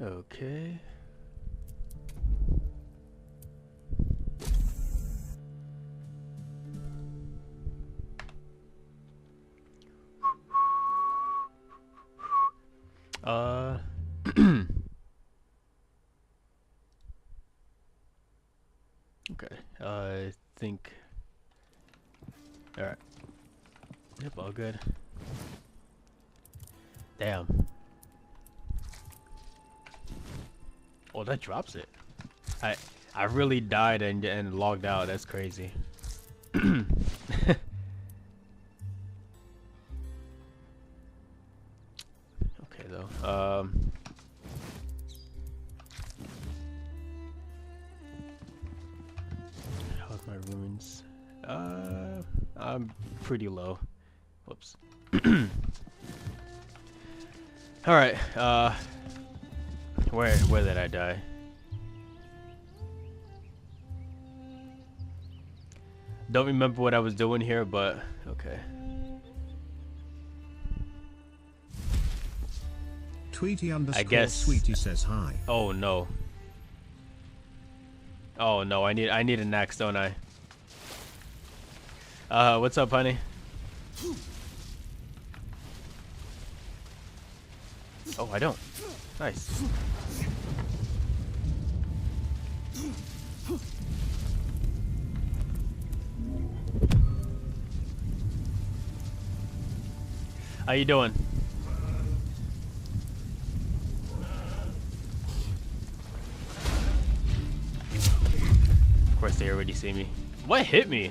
Okay. Okay. I think. All right. Yep, all good. Damn. Oh, that drops it. I really died and logged out. That's crazy. Okay though. How's my ruins? I'm pretty low. Whoops. All right. Where did I die? Don't remember what I was doing here, but okay. Tweety underscore I guess. Sweetie says hi. Oh no. Oh no, I need an axe, don't I? What's up, honey? Oh, I don't. Nice. How you doing? Of course they already see me. What hit me?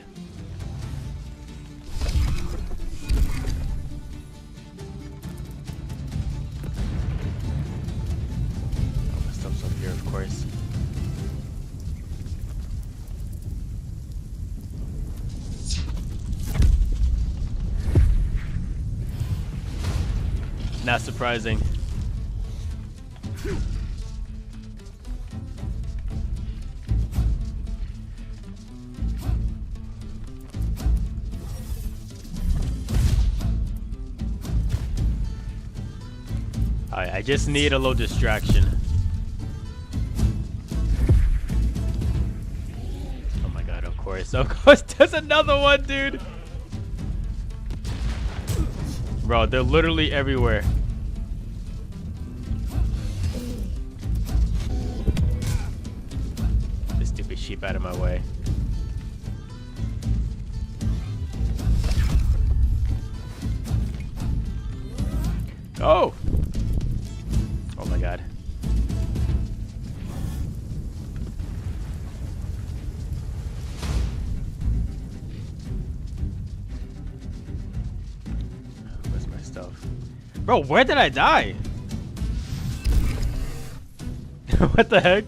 Oh, my stuff's up here, of course. Not surprising. Alright, I just need a little distraction. Oh my god, of course. Of course, there's another one, dude! Bro, they're literally everywhere. This stupid sheep out of my way. Oh! Oh my god. Where's my stuff? Bro, where did I die? What the heck?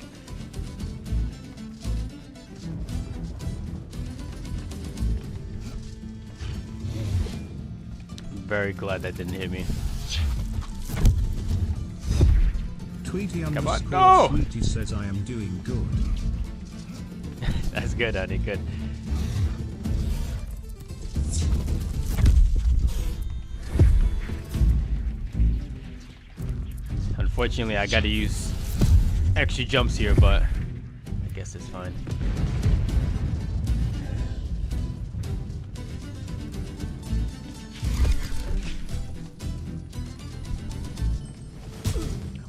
I'm very glad that didn't hit me. Tweety Come underscore on, no! Sweetie says I am doing good. That's good, honey, good. Unfortunately, I gotta use extra jumps here, but I guess it's fine.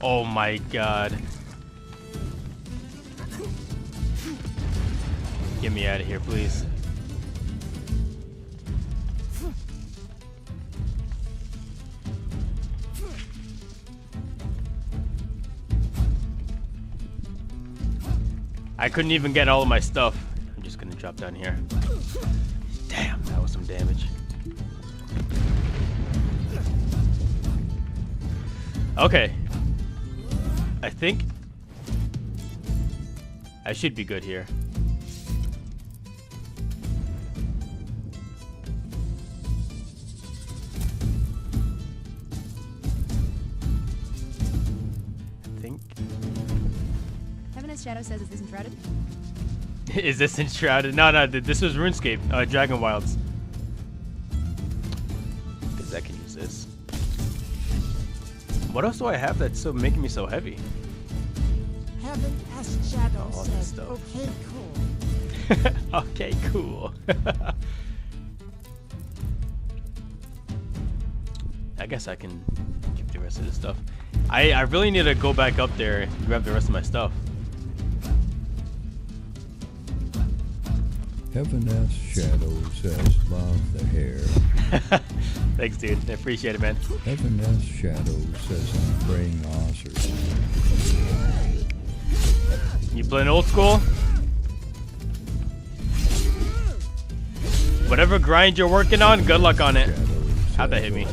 Oh my god. Get me out of here, please. I couldn't even get all of my stuff. I'm just gonna drop down here. Damn, that was some damage. Okay. I think I should be good here. I think. Heaven's Shadow says, is this enshrouded? Is this enshrouded? No, no, this was RuneScape, Dragon Wilds. Because I can use this. What else do I have that's so making me so heavy? Heaven S Shadow All this says, stuff. okay, cool. Okay, cool. I guess I can keep the rest of this stuff. I really need to go back up there and grab the rest of my stuff. Heaven S Shadow says, love the hair. Thanks, dude. I appreciate it, man. Heaven S Shadow says, I'm praying Oscars. You playing old school? Whatever grind you're working on, good luck on it. How'd that hit me?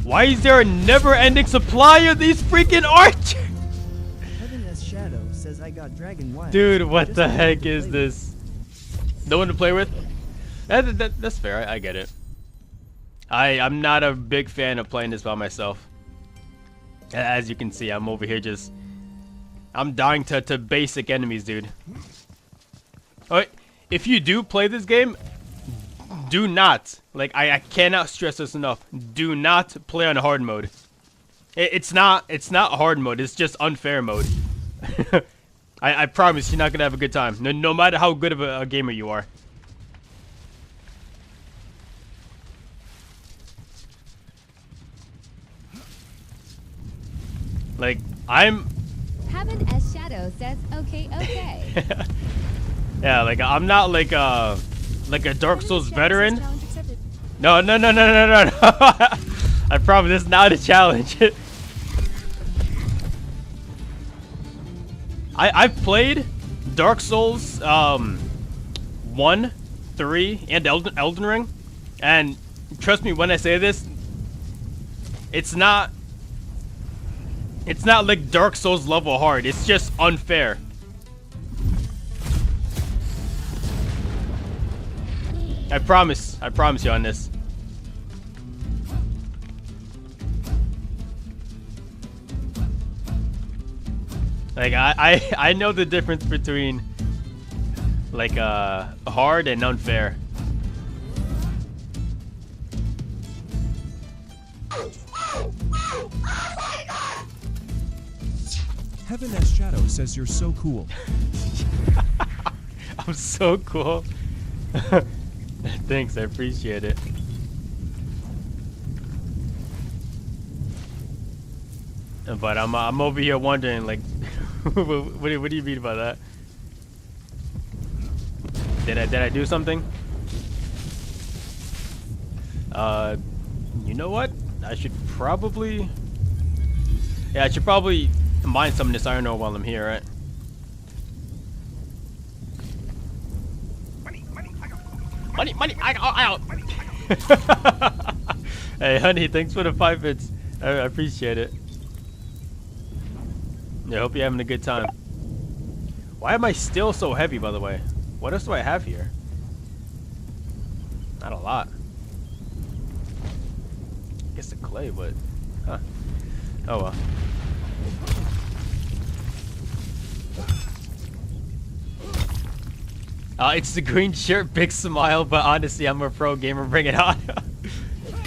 Why is there a never-ending supply of these freaking archers? Heaven S Shadow says I got Dragon Wild. Dude, what Just the no one heck to is play this? No one to play with? That's fair. I get it. I'm not a big fan of playing this by myself. As you can see, I'm over here just... I'm dying to basic enemies, dude. Alright, if you do play this game, do not, like, I cannot stress this enough. Do not play on hard mode. It's not hard mode. It's just unfair mode. I promise you're not gonna have a good time. No matter how good of a gamer you are. Like, I'm... Heaven S Shadow says, okay, okay. Yeah, like, I'm not like a Dark Souls veteran. Challenge accepted. No. I promise this is not a challenge. I've played Dark Souls 1, 3, and Elden Ring, and trust me when I say this, it's not like Dark Souls level hard. It's just unfair. I promise you on this. Like I know the difference between like hard and unfair. Heaven S Shadow says you're so cool. I'm so cool. Thanks, I appreciate it. But I'm over here wondering, like, what do you mean by that? Did I do something? You know what? I should probably mine some of this iron ore while I'm here, right? Money, I out. Hey, honey, thanks for the 5 bits. I appreciate it. Yeah, hope you're having a good time. Why am I still so heavy, by the way? What else do I have here? Not a lot. I guess the clay, but... Huh. Oh, well. It's the green shirt, big smile, but honestly, I'm a pro gamer. Bring it on.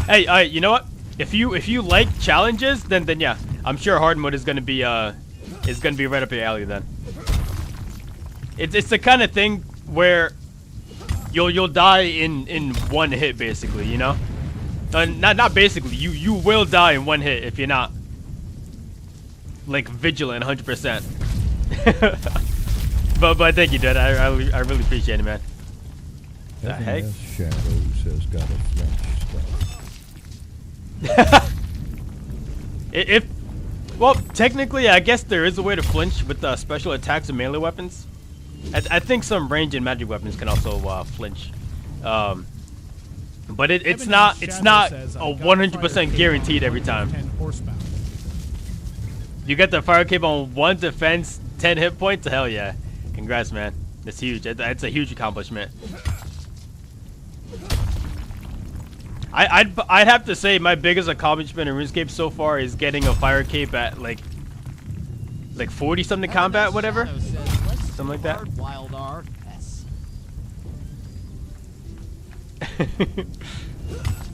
Hey, alright, you know what? If you like challenges, then yeah, I'm sure hard mode is gonna be right up your alley then. It's the kind of thing where you'll die in one hit basically, you know? Not basically. You will die in one hit if you're not like vigilant 100%. But thank you, dude. I really appreciate it, man. The heck? Heaven S Shadow says got a flash stuff. Well, technically, I guess there is a way to flinch with special attacks and melee weapons. I think some range and magic weapons can also flinch. But it's not a 100% guaranteed every time. You get the fire cape on 1 defense, 10 hit points. Hell yeah! Congrats, man. That's huge. That's a huge accomplishment. I'd have to say my biggest accomplishment in RuneScape so far is getting a fire cape at like like 40 something combat, whatever. Something like that. Wild R.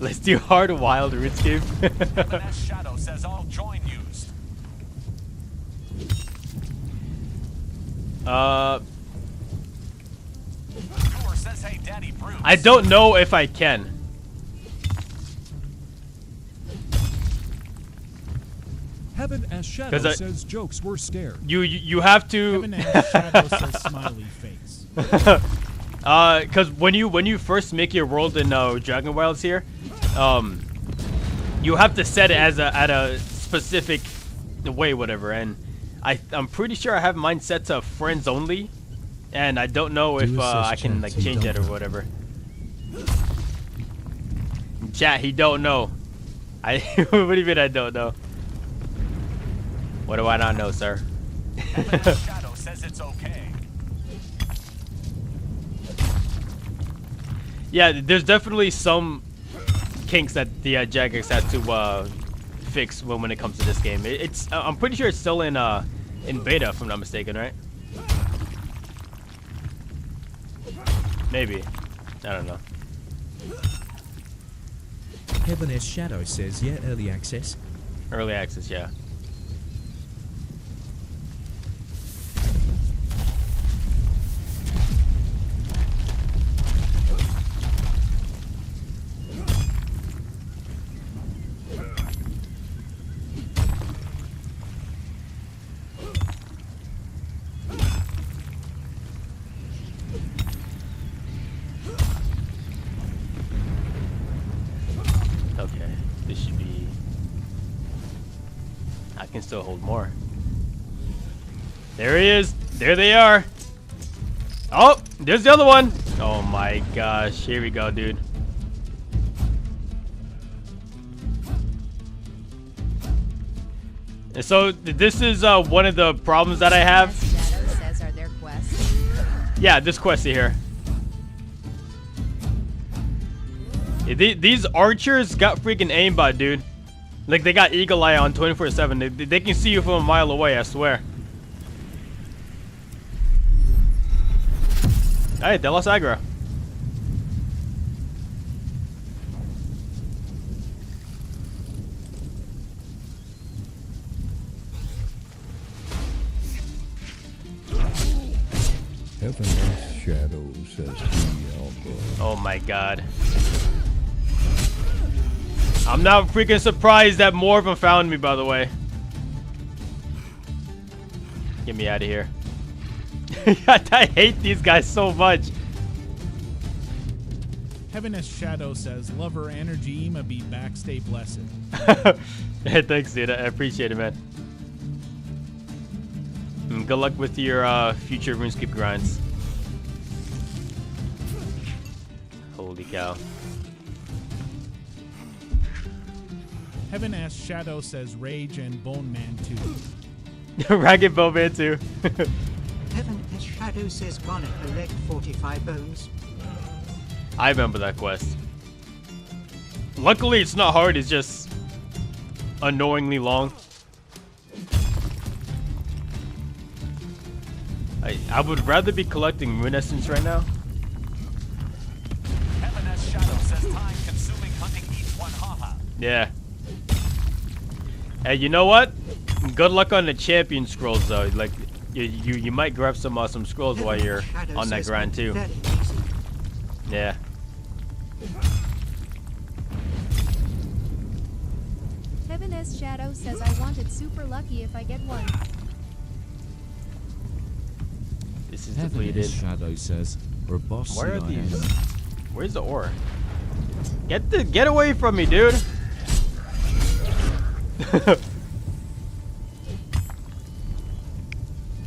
Let's do hard wild RuneScape. Shadow says all join used. Says, hey, Daddy Bruce. I don't know if I can. Heaven as Shadow 'Cause says jokes were scared. You have to. Heaven as Shadow says smiley face. Cause when you first make your world in Dragon Wilds here, you have to set it as at a specific way, whatever. And I'm pretty sure I have mine set to friends only, and I don't know if I can like change it or whatever. Chat, he don't know. What do you mean I don't know? What do I not know, sir? Shadow says it's okay. Yeah, there's definitely some kinks that the Jagex has to fix when it comes to this game. It's I'm pretty sure it's still in beta, if I'm not mistaken, right? Maybe. I don't know. Heaven as Shadow says, yeah, early access. Early access, yeah. Okay, this should be... I can still hold more. There he is. There they are. Oh, there's the other one. Oh my gosh. Here we go, dude. And so this is one of the problems that I have. Shadow says, are there quests? Yeah, this quest here. Yeah, these archers got freaking aimbot, dude. Like, they got eagle eye on 24/7. They can see you from a mile away, I swear. Hey, they lost aggro. Heaven as Shadow says elbow. Oh my god. I'm not freaking surprised that more of them found me, by the way. Get me out of here. I hate these guys so much. Heaven as Shadow says, lover energy Ema be back, stay blessed. Hey, thanks, dude. I appreciate it, man. And good luck with your future RuneScape grinds. Holy cow. Heaven as Shadow says Rage and Bone Man 2. Ragged Bowman too. Heaven as Shadow says gonna collect 45 bones. I remember that quest. Luckily, it's not hard. It's just annoyingly long. I would rather be collecting Rune Essence right now. Heaven as Shadow says time consuming hunting each one haha. Yeah. Hey, you know what? Good luck on the champion scrolls though. Like, you might grab some awesome scrolls while you're on that grind too. Yeah. Heaven as Shadow says I want it super lucky if I get one. This is Heaven depleted. as Shadow says, robust. Where are these? Where's the ore? Get away from me, dude.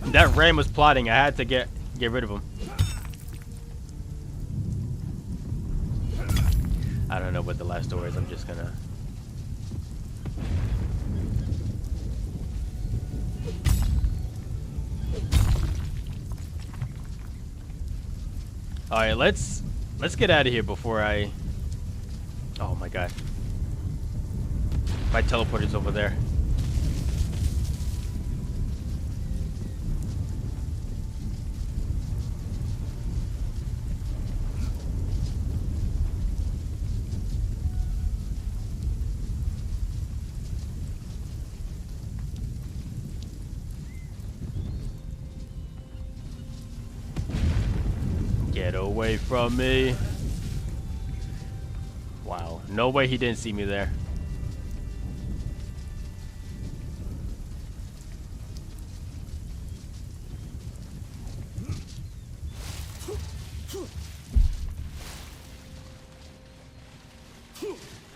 That ram was plotting. I had to get rid of him. I don't know what the last door is. I'm just gonna. All right, let's get out of here before I. Oh my god. My teleporter's over there. Get away from me. Wow. No way he didn't see me there.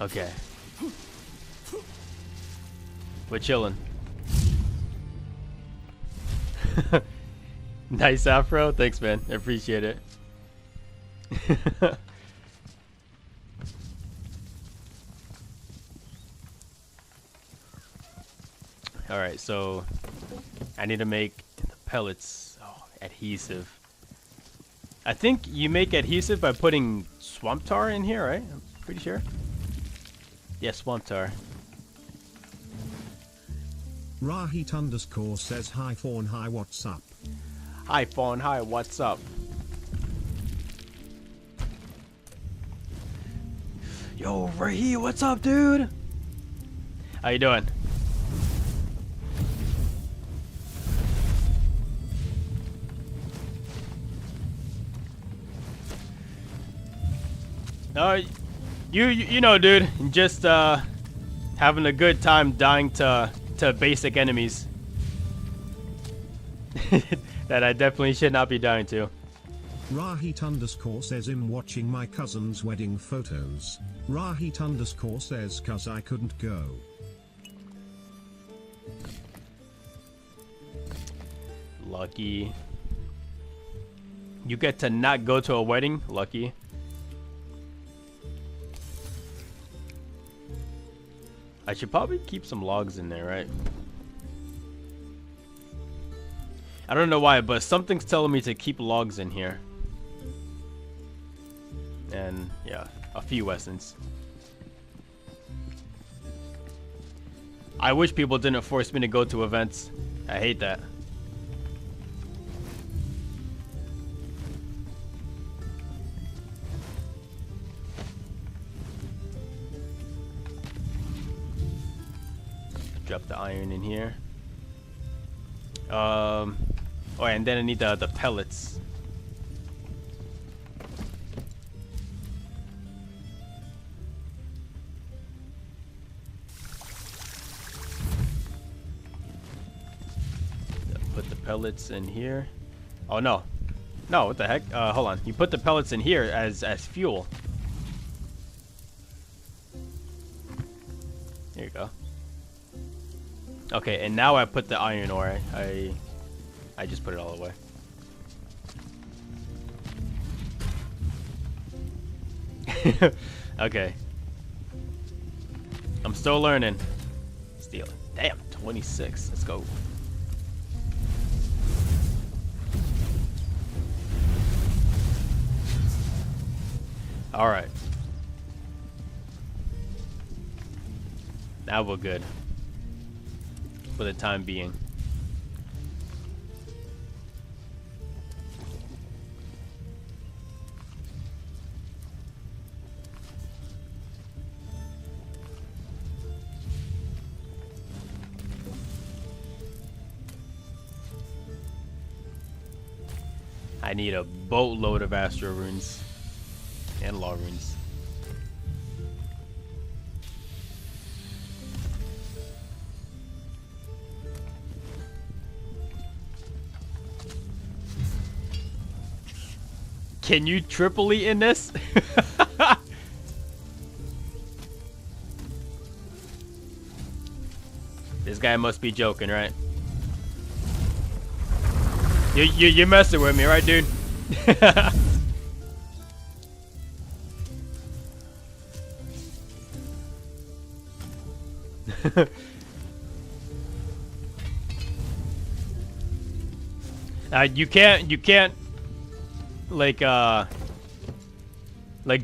Okay. We're chilling. Nice afro. Thanks, man. I appreciate it. Alright, so I need to make the pellets. Oh, adhesive. I think you make adhesive by putting swamp tar in here, right? I'm pretty sure. Yeah, swamp tar. Rahit underscore says hi Fawn, hi what's up? Hi Fawn, hi, what's up? Yo, Rahi, what's up, dude? How you doing? You know, dude, just having a good time dying to basic enemies that I definitely should not be dying to. Rahit underscore says I'm watching my cousin's wedding photos. Rahit underscore says cause I couldn't go. Lucky. You get to not go to a wedding? Lucky. I should probably keep some logs in there, right? I don't know why, but something's telling me to keep logs in here. And yeah, a few essence. I wish people didn't force me to go to events. I hate that. Drop the iron in here. Oh, and then I need the pellets. Put the pellets in here. Oh no, no! What the heck? Hold on. You put the pellets in here as fuel. There you go. Okay, and now I put the iron ore. I just put it all away. Okay. I'm still learning. Steel. Damn, 26. Let's go. All right. Now we're good. For the time being. I need a boatload of Astro runes and law runes. Can you triple E in this? This guy must be joking, right? You're messing with me, right, dude? You can't like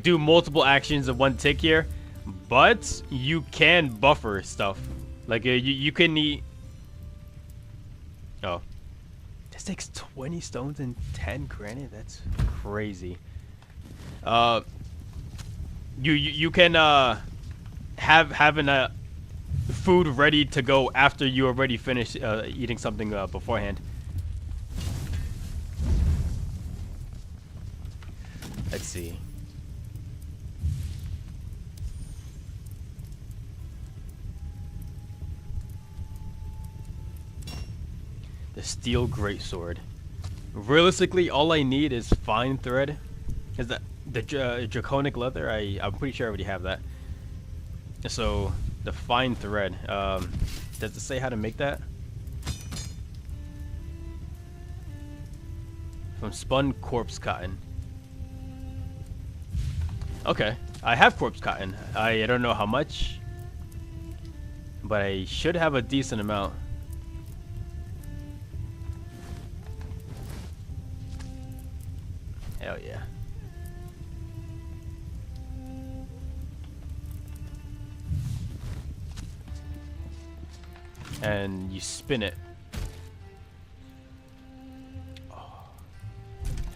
do multiple actions in one tick here, but you can buffer stuff. Like you can eat. Oh, this takes 20 stones and 10 granite. That's crazy. You can having a food ready to go after you already finished eating something beforehand. Let's see. The steel greatsword. Realistically, all I need is fine thread. Is that the draconic leather? I'm pretty sure I already have that. So the fine thread. Does it say how to make that? From spun corpse cotton. Okay, I have corpse cotton. I don't know how much, but I should have a decent amount. Hell yeah. And you spin it. Oh,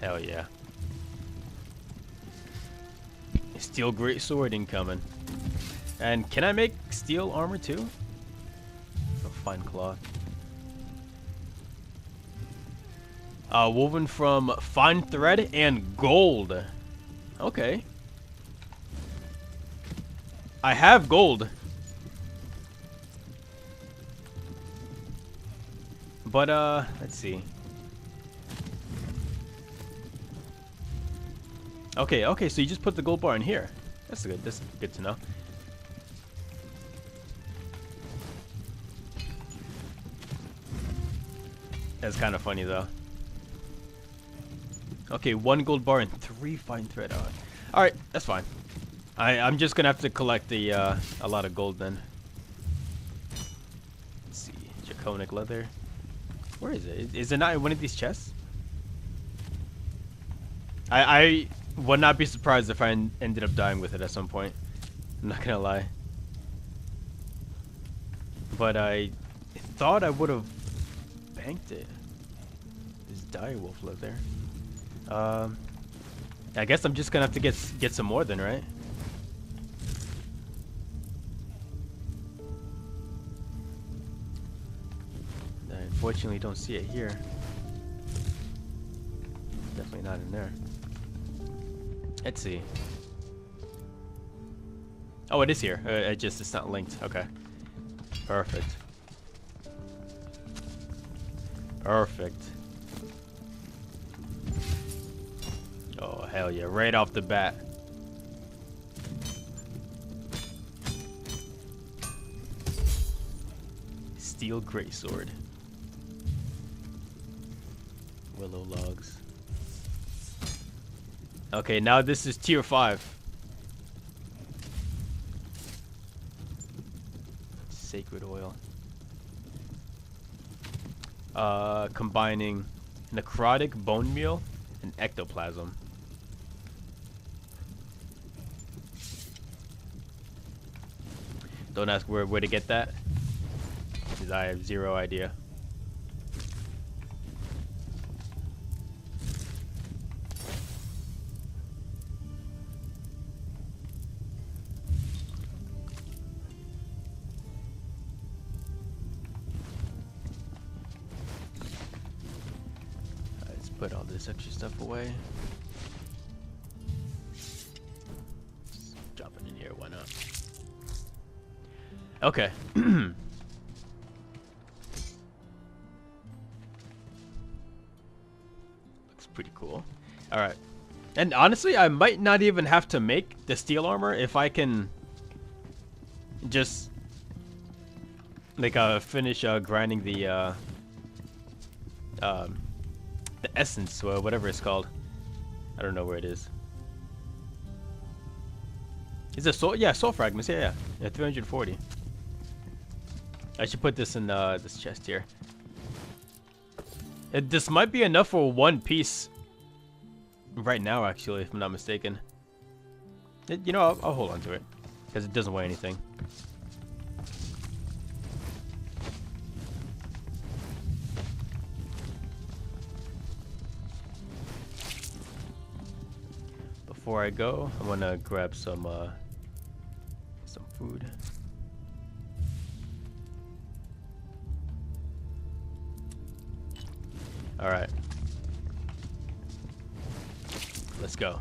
hell yeah. Steel greatsword incoming. And can I make steel armor too? Oh, fine cloth. Woven from fine thread and gold. Okay. I have gold. But, let's see. Okay, so you just put the gold bar in here. That's good to know. That's kind of funny though. Okay, 1 gold bar and 3 fine thread. Alright, that's fine. I'm just gonna have to collect the a lot of gold then. Let's see, draconic leather. Where is it? Is it not in one of these chests? I would not be surprised if I ended up dying with it at some point. I'm not gonna lie. But I thought I would have banked it. This direwolf leather. I guess I'm just gonna have to get some more then, right? I unfortunately don't see it here. Definitely not in there. Let's see. Oh, it is here. It's not linked. Okay. Perfect. Perfect. Oh, hell yeah. Right off the bat. Steel greatsword. Willow logs. Okay, now this is tier 5. Sacred oil. Combining necrotic bone meal and ectoplasm. Don't ask where to get that, because I have zero idea. Let's put all this extra stuff away. Just drop it in here, why not? Okay. Looks pretty cool. Alright. And honestly, I might not even have to make the steel armor if I can just like finish grinding the essence or whatever it's called. I don't know where it is. Is it soul? Yeah, soul fragments. Yeah, 340. I should put this in this chest here. This might be enough for 1 piece right now, actually, if I'm not mistaken. You know, I'll hold on to it because it doesn't weigh anything. Before I go, I'm gonna grab some food. All right, let's go.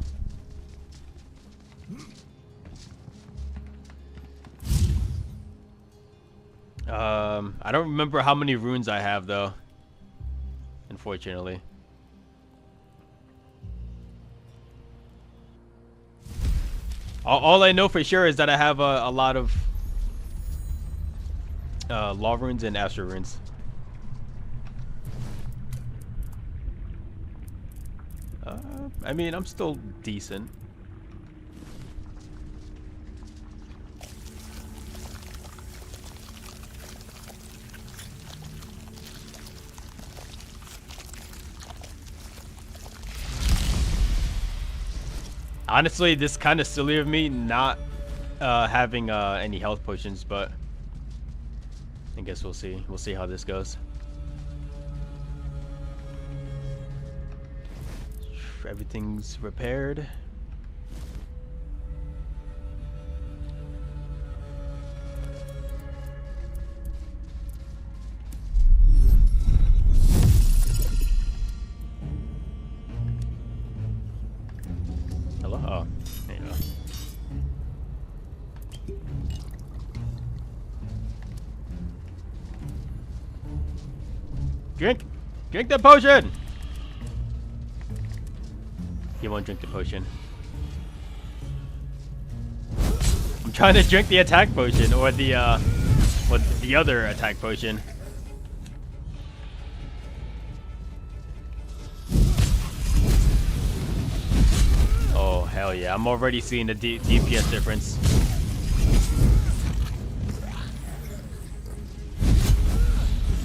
I don't remember how many runes I have though. Unfortunately. All I know for sure is that I have a lot of law runes and astral runes. I mean, I'm still decent. Honestly, this kind of silly of me not having any health potions, but I guess we'll see. We'll see how this goes. Everything's repaired. Hello? Oh, there you go. Drink! Drink the potion! You won't drink the potion. I'm trying to drink the attack potion or the other attack potion. Oh hell yeah! I'm already seeing the DPS difference.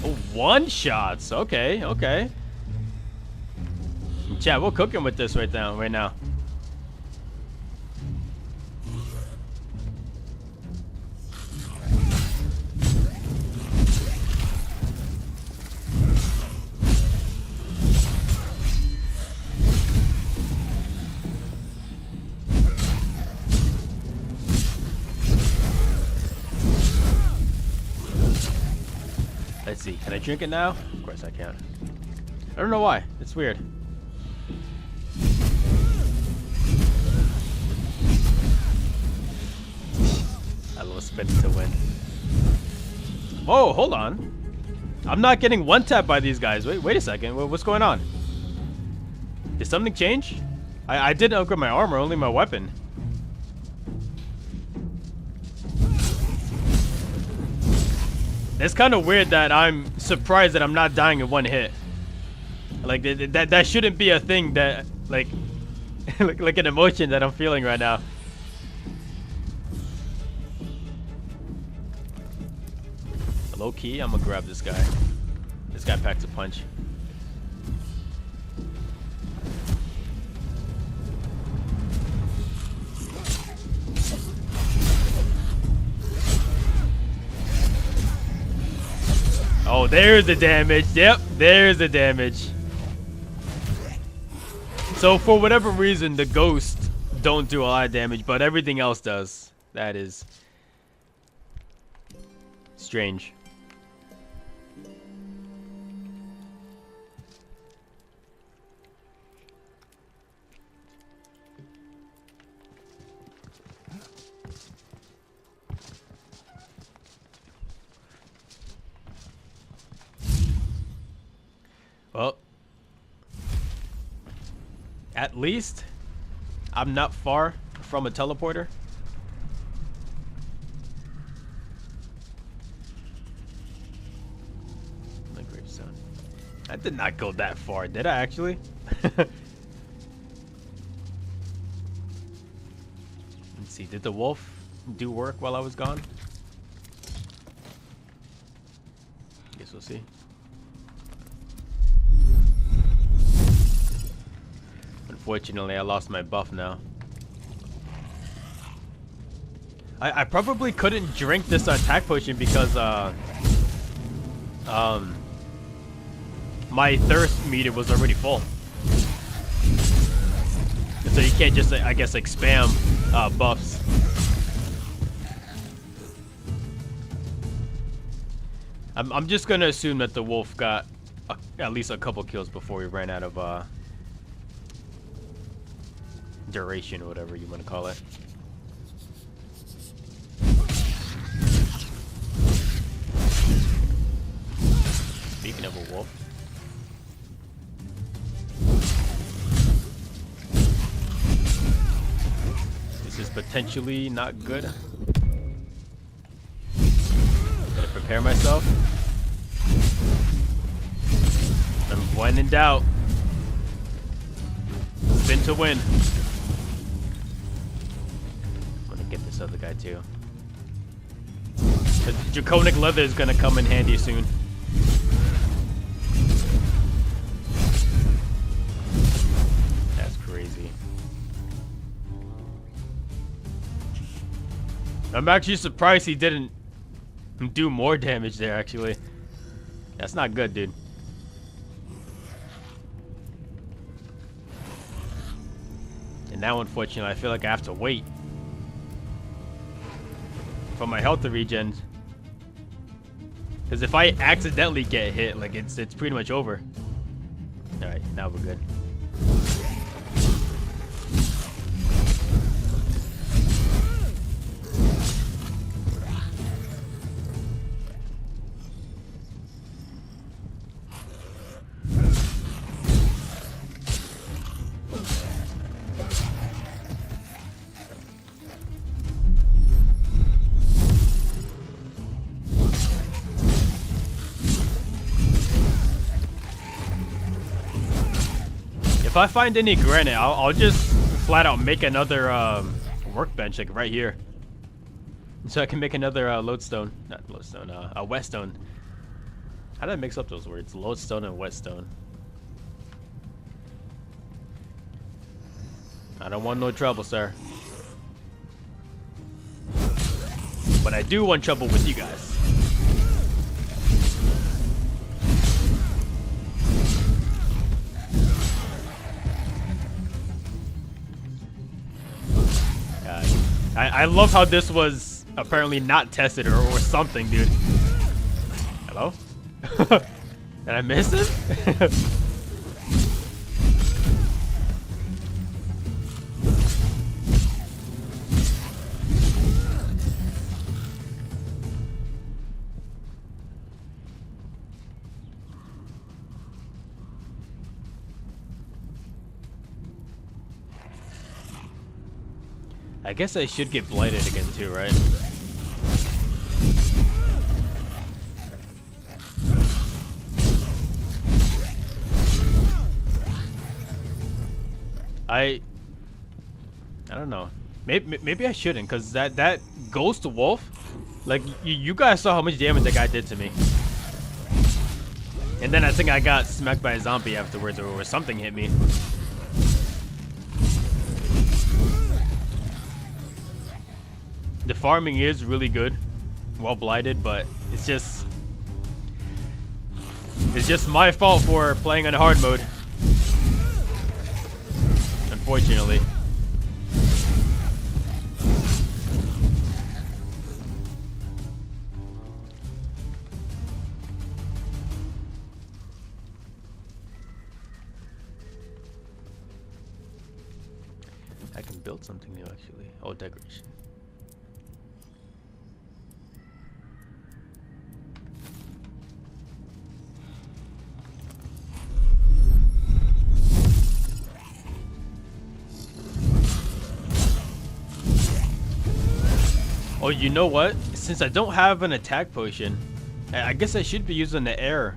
Oh, one shots. Okay, okay. Chat, we're cooking with this right now. Let's see. Can I drink it now? Of course I can. I don't know why. It's weird. I love spinning to win. Whoa, hold on. I'm not getting one tap by these guys. Wait a second. What's going on? Did something change? I didn't upgrade my armor, only my weapon. It's kind of weird that I'm surprised that I'm not dying in one hit. Like that shouldn't be a thing that like like an emotion that I'm feeling right now. Low key, I'm gonna grab this guy. This guy packs a punch. Oh, there's the damage. Yep, there's the damage. So for whatever reason, the ghosts don't do a lot of damage, but everything else does. That is strange. Well, at least I'm not far from a teleporter. My gravestone. I did not go that far, did I actually? Let's see, did the wolf do work while I was gone? Guess we'll see. Unfortunately, I lost my buff now. I probably couldn't drink this attack potion because my thirst meter was already full. And so you can't just, I guess, like spam buffs. I'm just gonna assume that the wolf got at least a couple kills before we ran out of duration or whatever you want to call it. speaking of a wolf. This is potentially not good. Gotta prepare myself. And when in doubt, spin to win. I'm gonna get this other guy too. The Draconic Leather is gonna come in handy soon. That's crazy. I'm actually surprised he didn't do more damage there, actually. That's not good, dude. And now, unfortunately, I feel like I have to wait for my health to regen. Because if I accidentally get hit, like it's pretty much over. All right, now we're good. If I find any granite, I'll just flat out make another workbench, like right here, so I can make another lodestone, not lodestone, a whetstone. How did I mix up those words? Lodestone and whetstone. I don't want no trouble, sir. But I do want trouble with you guys. I love how this was apparently not tested or something, dude. Hello? Did I miss it? I guess I should get blighted again too, right? I don't know. Maybe I shouldn't, cause that Ghost Wolf, like you guys saw how much damage that guy did to me. And then I think I got smacked by a zombie afterwards, or something hit me. The farming is really good, well blighted, but it's just my fault for playing on hard mode, unfortunately. I can build something new, actually. Oh, decoration. Oh, you know what? Since I don't have an attack potion, I guess I should be using the air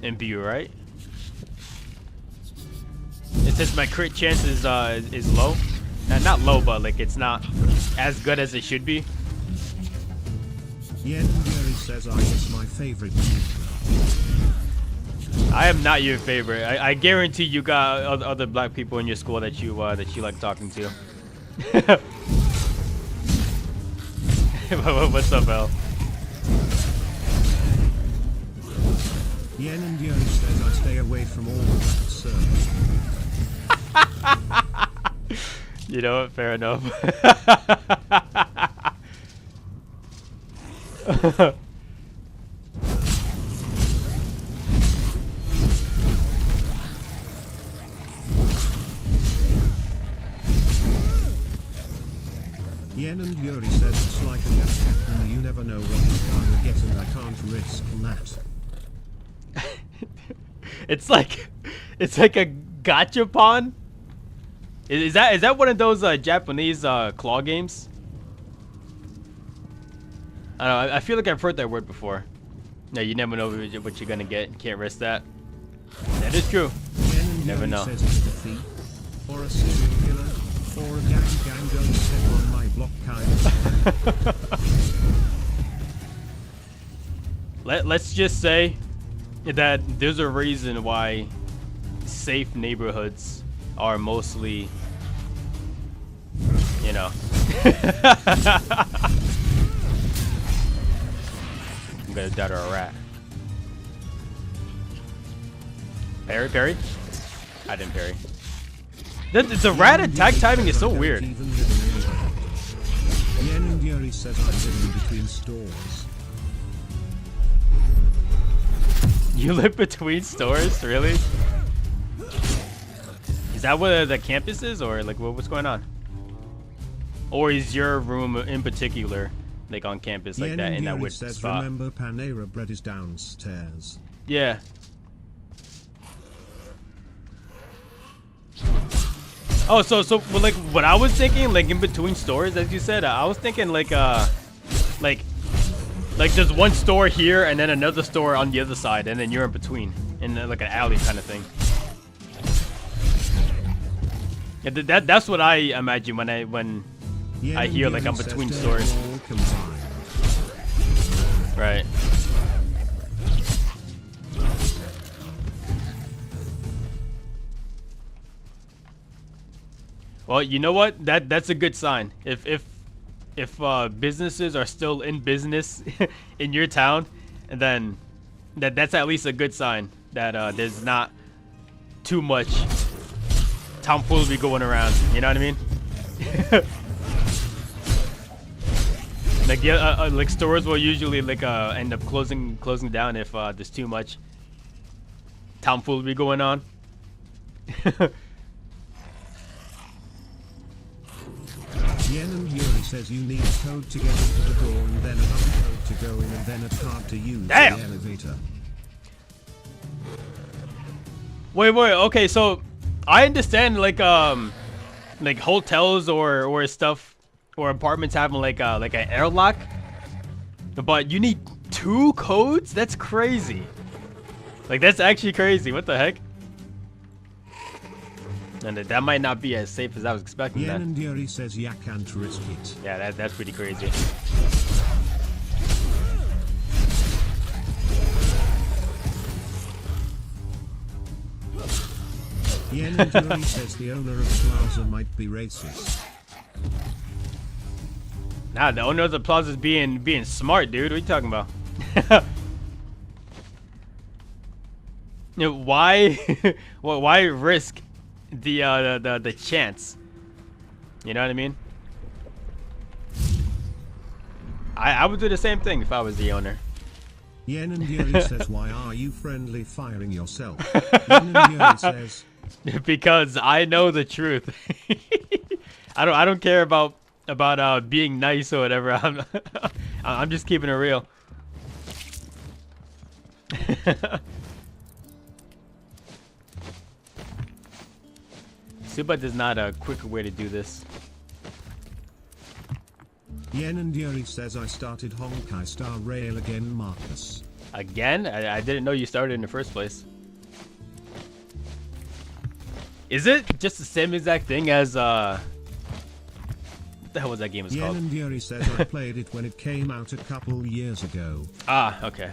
imbue, right? It says my crit chance is low. Not low, but like it's not as good as it should be. Yen Yuri says I is my favorite. I am not your favorite. I guarantee you got other black people in your school that you like talking to. What's up, Al? Yen and Yuri says I stay away from all the servers. You know what? Fair enough. Yen and Yuri says it's like a gas cap and you never know what you're gonna get and I can't risk that. It's like a gachapon. Is that one of those Japanese claw games? I don't know. I feel like I've heard that word before. No, you never know what you're gonna get. You can't risk that. That is true. You never know. Says it's a thief, or a serial killer, or a gang don't step on my block kind. Let's just say that there's a reason why safe neighborhoods are mostly, you know. I'm gonna die to a rat. Parry? I didn't parry. The rat attack timing is so weird. Yen and Yuri says I live in between stores. You live between stores? Really? Is that where the campus is, or like what's going on? Or is your room in particular like on campus like Yen that and in that Yuri weird says, spot? remember Panera Bread is downstairs. Yeah. Oh, so well, like what I was thinking, like in between stores, as you said, I was thinking like there's one store here and then another store on the other side, and then you're in between, in like an alley kind of thing. Yeah, that's what I imagine when I hear like I'm between stores. Right. Well, you know what? That's a good sign. If businesses are still in business in your town, then that's at least a good sign that there's not too much tomfoolery going around. You know what I mean? Like like stores will usually like end up closing down if there's too much tomfoolery going on. Yen and Yuri says you need a code to get into the door and then another code to go in and then a card to use the elevator. Wait, okay, so I understand like hotels or stuff or apartments having like an airlock, but you need 2 codes? That's crazy. Like that's actually crazy. What the heck? And that might not be as safe as I was expecting. Yen and Yuri says ya can't risk it. Yeah, that's pretty crazy. Yen and Yuri says the owner of Plaza might be racist. Nah, the owner of the plaza is being smart, dude. What are you talking about? You know, why why risk the chance? You know what I mean? I would do the same thing if I was the owner. Yen and Yuri says, why are you friendly firing yourself? Yen and Yuri says, because I know the truth. I don't care about being nice or whatever. I'm just keeping it real. Super there's not a quicker way to do this. Yen and Yuri says I started Honkai Star Rail again, Marcus. Again? I didn't know you started in the first place. Is it just the same exact thing as what the hell was that game called? Yen and Yuri says I played it when it came out a couple years ago. Ah, okay.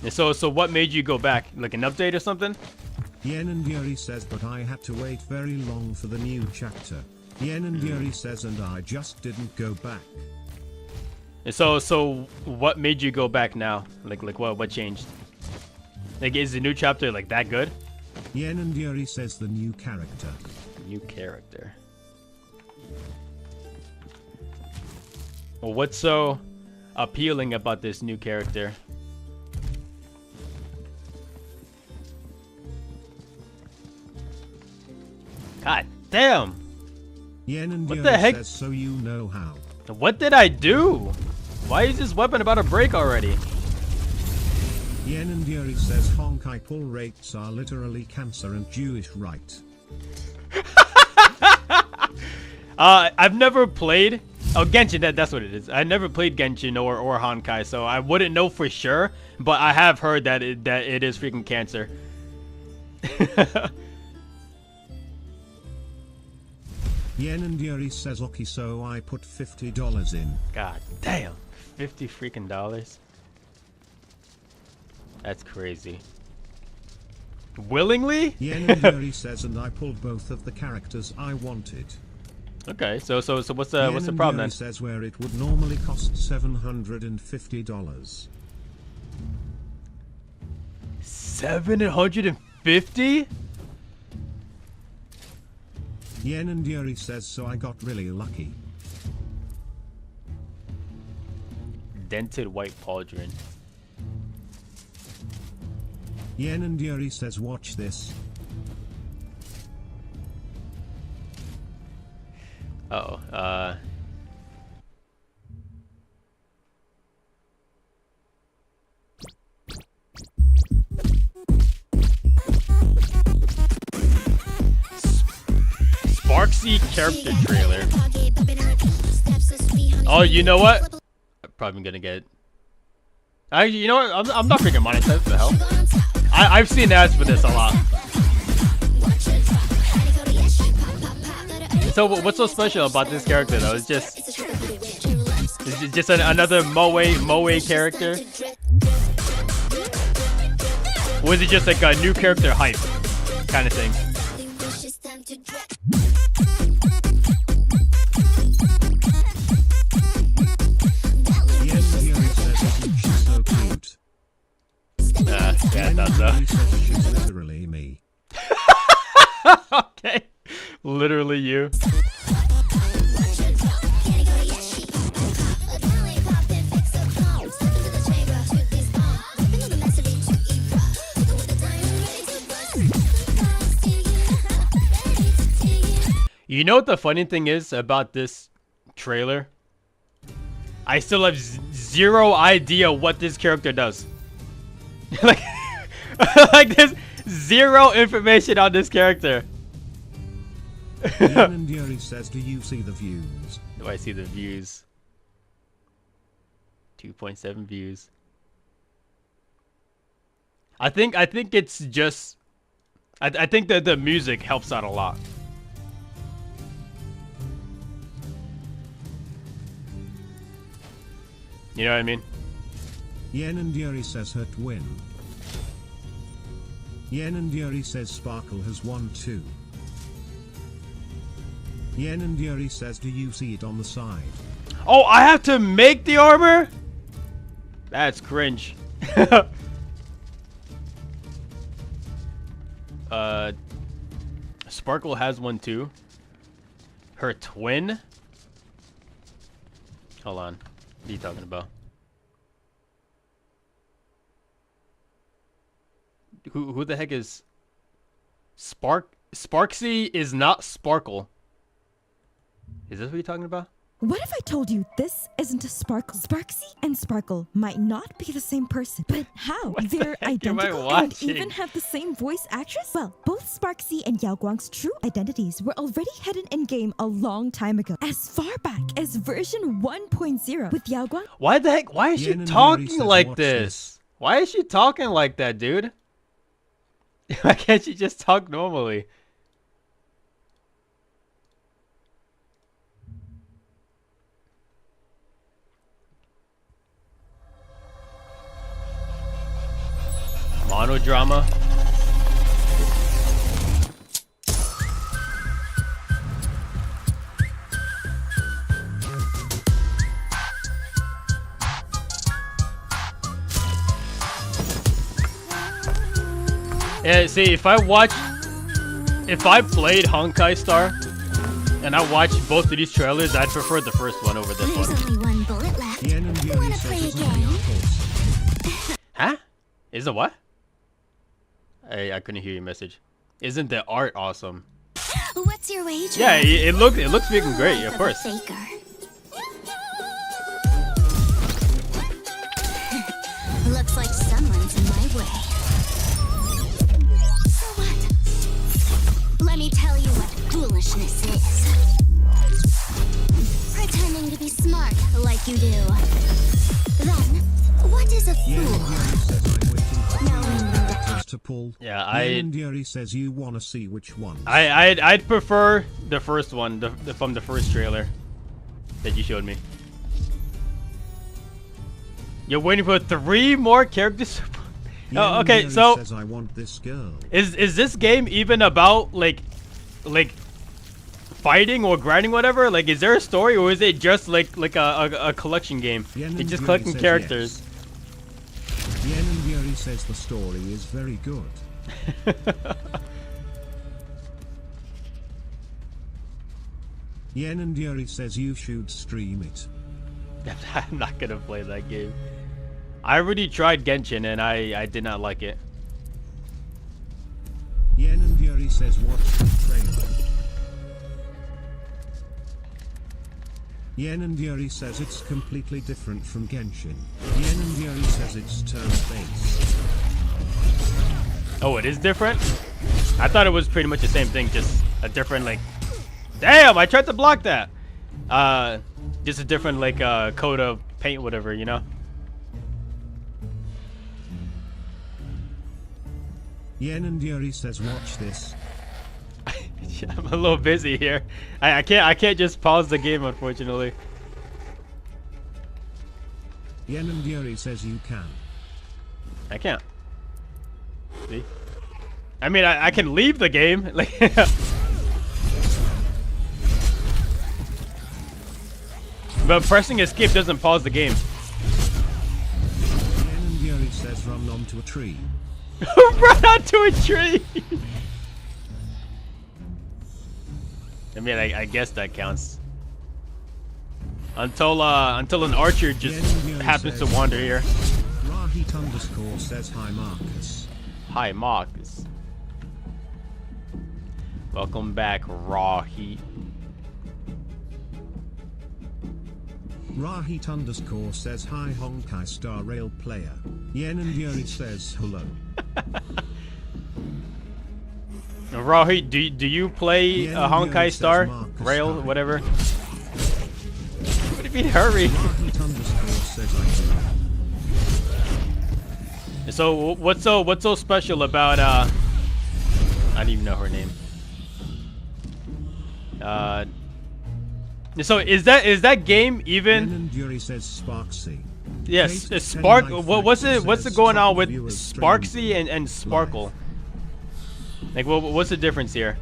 And so what made you go back? Like an update or something? Yen and Yuri says, but I had to wait very long for the new chapter. Yen and Yuri says, and I just didn't go back. And so what made you go back now? Like what changed? Like is the new chapter like that good? Yen and Yuri says the new character. New character. Well, what's so appealing about this new character? God damn! Yen and what Yuri the heck? says, so you know how. What did I do? Why is this weapon about to break already? Yen and Yuri says Honkai pull rates are literally cancer and Jewish right. I've never played. Oh, Genshin. That's what it is. I never played Genshin or Honkai, so I wouldn't know for sure. But I have heard that it is freaking cancer. Yen and Yuri says okay, so I put $50 in. God damn, $50 freaking dollars. That's crazy. Willingly? Yen and Yuri says, and I pulled both of the characters I wanted. Okay, so what's the problem then? Says where it would normally cost $750. 750? Yen and Yuri says, so I got really lucky. Dented white pauldron. Yen and Yuri says, watch this. Uh-oh, Sparksy character trailer. Oh, you know what? I'm probably gonna get. Actually, you know what? I'm not freaking monetized. What the hell? I've seen ads for this a lot. So what's so special about this character though? It's just another Moe character. Or is it just like a new character hype kind of thing? Yeah, I thought so. She's literally me. Okay, literally you. You know what the funny thing is about this trailer? I still have zero idea what this character does. like there's zero information on this character. Yen and Yuri says, do you see the views? Do I see the views? 2.7 views. I think it's just I think that the music helps out a lot. You know what I mean? Yen and Yuri says her twin. Yen and Yuri says Sparkle has won too. Yen and Yuri says, do you see it on the side? Oh, I have to make the armor? That's cringe. Sparkle has one too. Her twin? Hold on. What are you talking about? Who the heck is Sparksy is not Sparkle. Is this what you're talking about? What if I told you this isn't a Sparkle? Sparksy and Sparkle might not be the same person, but how? What the They're heck am I identical and watching? even have the same voice actress? Well, both Sparksy and Yao Guang's true identities were already hidden in-game a long time ago, as far back as version 1.0 with Yao Guang. Why the heck? Why is she Yen and Yuri talking says, like watch this? Why is she talking like that, dude? Why can't she just talk normally? Monodrama. Yeah, see, if I played Honkai Star and I watched both of these trailers, I'd prefer the first one over this one. Only one bullet left. Yen and Yuri Wanna says, play a isn't the art awesome? Huh? Is it what? I couldn't hear your message. Isn't the art awesome? What's your wager? Yeah, it looks freaking great, of course. Looks like someone's in my way. So what? Let me tell you what foolishness is. Pretending to be smart like you do. Then, what is a fool? To pull. Yeah, And Yuri says you wanna see which one. I'd prefer the first one, from the first trailer that you showed me. You're waiting for 3 more characters. Oh, okay, so says, I want this girl. Is this game even about like fighting or grinding, whatever? Like, is there a story, or is it just like a collection game? It's just collecting characters. Yes. Yen and Yuri says the story is very good. Yen and Yuri says you should stream it. I'm not gonna play that game. I already tried Genshin and I did not like it. Yen and Yuri says watch the trailer. Yen and Yuri says it's completely different from Genshin. Yen and Yuri says it's turn-based. Oh, it is different? I thought it was pretty much the same thing, just a different, like... Damn, I tried to block that! Just a different, like, coat of paint, whatever, you know? Yen and Yuri says watch this. I'm a little busy here. I can't just pause the game, unfortunately. Yen and Yuri says you can. I can't. See? I mean, I can leave the game. Like, but pressing escape doesn't pause the game. Yen and Yuri says run onto a tree. Run onto a tree! I mean, I guess that counts. Until an archer just happens to wander here. Rahit_ says hi Marcus. Hi Marcus. Welcome back, Rahit. Rahit_ says hi Honkai Star Rail player. Yen and Yuri says hello. Rahit, do you play Honkai Star Rail, whatever? What do you mean, hurry? So what's so special about I don't even know her name. So is that game even? Yen and Yuri says Sparksy. Yes, Spark. What's it going on with Sparksy and Sparkle? Like, what's the difference here?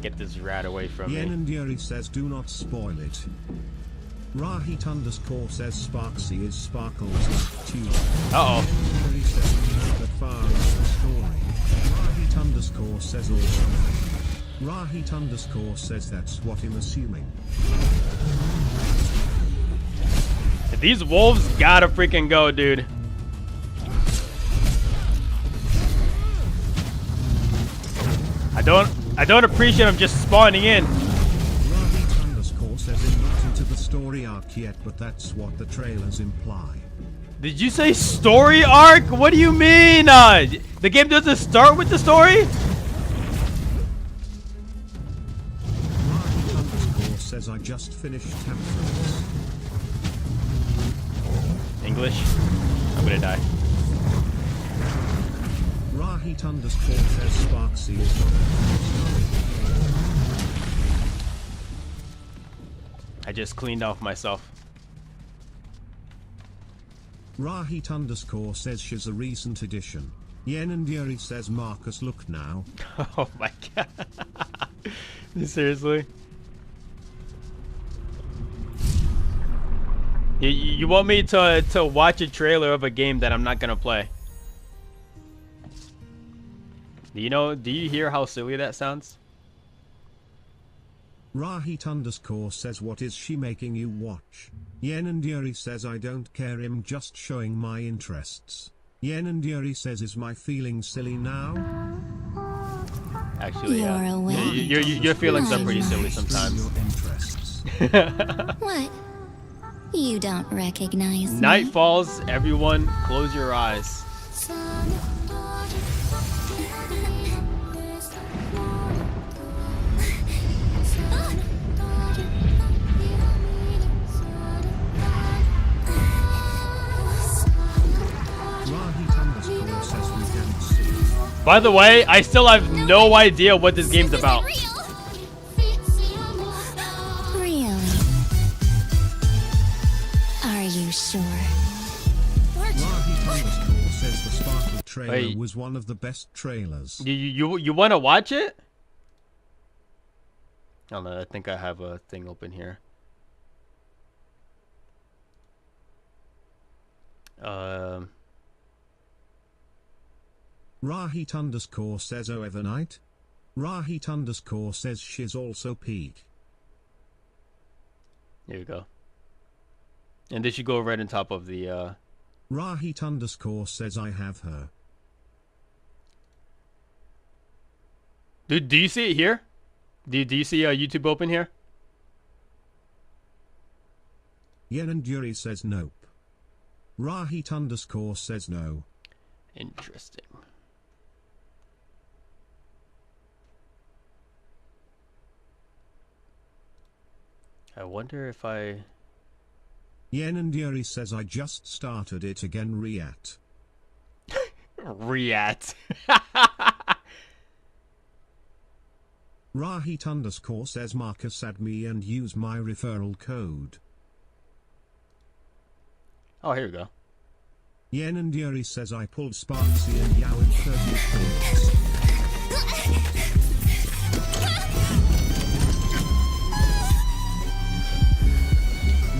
Get this rat away from Yen me. and Yuri says do not spoil it. Rahit_ says Sparksy is Sparkle's left tube. Uh-oh. Yuri says the far is the story. Rahit_ says also. Rahit_ says that's what I'm assuming. These wolves gotta freaking go, dude. I don't appreciate them just spawning in. Rahit_ says I'm not into the story arc yet, but that's what the trailers imply. Did you say story arc? What do you mean? The game doesn't start with the story? Rahit_ says I just finished Temperance. English? I'm gonna die. Rahit_ says Sparksy is not. I just cleaned off myself. Rahit_ says she's a recent addition. Yen and Yuri says Marcus look now. Oh my god. Seriously? You want me to watch a trailer of a game that I'm not gonna play? Do you hear how silly that sounds? Rahit_ says what is she making you watch? Yen and Yuri says I don't care, I'm just showing my interests. Yen and Yuri says is my feeling silly now? Actually, yeah. Your feelings are pretty silly sometimes. What? You don't recognize Night me? falls, everyone close your eyes. By the way, I still have no idea what this game's about. Really? Are you sure? Rahi underscore says the Sparkle trailer Wait. was one of the best trailers. You want to watch it? I don't know. I think I have a thing open here. Rahit underscore says oh Evernight. Rahit underscore says she's also peak. Here we go. And this should go right on top of the Rahit underscore says I have her. Do you see it here? Do you see YouTube open here? Yen and Yuri says nope. Rahit underscore says no. Interesting. I wonder if I... Yen and Yuri says I just started it again Reat. Reat. Rahit underscore says Marcus add me and use my referral code. Oh, here we go. Yen and Yuri says I pulled Sparksy and Yao in 30 points.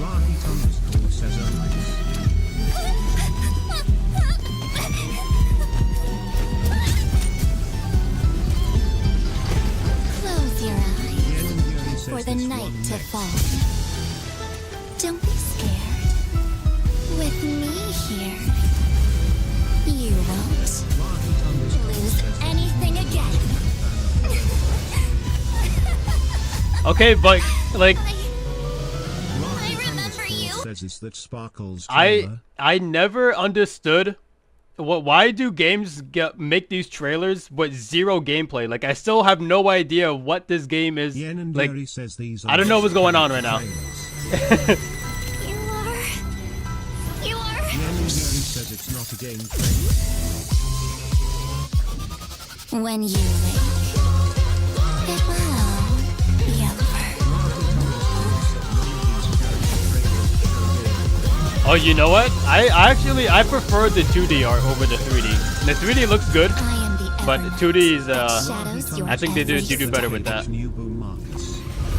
Rahit underscore says oh nice. Close your eyes for the night to fall. Don't be scared. With me here, you won't lose anything again. Okay, but like I remember you. Says is that Sparkle's I trailer. never understood why do games make these trailers with zero gameplay? Like I still have no idea what this game is. Yen and Like Yuri says these I don't know what's going on right now. You are. Yen and Yuri says it's not a game trailer. When you wake, it will be over. Oh, you know what? I prefer the 2D art over the 3D. The 3D looks good, but 2D is I think they do better with that.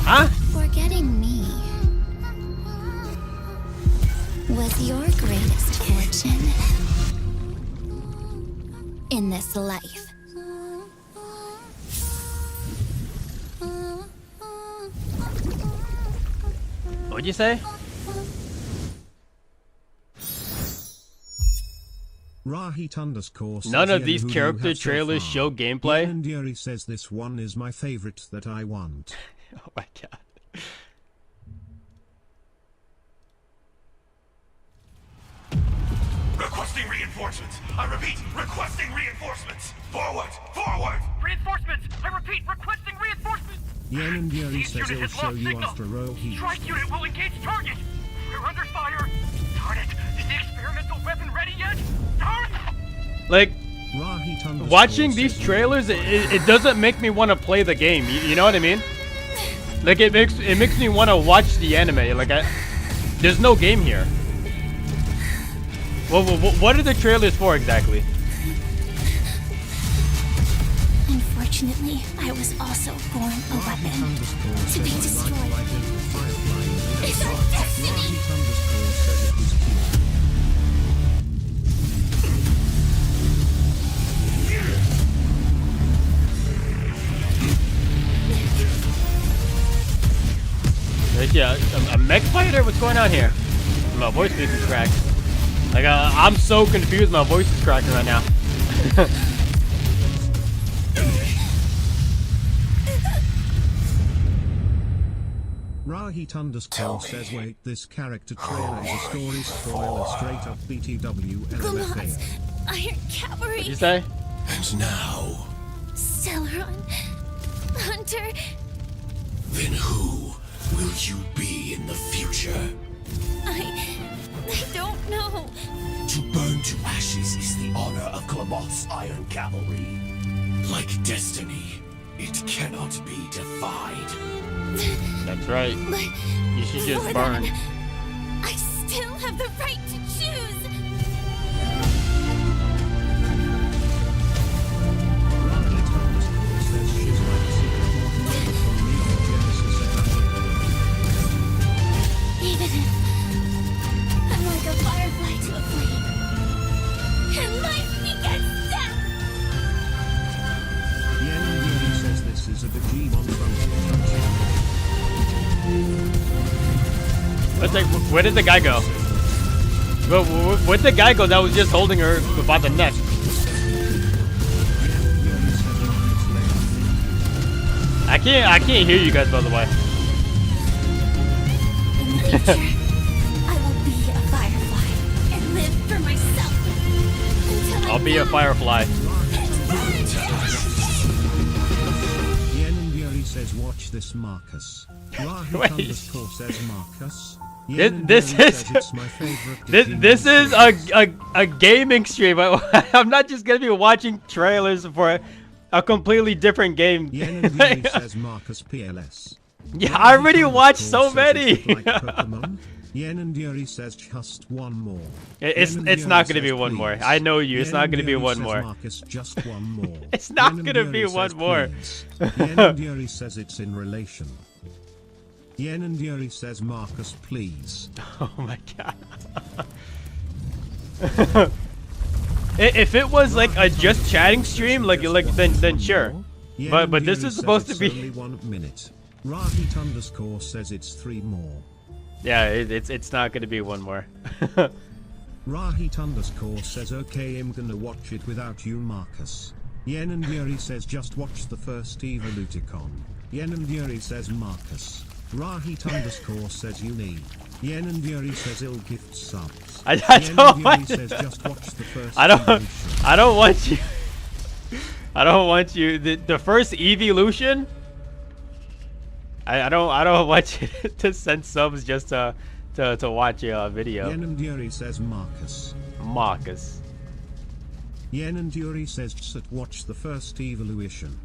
Huh? Forgetting me was your greatest fortune in this life. What'd you say? Rahit underscore says None of Yen these who you character have so trailers far. show gameplay. Yen and Yuri says this one is my favorite that I want. Oh my god. Requesting reinforcements. I repeat, requesting reinforcements. Forward, forward. Reinforcements. I repeat, requesting reinforcements. Yen and Yuri Each says unit he'll has show lost you signal. after row heat. Strike unit will engage target. We're under fire. Darn it. Is the experimental weapon ready yet? Darn it. Like Rahit underscore watching these says trailers, it doesn't make me want to play the game. You know what I mean? Like it makes me want to watch the anime. Like there's no game here. Well, what are the trailers for exactly? Unfortunately, I was also born a weapon to be destroyed. It's our destiny! Yeah, a mech fighter? What's going on here? My voice is cracked. Like I'm so confused. My voice is cracking right now. Rahit underscore says wait, this character trailer is a story spoiler straight up BTW Glamaz, LMFAO. Iron Cavalry. What'd you say? And now, Celeron. Hunter. then who will you be in the future? I don't know. To burn to ashes is the honor of Glamoth's Iron Cavalry. Like destiny, it cannot be defied. That's right. But You should just for burn. that, I still have the right to choose. Rahit underscore says she's like secret model from Neon Genesis Even if I'm like a firefly to a flame, and life begets death. Yen Yuri says this is a Digimon function. Where did the guy go? Where'd the guy go that was just holding her by the neck? I can't hear you guys, by the way. In the future, I will be a firefly and live for myself until I'll be a firefly. Yen and Yuri says watch this Marcus. Rahit Wait. underscore says Marcus. This is it's my favorite this is a gaming stream. I'm not just gonna be watching trailers for a completely different game. Yen and Yuri says Marcus PLS. Yeah, I already watched so many. Like Pokemon. Yen and Yuri says just one more. It's Yen and not Yuri gonna be says, one more. please. I know you. It's Yen not and gonna be Yuri one says, more. Marcus, just one more. It's not Yen and gonna be Yuri one says, more. please. Yen and Yuri says it's in relation. Yen and Yuri says Marcus, please. Oh my god. If it was like a just chatting stream, then sure. Yen But and this Yuri is says supposed to it's be. only 1 minute. Rahit underscore says it's 3 more. Yeah, it's not gonna be one more. Rahit underscore says okay, I'm gonna watch it without you, Marcus. Yen and Yuri says just watch the first Evoluticon. Yen and Yuri says Marcus. Rahit underscore says you need. Yen and Yuri says ill gift subs. I Yen don't and Yuri want. says just watch the first I don't Evolution. want you. I don't want you. The first evolution. I don't want you to send subs just to watch a video. Yen and Yuri says Marcus. Marcus. Yen and Yuri says just watch the first Evolution.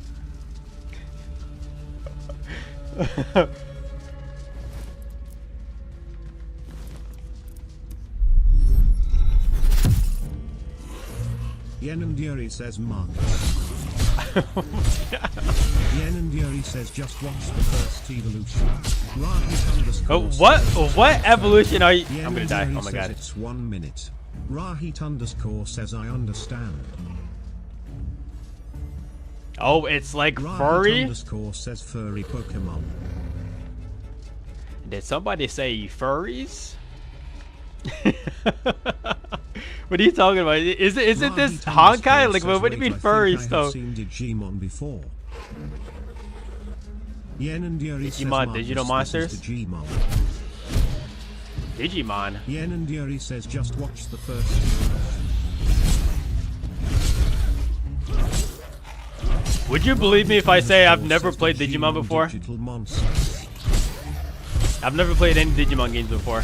Yen and Yuri says Marcus. Yen and Yuri says just watch the first Evolution. Rahit underscore What evolution are you? Yen I'm gonna and die. Yuri Oh my says god. it's 1 minute. Rahit underscore says I understand. Oh, it's like Rahit furry. underscore says furry Pokemon. Did somebody say furries? What are you talking about? Is it this Rahit Honkai? underscore Like, says, what do you wait, mean I think furries I have though? seen Digimon before. Yen and Yuri says Digimon, Marcus, digital this monsters? is Digimon. Digimon. Yen and Yuri says just watch the first Evolution. Would you believe me if I say I've never played Digimon before? Digital monsters. I've never played any Digimon games before.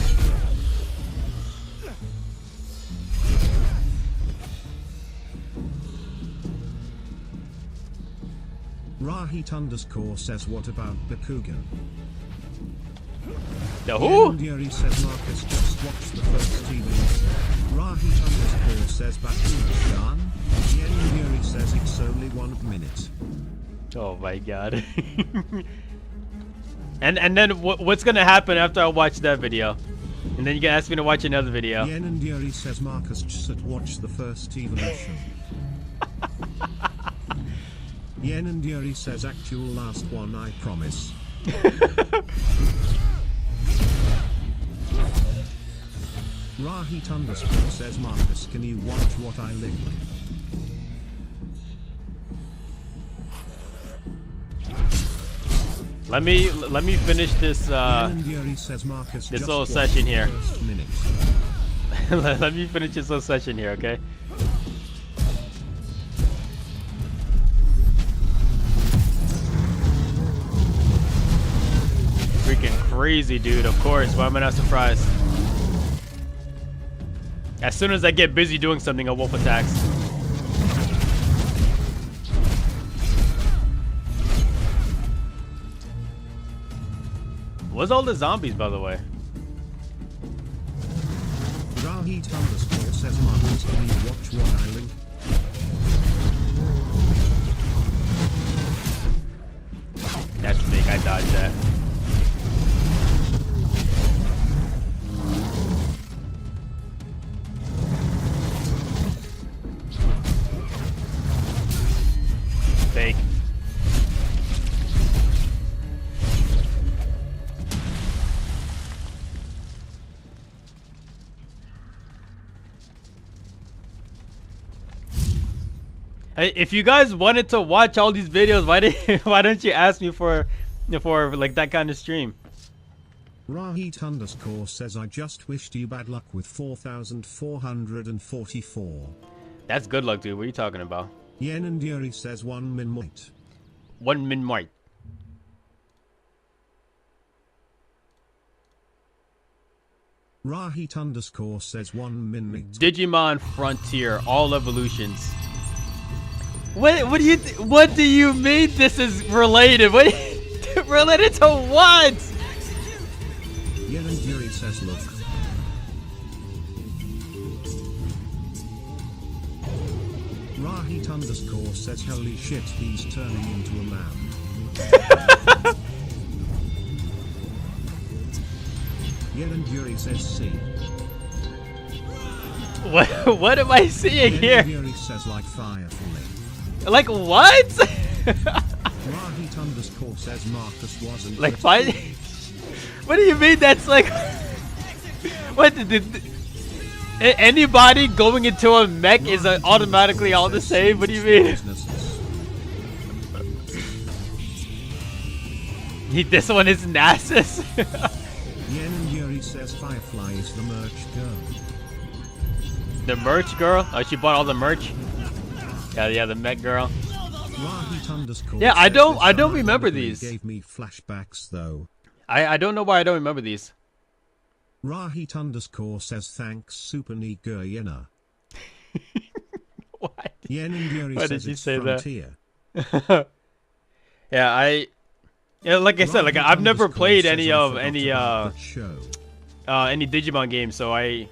Rahit underscore says what about Bakugan? The Yen who? and Yuri says Marcus just watch the first Evolution. Rahit underscore says Bakugan. Yen and Yuri says it's only 1 minute. Oh my god. and then what's gonna happen after I watch that video? And then you can ask me to watch another video. Yen and Yuri says Marcus just watch the first Evolution. Yen and Yuri says actual last one, I promise. Rahit underscore says Marcus, can you watch what I link? Let me finish this this little session here. Let me finish this little session here, okay? Freaking crazy, dude. Of course. Why am I not surprised? As soon as I get busy doing something, a wolf attacks. What's all the zombies, by the way? Rahit _ says Marcus, can you watch what I link? That's fake. I dodged that. Fake. Hey, if you guys wanted to watch all these videos, why don't you ask me for like that kind of stream? Rahit _ says I just wished you bad luck with 4,444. That's good luck, dude. What are you talking about? Yen and Yuri says 1 min might. 1 min might. Rahit _ says 1 min might. Digimon Frontier, all evolutions. What do you mean this is related? What related to what? Yen and Yuri says look. Rahit _ says holy shit, he's turning into a man. Yen and Yuri says see. What am I seeing here? Yen and Yuri says like fire for me. Like what? Rahit _ says Marcus wasn't like fire. What do you mean that's like? What did anybody going into a mech is automatically all the same? What do you mean? This one is Nasus. Yen and Yuri says Firefly is the merch girl. The merch girl? Oh, she bought all the merch. Yeah, the mech girl. Yeah, I don't remember these. Gave me flashbacks though. I don't know why I don't remember these. Rahit _ says thanks Super Nigger Yena. What? Yen and Yuri Why says did you it's say Frontier. that? Yeah, like I said, like I've never played any Digimon games, so I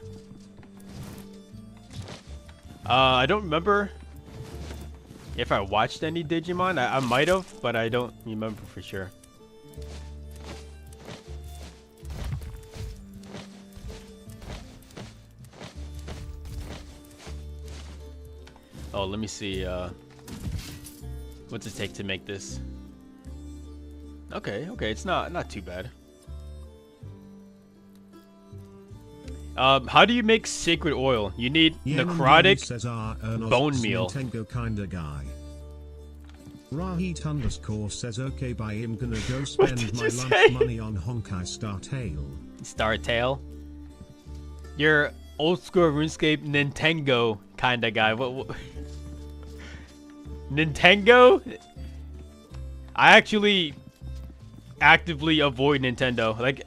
don't remember if I watched any Digimon. I might have, but I don't remember for sure. Oh, let me see. What's it take to make this? Okay, it's not too bad. How do you make sacred oil? You need necrotic bone meal. Kinda guy. Rahit _ says okay bye, I'm gonna go spend my lunch money on Honkai Star Tail. Star Tail? You're old school RuneScape Nintendo kinda guy. What? Nintendo? I actually actively avoid Nintendo. Like,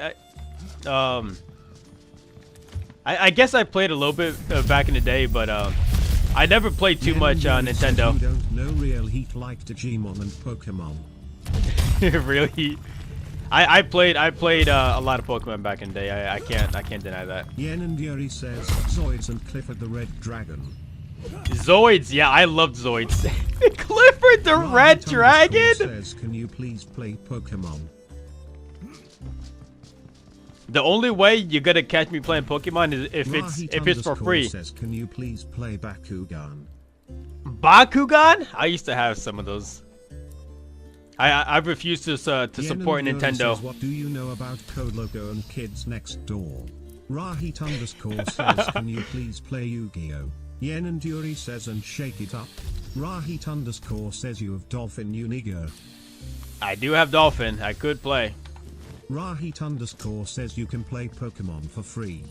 I guess I played a little bit back in the day, but I never played too much on Nintendo. You don't know real heat like Digimon and Pokemon. Real heat. I played a lot of Pokemon back in the day. I can't deny that. Yen and Yuri says Zoids and Clifford the Red Dragon. Zoids, yeah, I loved Zoids. Clifford the Red Dragon. Says, can you please play Pokemon? The only way you're gonna catch me playing Pokemon is if it's for free. Says, can you please play Bakugan? Bakugan? I used to have some of those. I refuse to support Nintendo. Says, what do you know about Code Logo and Kids Next Door? Rahit _ says, can you please play Yu-Gi-Oh? Yen and Yuri says, and shake it up. Rahit _ says, you have Dolphin Uniger. I do have Dolphin. I could play. Rahit underscore says you can play Pokemon for free.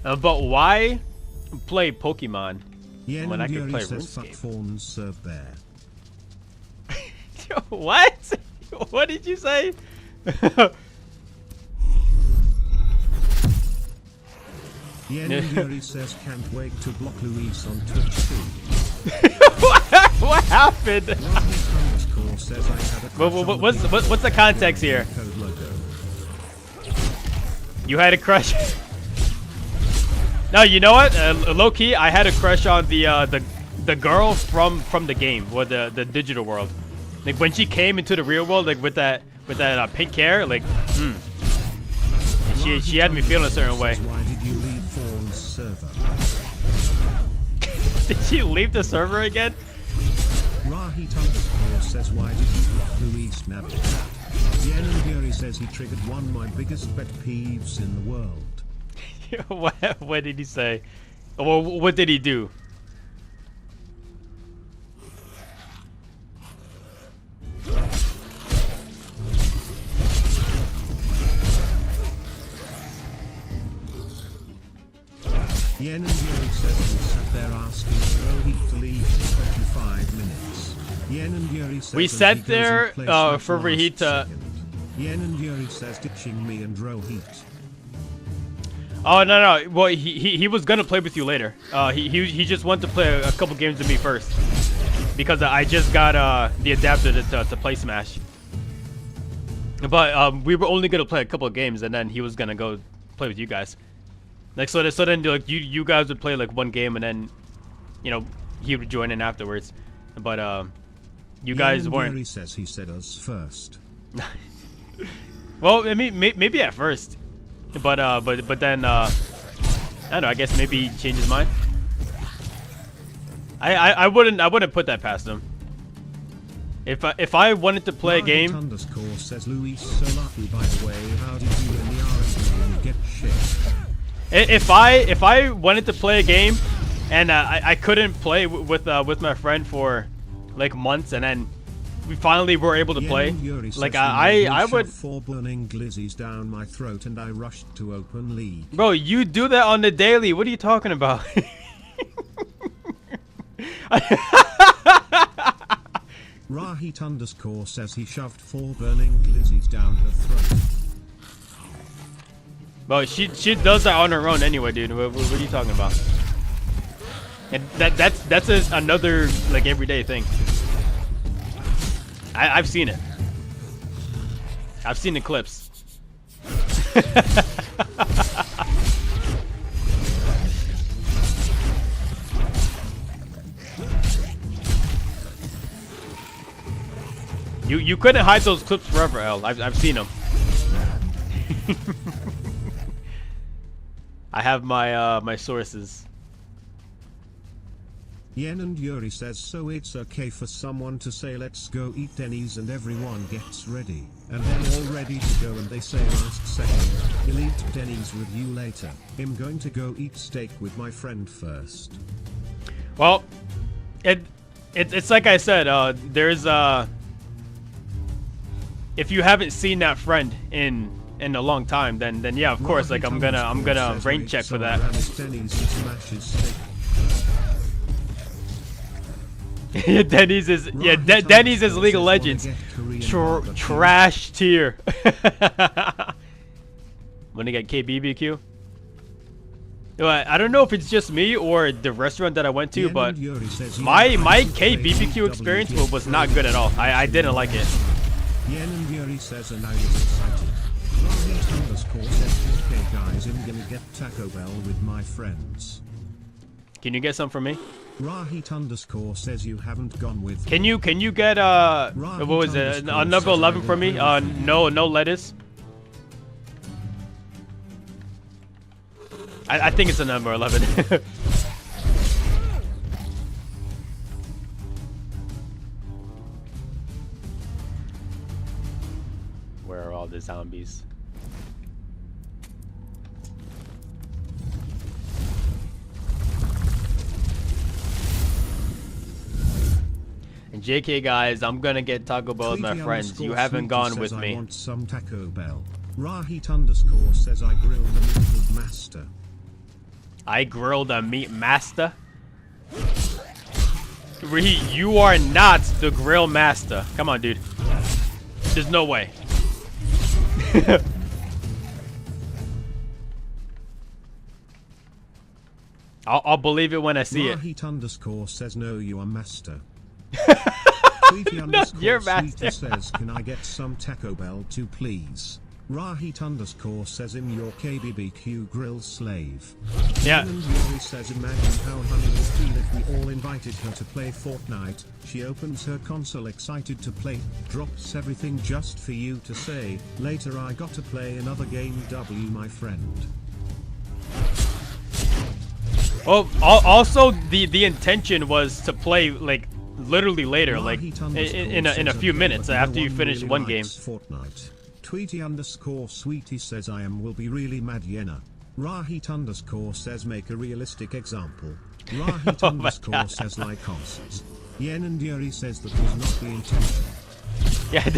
But why play Pokemon Yen when I and can play Yuri says fuck RuneScape? fawns serve bear. What? What did you say? Yen and Yuri says can't wait to block Luis on Twitch too. What happened? Rahit underscore says I had a crush on the What's the context here? code logo. You had a crush. No, you know what? Low key, I had a crush on the girl from the game, or the digital world. Like when she came into the real world, like with that pink hair, like, she had me feeling a certain way. Why did you leave Fawn's server? Did she leave the server again? Rahit underscore says why did you block Luis Navigator? Yen and Yuri says he triggered one of my biggest pet peeves in the world. What did he say? Well, what did he do? Yen and Yuri says he sat there asking Rohit to leave for 25 minutes. Yen and Yuri says We that sat he goes there and plays that for last Rohit to. second. Yen and Yuri says ditching me and Rohit. Oh no! Well, he was gonna play with you later. He just wanted to play a couple games with me first, because I just got the adapter to play Smash. But we were only gonna play a couple of games, and then he was gonna go play with you guys. Like so then like you guys would play like one game, and then he would join in afterwards. But you guys weren't. Yuri says he said us first. Well, I mean maybe at first. But then I don't know. I guess maybe he changed his mind. I wouldn't put that past him. If I wanted to play a game. Underscore says Luis so lucky, by the way. How did you in the RSU get shit? If I wanted to play a game, and I couldn't play with my friend for like months, and then we finally were able to play. Like I would. 4 burning glizzies down my throat, and I rushed to open league. Bro, you do that on the daily. What are you talking about? Rahit underscore says he shoved 4 burning glizzies down her throat. Bro, she does that on her own anyway, dude. What are you talking about? And that's another like everyday thing. I've seen it. I've seen the clips. You couldn't hide those clips forever, L. I've seen them. I have my sources. Yen and Yuri says so it's okay for someone to say let's go eat Denny's and everyone gets ready, and then all ready to go and they say last second, he'll eat Denny's with you later. I'm going to go eat steak with my friend first. Well, it's like I said, there's if you haven't seen that friend in a long time, then yeah, of course, like I'm gonna rain check for that. Denny's is Denny's is League of Legends. Trash tier. Wanna get KBBQ? I don't know if it's just me or the restaurant that I went to, but my KBBQ experience was not good at all. I didn't like it. Yen and Yuri says and I was excited. Rahit underscore says okay guys, I'm gonna get Taco Bell with my friends. Can you get some for me? Rahit underscore says you haven't gone with. Can you get what was it, a number 11 for me? No lettuce. I think it's a number 11. Where are all the zombies? JK guys, I'm gonna get Taco Bell with my friends. You haven't gone with I me. want some Taco Bell. Rahit_ says I grilled the meat with master. I grilled a meat master? You are not the grill master. Come on, dude. There's no way. I'll believe it when I see it. Rahit_ says no, you are master. No, you're master. says, can I get some Taco Bell too, please? Rahit_ says, I'm your KBBQ grill slave. Yeah. Yuri says, imagine how Honey would feel if we all invited her to play Fortnite. She opens her console excited to play, drops everything just for you to say, later I got to play another game W my friend. Oh, also the intention was to play like literally later, like in a few minutes after you finish one game. Fortnite. Tweety_sweetie says I will be really mad Yenna. Rahit_ says make a realistic example. Rahit_ says like costs. Yen and Yuri says that was not the intention. Yeah,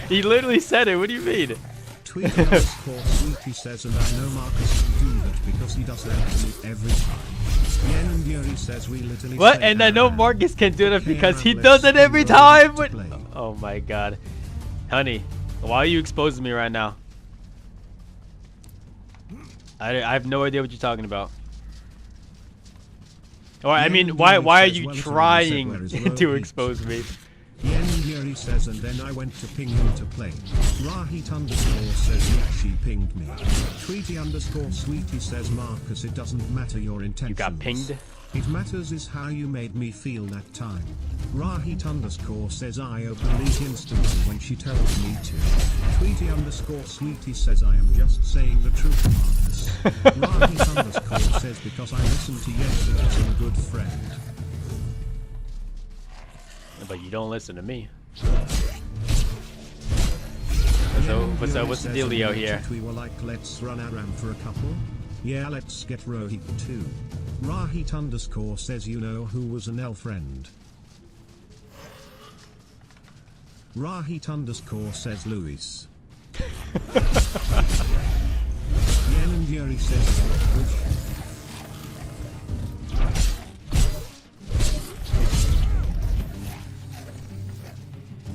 he literally said it. What do you mean? Tweety_sweetie says, and I know Marcus can do that because he does that to me every time. Yen and Yuri says we literally. What? And I know Marcus can do that because he does it every time. Oh my god, honey, why are you exposing me right now? I have no idea what you're talking about. Or I mean, why are you trying to expose me? Yen and Yuri says, and then I went to ping him to play. Rahit_ says, yeah, she pinged me. Tweety_sweetie says, Marcus, it doesn't matter your intentions. You got pinged? It matters is how you made me feel that time. Rahit_ says, I believe instantly when she tells me to. Tweety_sweetie says, I am just saying the truth, Marcus. Rahit_ says, because I listen to Yen because I'm a good friend. But you don't listen to me. So what's the dealio here? We were like, let's run around for a couple. Yeah, let's get Rohit too. Rahit_ says, you know who was an L friend. Rahit_ says Luis. Yen and Yuri says,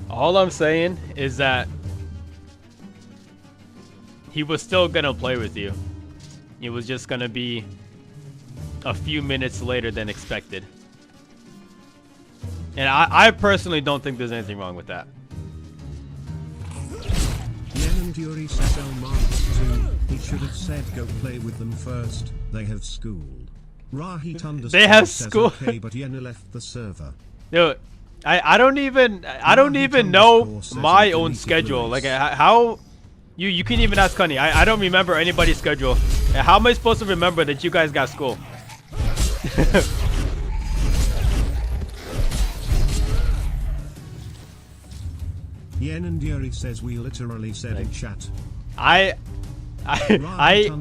all I'm saying is that he was still gonna play with you. It was just gonna be a few minutes later than expected. And I personally don't think there's anything wrong with that. Yen and Yuri says, oh Marcus too. He should have said go play with them first. They have school. Rahit_ They have says, school. Okay, but Yen left the server. Yo, I don't even know my own schedule. Like how you can even ask Connie. I don't remember anybody's schedule. How am I supposed to remember that you guys got school? Yen and Yuri says we literally said in chat. I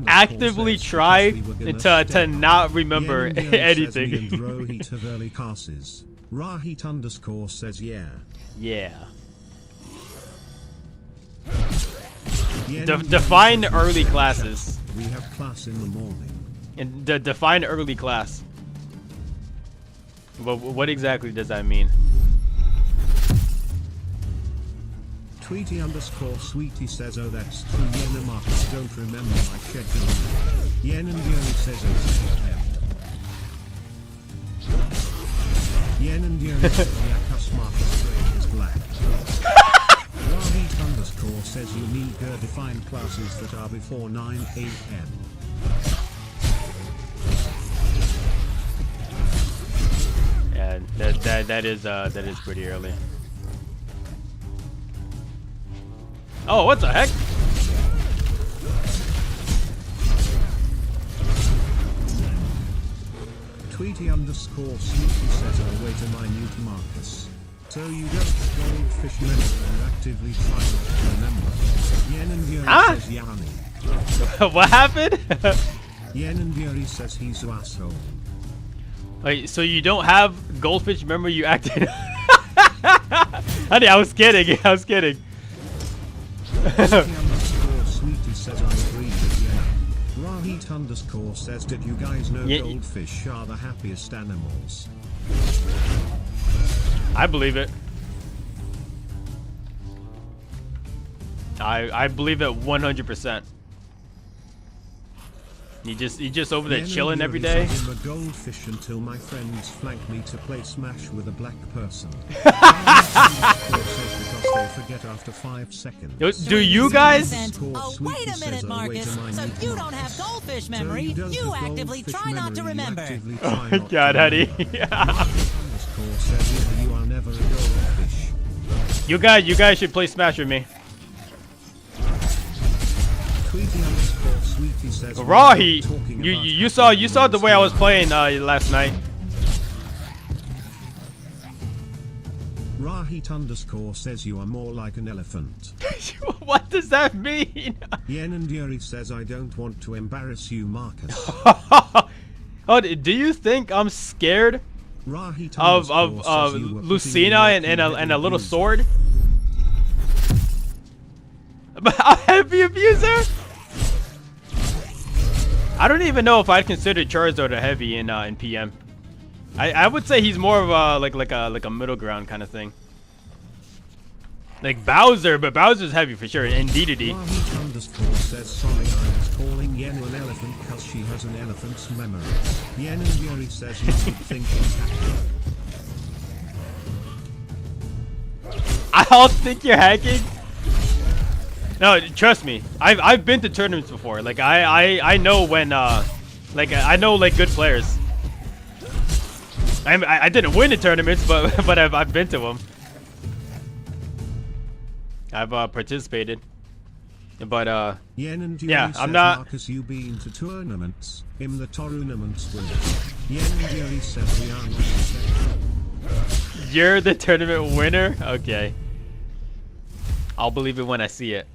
actively try to not remember anything. Rohit have early classes. Rahit_ says yeah. Yeah. Define early classes. We have class in the morning. And define early class. But what exactly does that mean? Tweety_sweetie says, oh that's true. Yen and Marcus don't remember my schedule. Yen and Yuri says 8 a.m. Yen and Yuri says Yakus Marcus brain is black. Rahit_ says you need defined classes that are before 9 a.m. Yeah, that is pretty early. Oh, what the heck? Tweety_sweetie says, oh wait, am I new to Marcus? So you don't goldfish memory and actively try not to remember. Yen and Yuri says Yanni. What happened? Yen and Yuri says he's an asshole. Wait, so you don't have goldfish memory, you acted Honey, I was kidding. I was kidding. Sweetie says I agree with you. Rahit underscore says, did you guys know goldfish are the happiest animals? I believe it. I believe it 100%. You just over there chilling every day. I'm a goldfish until my friends flank me to play Smash with a black person. Because they forget after 5 seconds. Do you guys? Oh, wait a minute, Marcus. So you don't have goldfish memory. You actively try not to remember. Oh my God, honey. You guys should play Smash with me. Rahi, you saw the way I was playing last night. Rahit underscore says you are more like an elephant. What does that mean? Yen and Yuri says I don't want to embarrass you, Marcus. Oh, do you think I'm scared of Lucina and a little sword? A heavy abuser? I don't even know if I'd consider Charizard a heavy in PM. I would say he's more of a like a middle ground kind of thing. Like Bowser, but Bowser's heavy for sure. And Dedede. Rahit underscore says sorry I was calling Yen an elephant because she has an elephant's memory. Yen and Yuri says you keep thinking I don't think you're hacking. No, trust me. I've been to tournaments before. Like I know when I know like good players. I didn't win the tournaments, but I've been to them. I've participated. But Yen and yeah, says, I'm not. Marcus, you been to tournaments. In the tournaments winner. Yen and Yuri says we are not the same. You're the tournament winner? Okay. I'll believe it when I see it.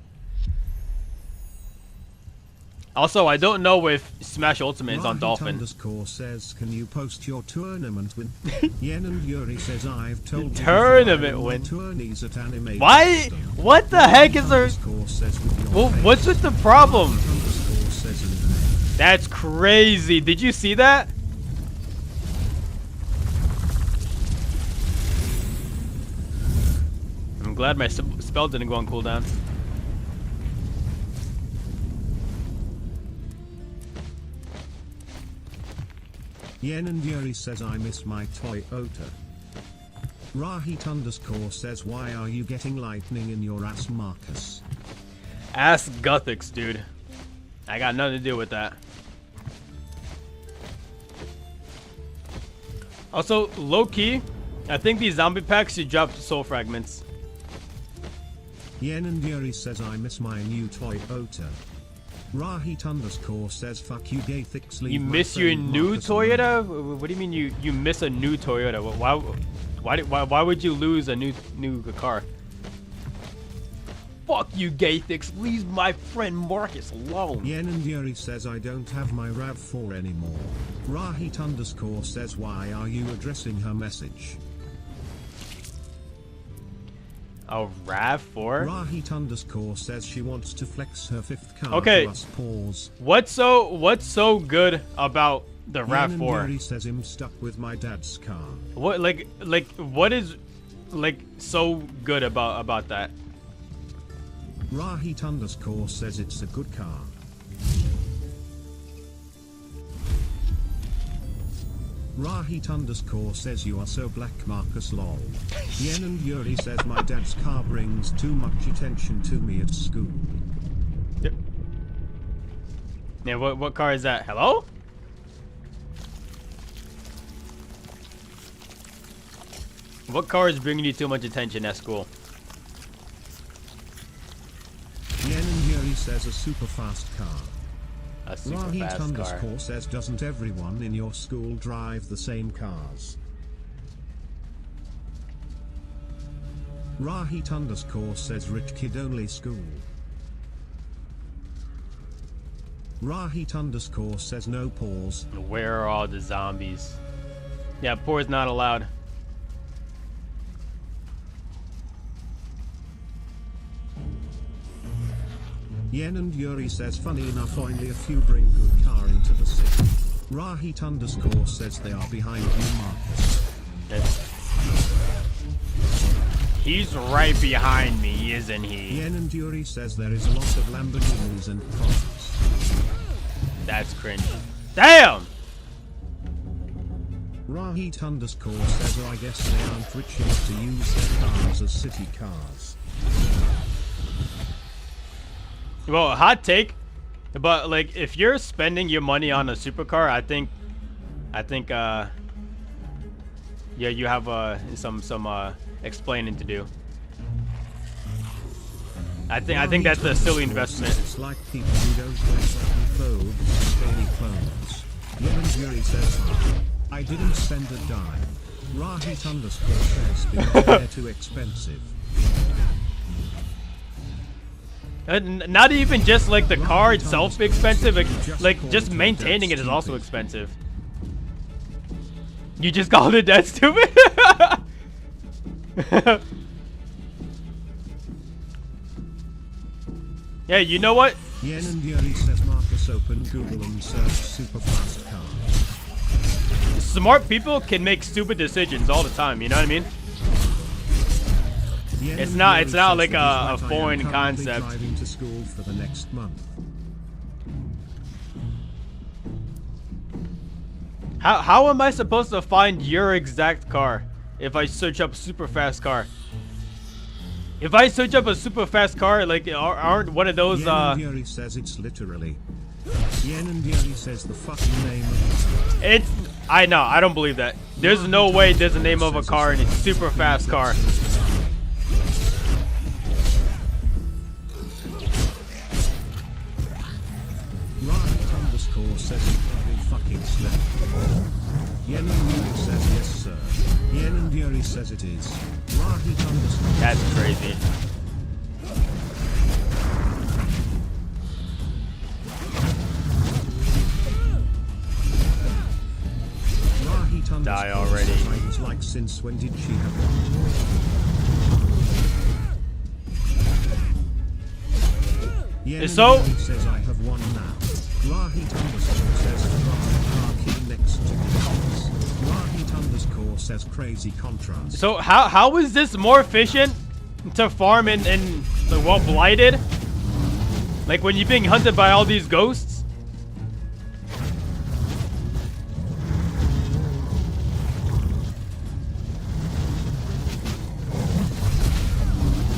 Also, I don't know if Smash Ultimate is on Dolphin. Underscore says, can you post your tournament win? Yen and Yuri says I've told tournament win. Tourneys at Anime. Why? What the heck is there? Well, what's with the problem? That's crazy. Did you see that? I'm glad my spell didn't go on cooldown. Yen and Yuri says I miss my Toyota. Rahit underscore says why are you getting lightning in your ass, Marcus? Ask Guthix, dude. I got nothing to do with that. Also, low-key, I think these zombie packs should drop soul fragments. Yen and Yuri says I miss my new Toyota. Rahit underscore says fuck you Gathix. You miss your new Toyota? What do you mean you miss a new Toyota? Why would you lose a new car? Fuck you Gathix, leave my friend Marcus alone. Yen and Yuri says I don't have my RAV4 anymore. Rahit underscore says why are you addressing her message? A RAV4? Rahit underscore says she wants to flex her 5th car. Okay. Plus pause. What's so good about the RAV4? Yuri says I'm stuck with my dad's car. What what is so good about that? Rahit underscore says it's a good car. Rahit underscore says you are so black, Marcus lol. Yen and Yuri says my dad's car brings too much attention to me at school. Yep. Yeah, what car is that? Hello? What car is bringing you too much attention at school? Yen and Yuri says a super fast car. A super Rahit fast underscore car. says doesn't everyone in your school drive the same cars? Rahit underscore says rich kid only school. Rahit underscore says no pause. Where are all the zombies? Yeah, pause not allowed. Yen and Yuri says funny enough only a few bring good car into the city. Rahit underscore says they are behind you, Marcus. He's right behind me, isn't he? Yen and Yuri says there is a lot of Lamborghinis and cars. That's cringe. Damn! Rahit underscore says I guess they aren't rich enough to use their cars as city cars. Well, hot take, but like if you're spending your money on a supercar, I think yeah, you have some explaining to do. I think that's a silly investment. It's like people who don't wear certain clothes, daily clothes. Yen and Yuri says I didn't spend a dime. Rahit underscore says because they're too expensive. Not even just like the car itself expensive, like just maintaining it is also expensive. You just called it that stupid? Yeah, you know what? Yen and Yuri says Marcus open Google and search super fast cars. Smart people can make stupid decisions all the time, you know what I mean? It's not like a foreign concept. Driving to school for the next month. How am I supposed to find your exact car if I search up super fast car? If I search up a super fast car, like aren't one of those Yen and Yuri says it's literally. Yen and Yuri says the fucking name of it. It's I know, I don't believe that. There's no way there's a name of a car and it's super fast car. Rahit underscore says it every fucking snap. Yen and Yuri says yes sir. Yen and Yuri says it is. Rahit underscore. That's crazy. Rahit Die already. Like since when did she have one? Yen So and Yuri says I have one now. Rahit underscore says Ferrari car key next to cars. Rahit underscore says crazy contrast. So how is this more efficient to farm in the well blighted? Like when you're being hunted by all these ghosts?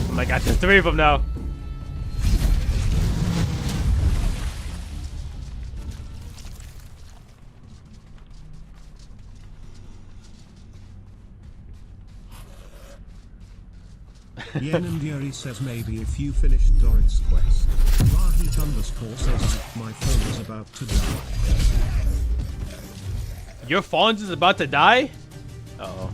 Oh my god, there's 3 of them now. Yen and Yuri says maybe if you finished Doric's quest. Rahit underscore says my phone is about to die. Your phone is about to die? Uh-oh.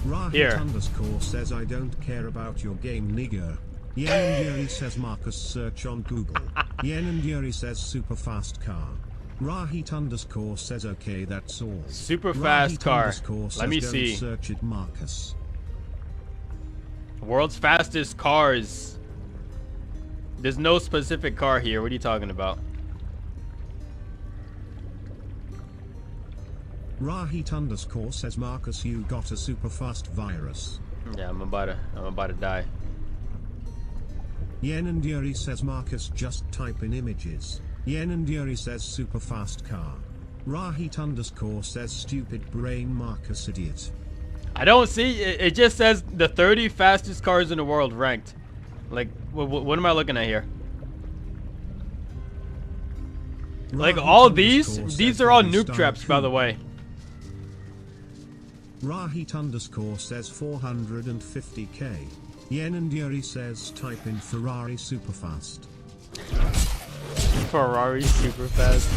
Rahit underscore says I don't care about your game nigger. Yen and Yuri says Marcus search on Google. Yen and Yuri says super fast car. Rahit underscore says okay that's all. Super fast car. Let me don't see. Search it Marcus. World's fastest cars. There's no specific car here. What are you talking about? Rahit underscore says Marcus you got a super fast virus. Yeah, I'm about to die. Yen and Yuri says Marcus just type in images. Yen and Yuri says super fast car. Rahit underscore says stupid brain Marcus idiot. I don't see it just says the 30 fastest cars in the world ranked. Like what am I looking at here? Like all these are all noob traps by the way. Rahit underscore says 450k. Yen and Yuri says type in Ferrari superfast. Ferrari super fast.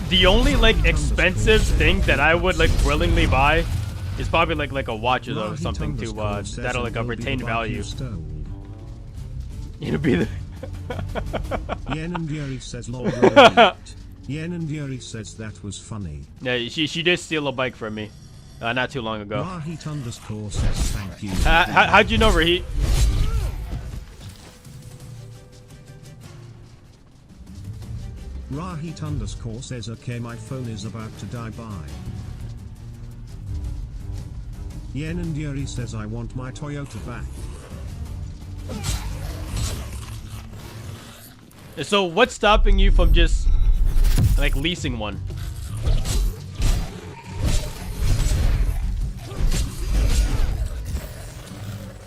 The only like expensive thing that I would like willingly buy is probably like a watch or something to that'll like retain value. It'll be the Yen and Yuri says lol. Yen and Yuri says that was funny. Yeah, she did steal a bike from me. Not too long ago. Rahit underscore says thank you. How'd you know, Rahit? Rahit underscore says okay, my phone is about to die. Bye. Yen and Yuri says I want my Toyota back. So what's stopping you from just like leasing one?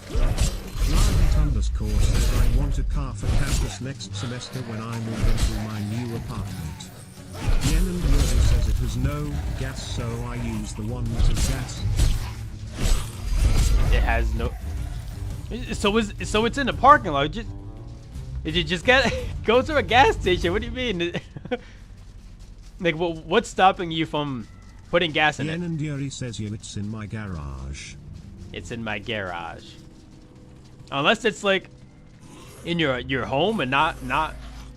Rahit underscore says I want a car for campus next semester when I move into my new apartment. Yen and Yuri says it has no gas, so I use the one that has gas. It has no. So it's in the parking lot. Did you just go to a gas station? What do you mean? Like, what's stopping you from putting gas in Yen it? and Yuri says it's in my garage. It's in my garage. Unless it's like in your home and not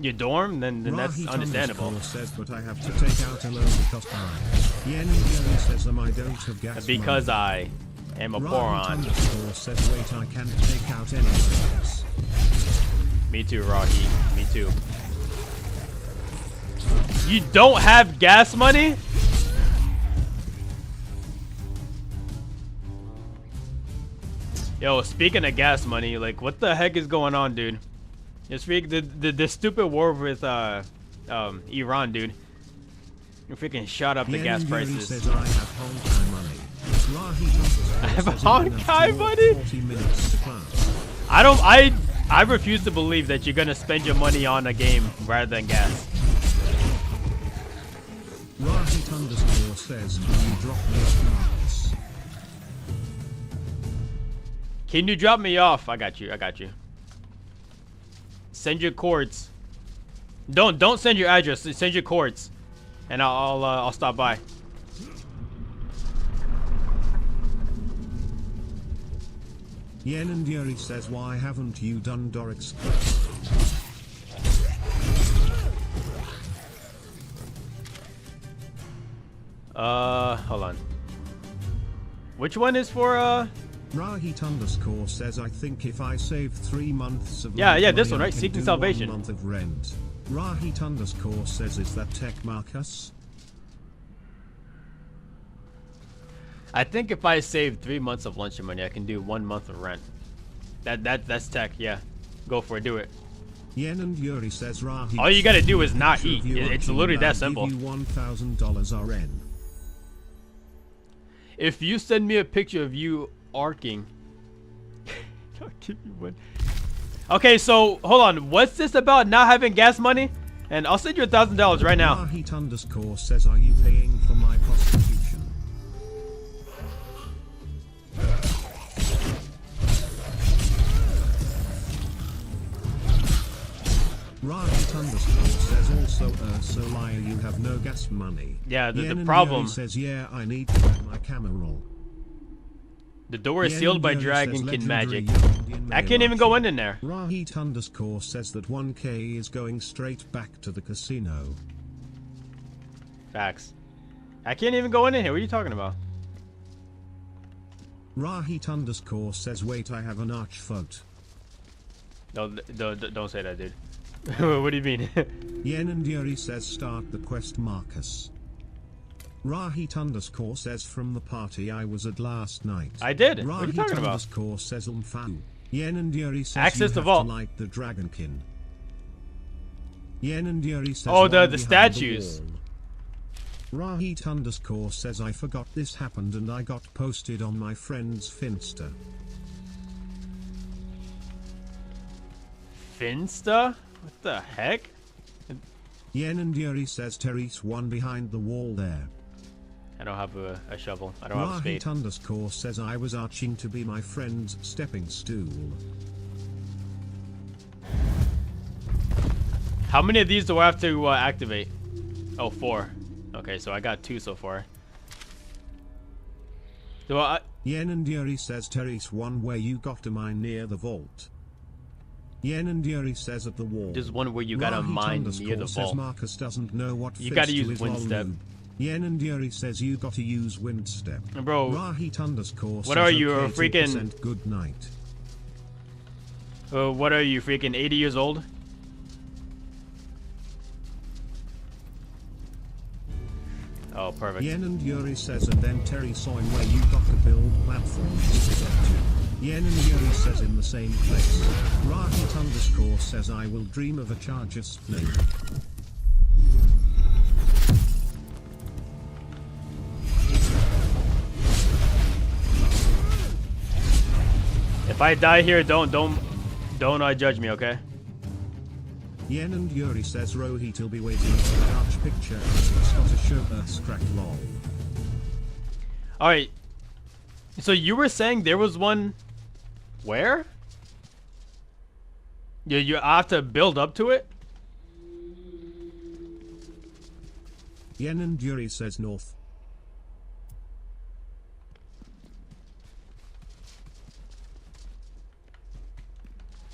your dorm, then that's Rahit understandable. Says, but I have to take out a loan because I. Yen and Yuri says I don't have gas. Because money. I am a Rahit moron. underscore says wait, I can't take out any loans. Me too, Rocky. Me too. You don't have gas money? Yo, speaking of gas money, like, what the heck is going on, dude? It's the stupid war with Iran, dude. You freaking shot up the gas prices. Says, I have Honkai money. I have Honkai money? I refuse to believe that you're gonna spend your money on a game rather than gas. Rahit underscore says, can you drop me off? Can you drop me off? I got you. I got you. Send your cords. Don't send your address. Send your cords, and I'll stop by. Yen and Yuri says, why haven't you done Doric's quest? Hold on. Which one is for Rahit underscore says, I think if I save 3 months of yeah, rent this money, one, I right? can Seeking do Salvation. 1 month of rent. Rahit underscore says, is that tech, Marcus? I think if I save 3 months of lunch money, I can do 1 month of rent. That's tech. Yeah, go for it. Do it. Yen and Yuri says, Rahit. All you gotta do is not eat. It's literally that simple. Give you $1,000 RN. If you send me a picture of you arcing, I'll give you one. Okay, so hold on. What's this about not having gas money? And I'll send you $1,000 right now. Rahit underscore says, are you paying for my prostitution? Rahit underscore says also, so liar, you have no gas money. Yeah, the Yen problem. Yuri says, yeah, I need to get my camera roll. The door is Yen sealed by Yuri Dragonkin says, magic. Indian I can't even go in there. Rahit underscore says that 1K is going straight back to the casino. Facts. I can't even go in here. What are you talking about? Rahit underscore says, wait, I have an arch vote. No, don't say that, dude. What do you mean? Yen and Yuri says, start the quest, Marcus. Rahit underscore says, from the party I was at last night. I did. Rahit What are you talking about? Underscore says, umfau. Yen and Yuri says, Access you the have vault. to light the Dragonkin. Yen and Yuri says, oh, one the behind statues. The wall. Rahit underscore says, I forgot this happened and I got posted on my friend's Finsta. Finsta? What the heck? Yen and Yuri says, Therese, one behind the wall there. I don't have a shovel. I don't have a spade. Rahit underscore says, I was arching to be my friend's stepping stool. How many of these do I have to activate? Oh, 4. Okay, so I got 2 so far. Do I? Yen and Yuri says, Therese, one where you got to mine near the vault. Yen and Yuri says at the wall. There's one where you gotta mine near the says vault. Marcus doesn't know what You gotta fits use to his wind lol step. noob. Yen and Yuri says you gotta use wind step. Bro, Rahit underscore what says are you, a okay, freaking- 2% good night. what are you, freaking 80 years old? Oh, perfect. Yen and Yuri says and then Terry Soin where you got to build platforms to get to. Yen and Yuri says in the same place. Rahit underscore says I will dream of a charger snake. If I die here, don't judge me, okay? Yen and Yuri says Rohit will be waiting for the arch picture. It's got a shirt crack lol. Alright. So you were saying there was one where? You have to build up to it? Yen and Yuri says north.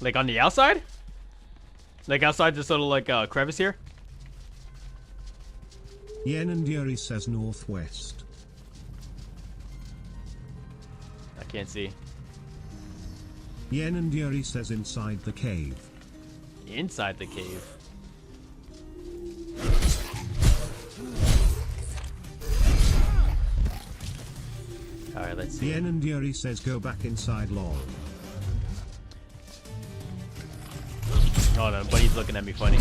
Like on the outside? Like outside this little like crevice here? Yen and Yuri says northwest. I can't see. Yen and Yuri says inside the cave. Inside the cave. Alright, let's see. Yen and Yuri says go back inside lol. Oh no, buddy's looking at me funny.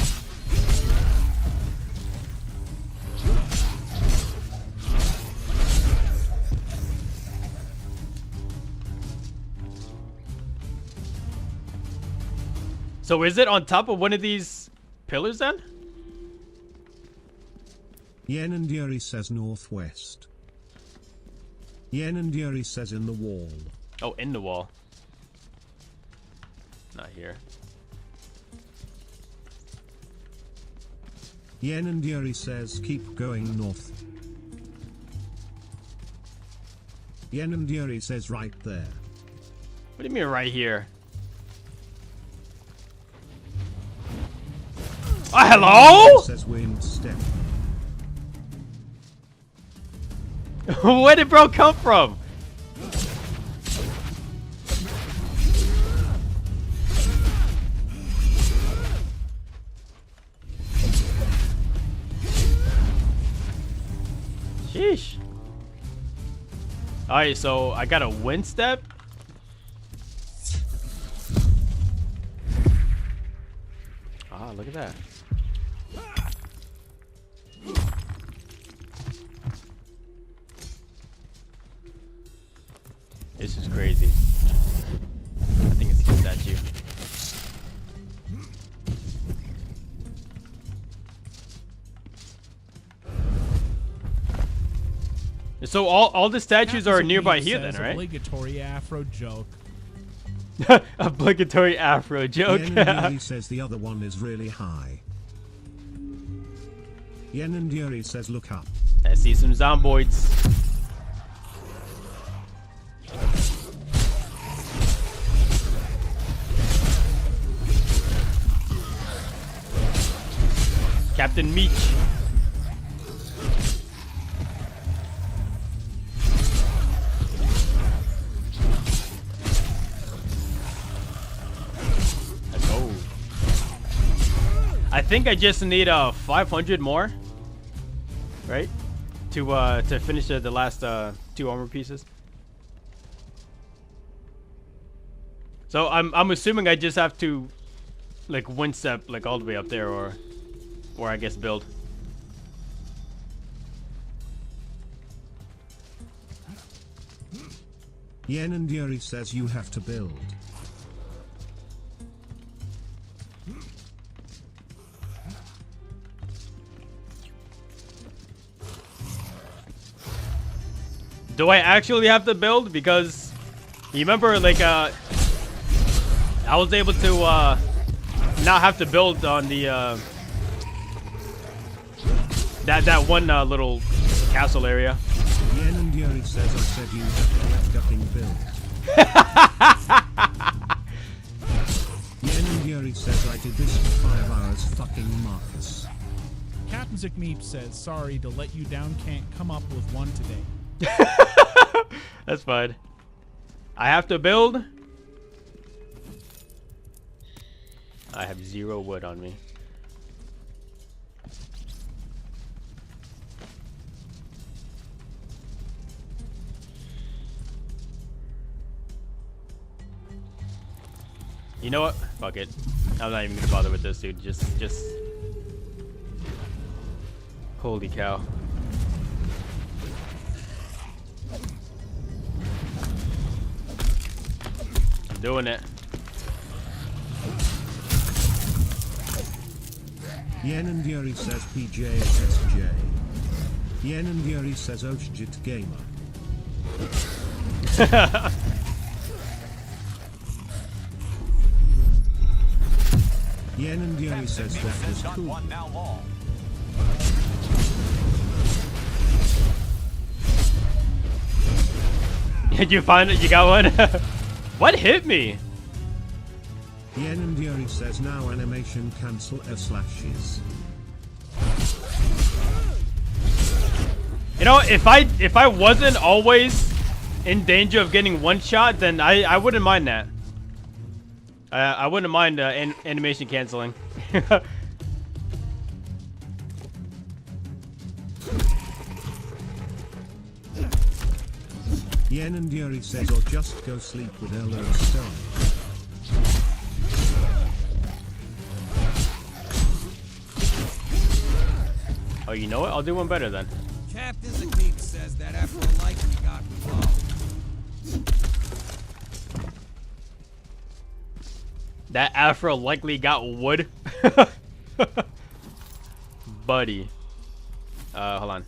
So is it on top of one of these pillars then? Yen and Yuri says northwest. Yen and Yuri says in the wall. Oh, in the wall. Not here. Yen and Yuri says keep going north. Yen and Yuri says right there. What do you mean right here? Oh, hello? Says wind step. Where did bro come from? Sheesh. Alright, so I got a wind step. Ah, look at that. This is crazy. I think it's a statue. So all the statues are nearby here then, right? Obligatory Afro joke. Obligatory Afro joke. Yen and Yuri says the other one is really high. Yen and Yuri says look up. I see some zomboids. Captain Meech. Let's go. I think I just need 500 more, right? To finish the last 2 armor pieces. So I'm assuming I just have to like one step like all the way up there, or I guess build. Yen and Yuri says you have to build. Do I actually have to build? Because you remember, like, I was able to not have to build on the that one little castle area. Yen and Yuri says I said you have to let ducking build. Yen and Yuri says I did this for 5 hours fucking Marcus. Captain Zickmeep says, sorry to let you down, can't come up with one today. That's fine. I have to build. I have 0 wood on me. You know what? Fuck it. I'm not even gonna bother with this, dude. Just. Holy cow. I'm doing it. Yen and Yuri says PJSSJ. Yen and Yuri says Ochjit Gamer. Yen and Yuri says that was cool. Did you find it? You got one? What hit me? Yen and Yuri says now animation cancel slashes. You know, if I wasn't always in danger of getting one shot, then I wouldn't mind that. I wouldn't mind animation canceling. Yen and Yuri says or just go sleep with Elder Stone. Oh, you know what? I'll do one better then. Captain Zickmeep says that after a likely got involved. That Afro likely got wood. Buddy. Hold on.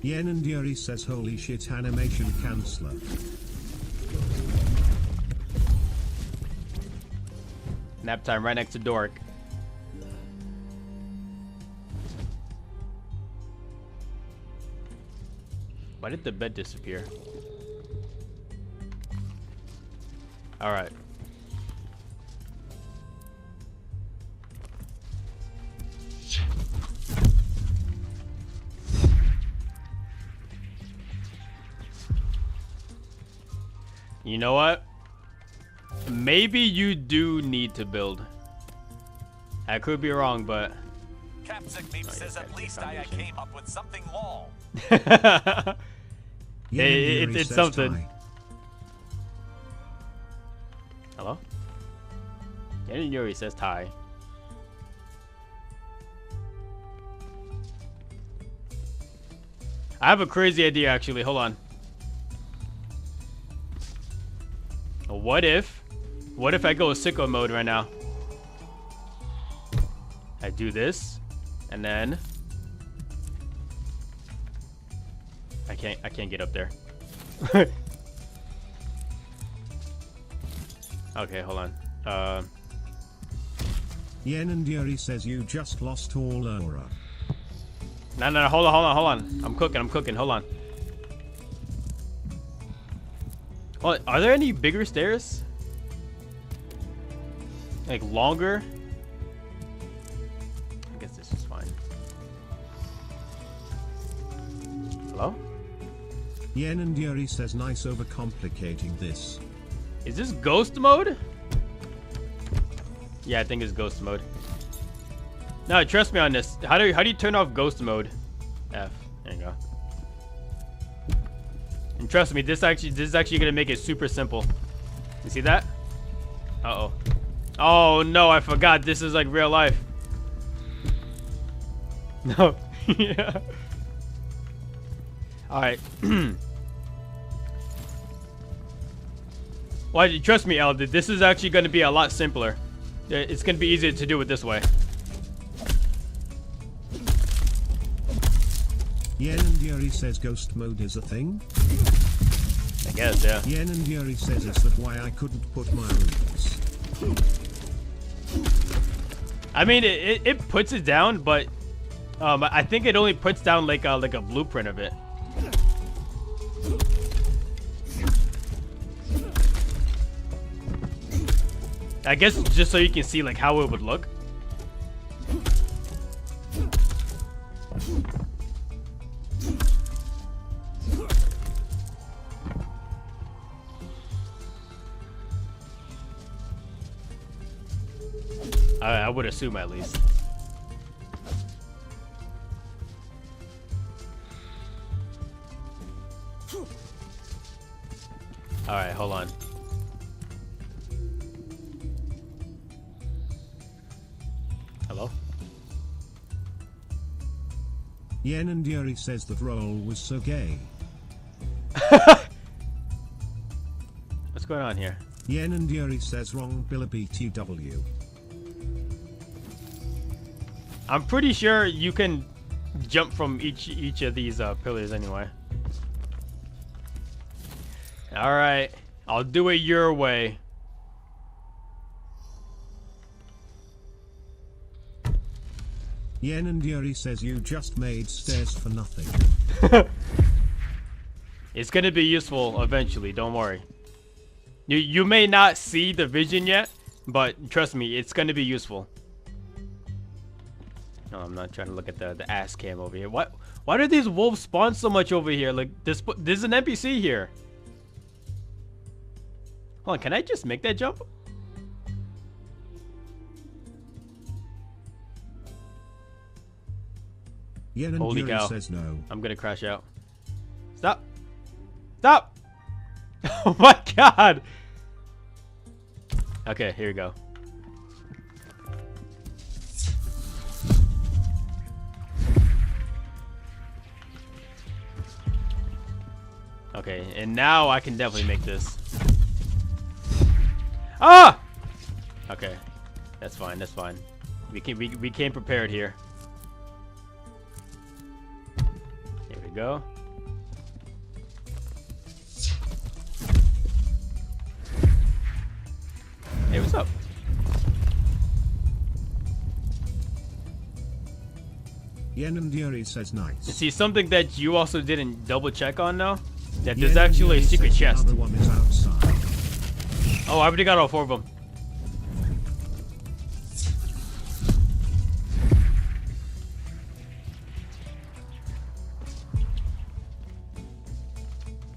Yen and Yuri says holy shit animation canceller. Nap time right next to Dork. Why did the bed disappear? Alright. You know what? Maybe you do need to build. I could be wrong, but Captain Zickmeep says at least I came up with something long. It's something. Hello? Yen Yuri says Thai. I have a crazy idea actually. Hold on. What if I go sicko mode right now? I do this, and then I can't get up there. Okay, hold on. Yen and Yuri says you just lost all aura. No, hold on. I'm cooking, hold on. Oh, are there any bigger stairs? Like longer? I guess this is fine. Hello? Yen and Yuri says nice overcomplicating this. Is this ghost mode? Yeah, I think it's ghost mode. No, trust me on this. How do you turn off ghost mode? F. There you go. And trust me, this is actually gonna make it super simple. You see that? Uh-oh. Oh no, I forgot. This is like real life. No. Yeah. Alright. Well, trust me, Elder. This is actually gonna be a lot simpler. It's gonna be easier to do it this way. Yen and Yuri says ghost mode is a thing? I guess, yeah. Yen and Yuri says is that why I couldn't put my roots. I mean, it puts it down, but I think it only puts down like a blueprint of it. I guess just so you can see like how it would look. I would assume at least. Alright, hold on. Hello? Yen and Yuri says that role was so gay. What's going on here? Yen and Yuri says wrong Billa BTW. I'm pretty sure you can jump from each of these pillars anyway. All right, I'll do it your way. Yen and Yuri says you just made stairs for nothing. It's gonna be useful eventually, don't worry. You may not see the vision yet, but trust me, it's gonna be useful. No, I'm not trying to look at the ass cam over here. Why do these wolves spawn so much over here? Like there's an NPC here. Hold on, can I just make that jump? Yen and Holy Yuri cow. says no. I'm gonna crash out. Stop! Stop! Oh my god! Okay, here we go. Okay, and now I can definitely make this. Ah! Okay, that's fine. That's fine. We came prepared here. Here we go. Hey, what's up? Yen and Yuri says nice. See, something that you also didn't double check on now? That there's Yen and actually a Yuri secret says the chest. other one is outside. Oh, I already got all 4 of them.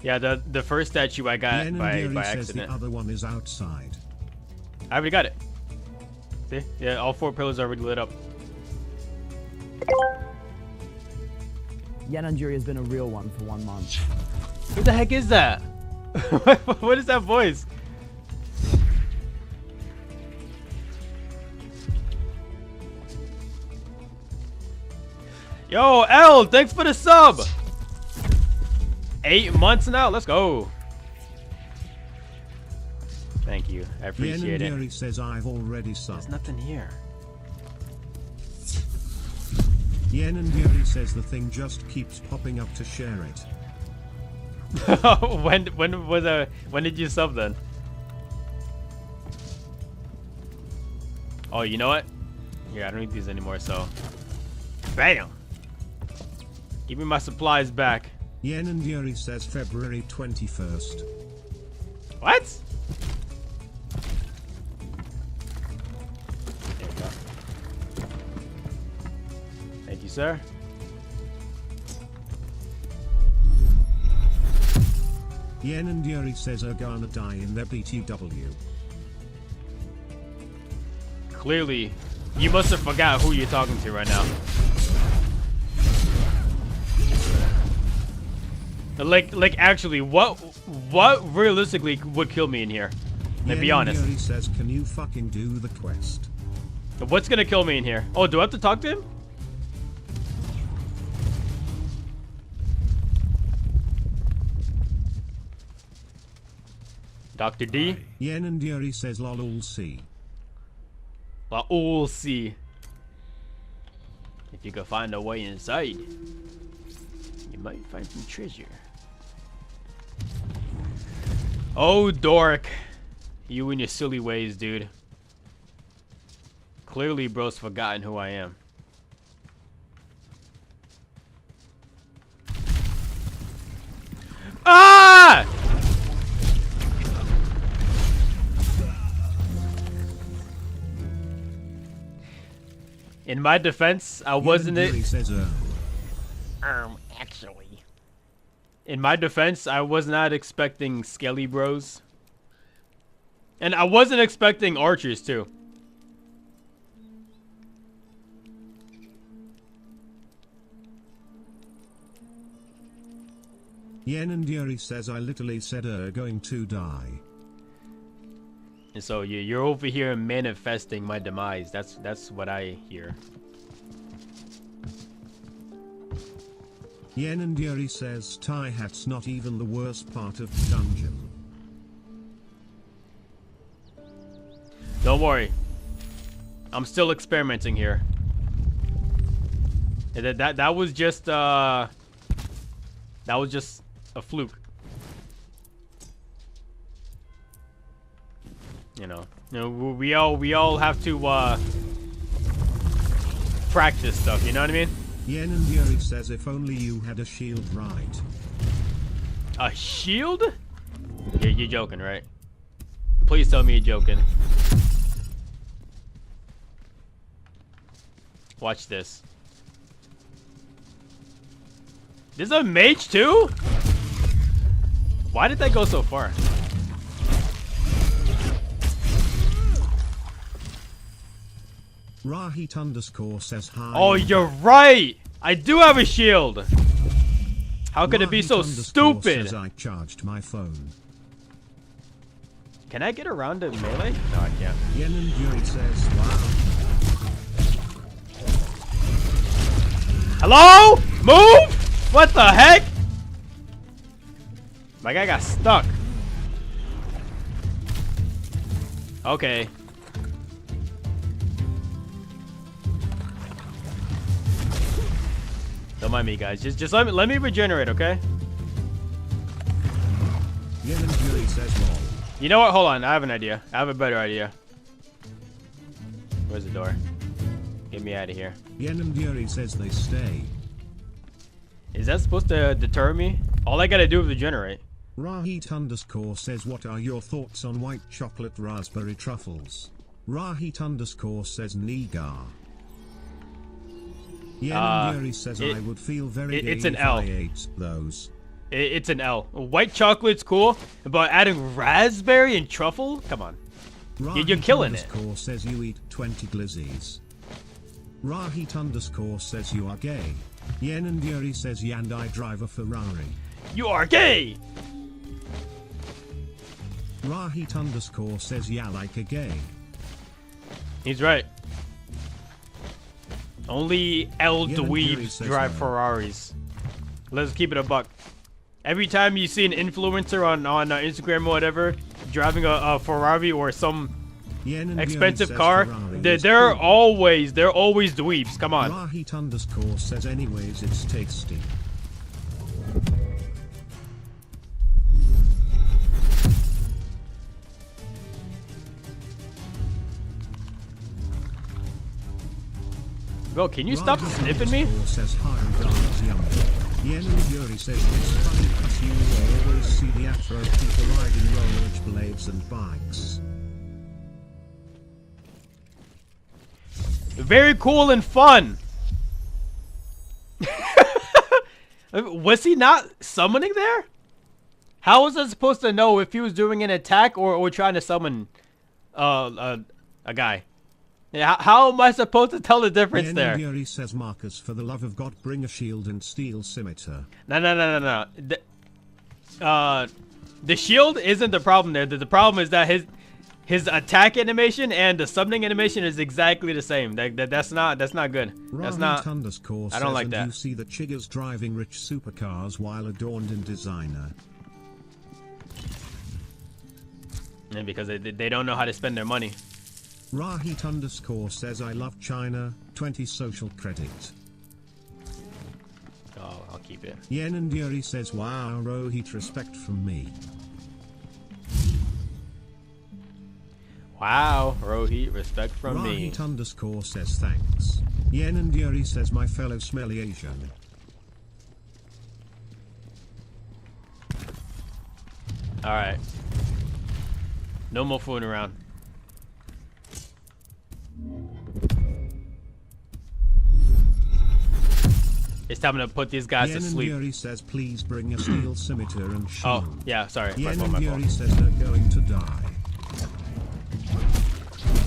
Yeah, the first statue I got Yen by and Yuri says accident. the other one is outside. I already got it. See? Yeah, all 4 pillars are already lit up. Yen and Yuri has been a real one for 1 month. Who the heck is that? What is that voice? Yo, L, thanks for the sub. 8 months now. Let's go. Thank you. I appreciate Yen and it. Yuri says I've already There's subbed. nothing here. Yen and Yuri says the thing just keeps popping up to share it. when did you sub then? Oh, you know what? Here, I don't need these anymore, so bam. Give me my supplies back. Yen and Yuri says February 21st. What? There you go. Thank you, sir. Yen and Yuri says are gonna die in their BTW. Clearly, you must have forgot who you're talking to right now. Like actually, what realistically would kill me in here? Let's be honest. Yuri says, can you fucking do the quest? What's gonna kill me in here? Oh, do I have to talk to him? Dr. D? Yen and Yuri says lol see. Lol see. If you can find a way inside, you might find some treasure. Oh, dork. You and your silly ways, dude. Clearly, bro's forgotten who I am. Ah! In my defense, I wasn't it. Says, Actually. In my defense, I was not expecting Skelly Bros. And I wasn't expecting archers too. Yen and Yuri says I literally said going to die. And so you're over here manifesting my demise. That's what I hear. Yen and Yuri says tie hat's not even the worst part of the dungeon. Don't worry. I'm still experimenting here. That was just a fluke. You know, we all have to practice stuff, you know what I mean? Yen and Yuri says if only you had a shield right. A shield? You're joking, right? Please tell me you're joking. Watch this. There's a mage too? Why did that go so far? Rahit underscore says hi. Oh, you're right! I do have a shield! How could it be so Rahit stupid? Says I charged my phone. Can I get around to melee? No, I can't. Yen and Yuri says wow. Hello? Move? What the heck? My guy got stuck. Okay. Don't mind me, guys. Just let me regenerate, okay? Yen and Yuri says lol. You know what? Hold on. I have an idea. I have a better idea. Where's the door? Get me out of here. Yen and Yuri says they stay. Is that supposed to deter me? All I gotta do is regenerate. Rahit underscore says what are your thoughts on white chocolate raspberry truffles? Rahit underscore says Nigar. Yen and Yuri says I would feel very gay it's an if L. I ate those. It's an L. White chocolate's cool, but adding raspberry and truffle? Come on. You're killing it. Rahit says you eat 20 glizzies. Rahit underscore says you are gay. Yen and Yuri says and I drive a Ferrari. You are gay! Rahit underscore says yeah like a gay. He's right. Only L Yen and Yuri dweebs says drive no. Ferraris. Let's keep it a buck. Every time you see an influencer on Instagram or whatever driving a Ferrari or some expensive car, they're always dweebs. Come on. Rahit underscore says anyways it's tasty. Bro, can you stop sniffing me? Says Yen and Yuri says it's funny because you always see the Afro people riding rollerblades and bikes. Very cool and fun. Was he not summoning there? How was I supposed to know if he was doing an attack or trying to summon a guy? Yeah, how am I supposed to tell the difference Yen there? and Yuri says Marcus, for the love of God, bring a shield and steel scimitar. No. The shield isn't the problem there. The problem is that his attack animation and the summoning animation is exactly the same. That's not good. That's not. I don't like that. You see the chiggers driving rich supercars while adorned in designer. And because they don't know how to spend their money. Rahit underscore says I love China, 20 social credit. Oh, I'll keep it. Yen and Yuri says wow Rohit, respect from me. Wow, Rohit, respect from me. Rahit underscore says thanks. Yen and Yuri says my fellow smelly Asian. Alright. No more fooling around. It's time to put these guys to sleep. Yuri says, please bring a steel scimitar and shield. Oh, yeah, sorry. My Yen fault, my and fault. Yuri says they're going to die.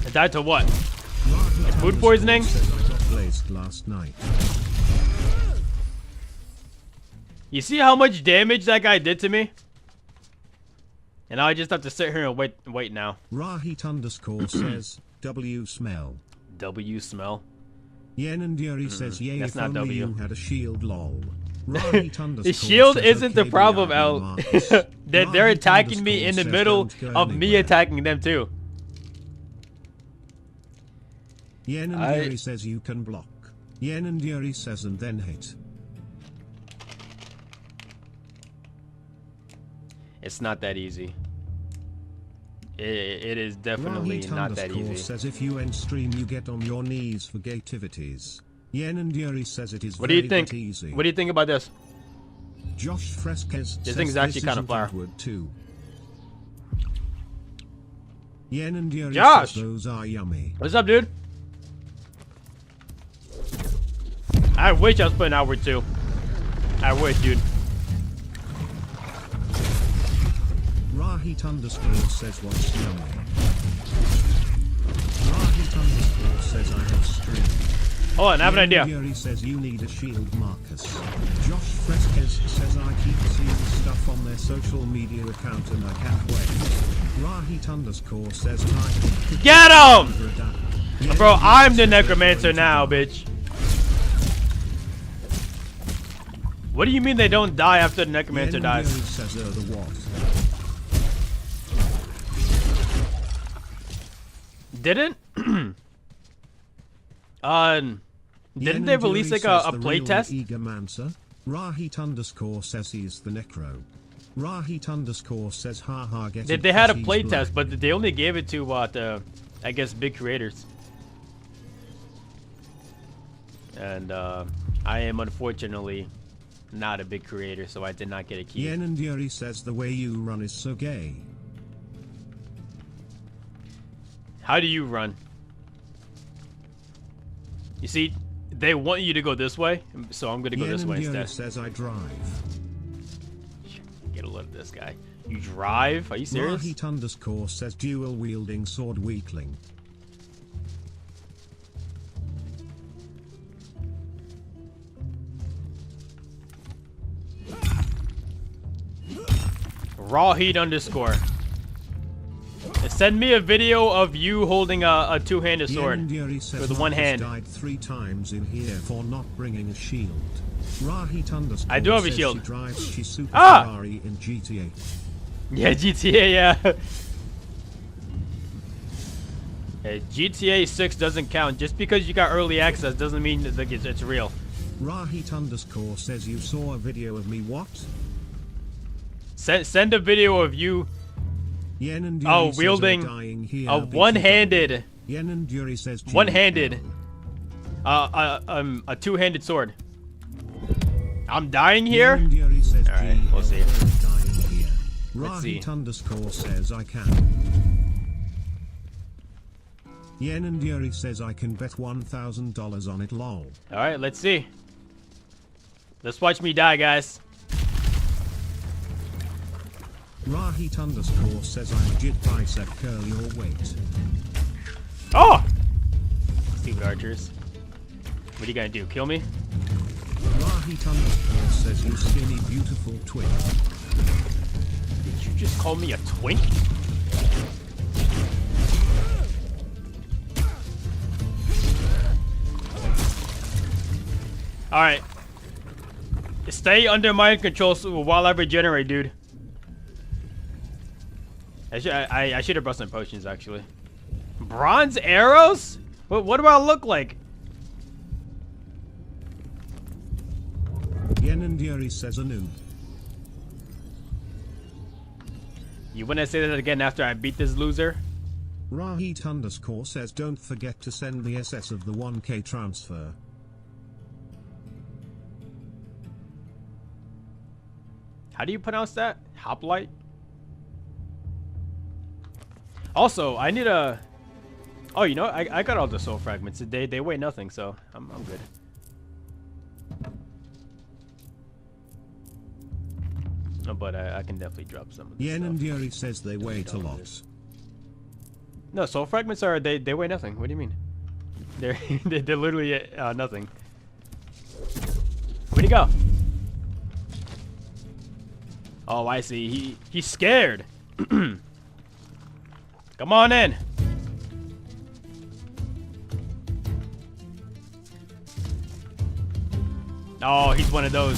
I died to what? Rahi Food Thunderstorm poisoning? says I got blazed last night. You see how much damage that guy did to me? And now I just have to sit here and wait now. Rahit underscore says, W smell. W smell? Yen and Yuri says, yay, that's if not only W. you had a shield, lol. Rahit underscore The shield says, isn't the okay, problem, BRB L. Marcus. They're Rahit attacking me in the underscore middle says, don't of go me anywhere. attacking them too. Yen and Yuri says you can block. Yen and Yuri says and then hit. It's not that easy. It is definitely Rahit not that underscore easy. says if you end stream you get on your knees for gativities. Yen and Yuri says it is What do you very think? that easy. What do you think about this? Josh Fresquez This says thing's actually this kind of isn't fire. Edward too. Yen and Yuri Josh! says those are yummy. What's up, dude? I wish I was playing Outward 2. I wish, dude. Rahit underscore says what's yummy. Rahit underscore says I have streamed. Hold on, I have an idea. Yuri says you need a shield, Marcus. Josh Fresquez says I keep seeing stuff on their social media account and I can't wait. Rahit underscore says hi. Get him! Bro, I'm the necromancer now, bitch. What do you mean they don't die after the necromancer dies? Says the what? Didn't? Didn't they release like a play test? Egomancer. Rahit underscore says he's the necro. Rahit underscore says haha get it They had a 'cause play he's test, blind. but they only gave it to the, I guess, big creators. And I am unfortunately not a big creator, so I did not get a key. Yen and Yuri says the way you run is so gay. How do you run? You see, they want you to go this way, so I'm gonna go Yen this and way Yuri instead. says I drive. Get a load of this guy. You drive? Are you serious? Rahit underscore says dual wielding sword weakling. Raw heat underscore. Send me a video of you holding a two-handed sword Yen and Yuri says with one Marcus hand. died 3 times in here for not bringing a shield. Rahit underscore I do have a says shield. she drives she Super Ah! Ferrari in GTA. Yeah, GTA, yeah. Hey, GTA 6 doesn't count. Just because you got early access doesn't mean that it's real. Rahit underscore says you saw a video of me what? Send a video of you Yen and Yuri says wielding I'm dying here, a BTW. one-handed Yen and Yuri says one-handed a two-handed sword. I'm dying here? Yen and Yuri says Alright, we'll see. dying here. Let's see. Rahit underscore says I can. Yen and Yuri says I can bet $1,000 on it lol. Alright, let's see. Let's watch me die, guys. Rahit underscore says I'm legit bicep curl your weight. Oh! Stupid archers. What are you gonna do? Kill me? Rahit underscore says you skinny beautiful twin. Did you just call me a twink? Alright. Stay under mind control while I regenerate, dude. I should have brought some potions, actually. Bronze arrows? What do I look like? Yen and Yuri says a noob. You wanna say that again after I beat this loser? Rahit underscore says don't forget to send the SS of the 1K transfer. How do you pronounce that? Hoplite? Also, I need a... Oh, you know, I got all the soul fragments. They weigh nothing, so I'm good. but I can definitely drop some of this Yen stuff. and Yuri says they wait a lot. No, soul fragments are they weigh nothing. What do you mean? They're they're literally nothing. Where'd he go? Oh, I see. He's scared. Come on in. Oh, he's one of those.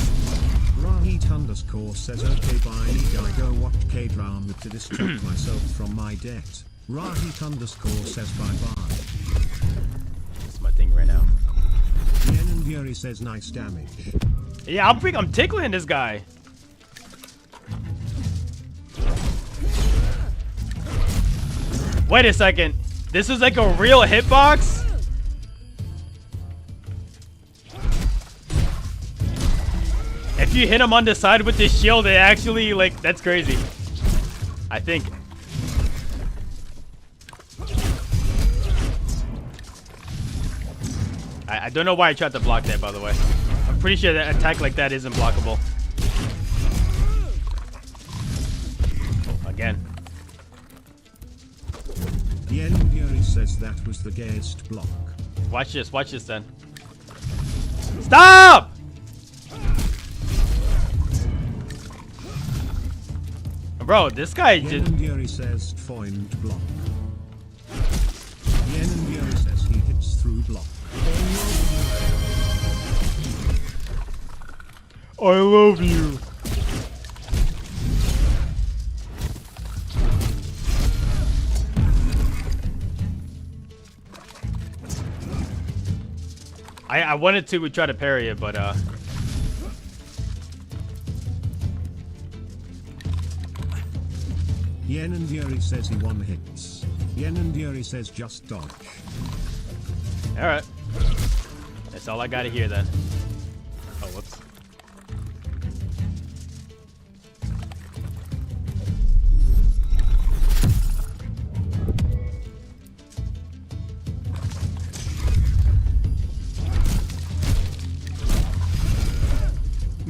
Rahit underscore says okay bye, need I go watch K-drama to distract myself from my debt. Rahit underscore says bye bye. That's my thing right now. Yen and Yuri says nice damage. Yeah, I'm tickling this guy. Wait a second. This is like a real hitbox? If you hit him on the side with this shield, it actually, like, that's crazy. I think. I don't know why I tried to block that, by the way. I'm pretty sure that attack like that isn't blockable. Oh, again. Yen Yuri says that was the gayest block. Watch this then. Stop! Bro, this guy Yen just... and Yuri says foind block. Yen and Yuri says he hits through block. I love you. I wanted to try to parry it, but Yen and Yuri says he one hits. Yen and Yuri says just dodge. Alright. That's all I gotta hear then. Oh, whoops.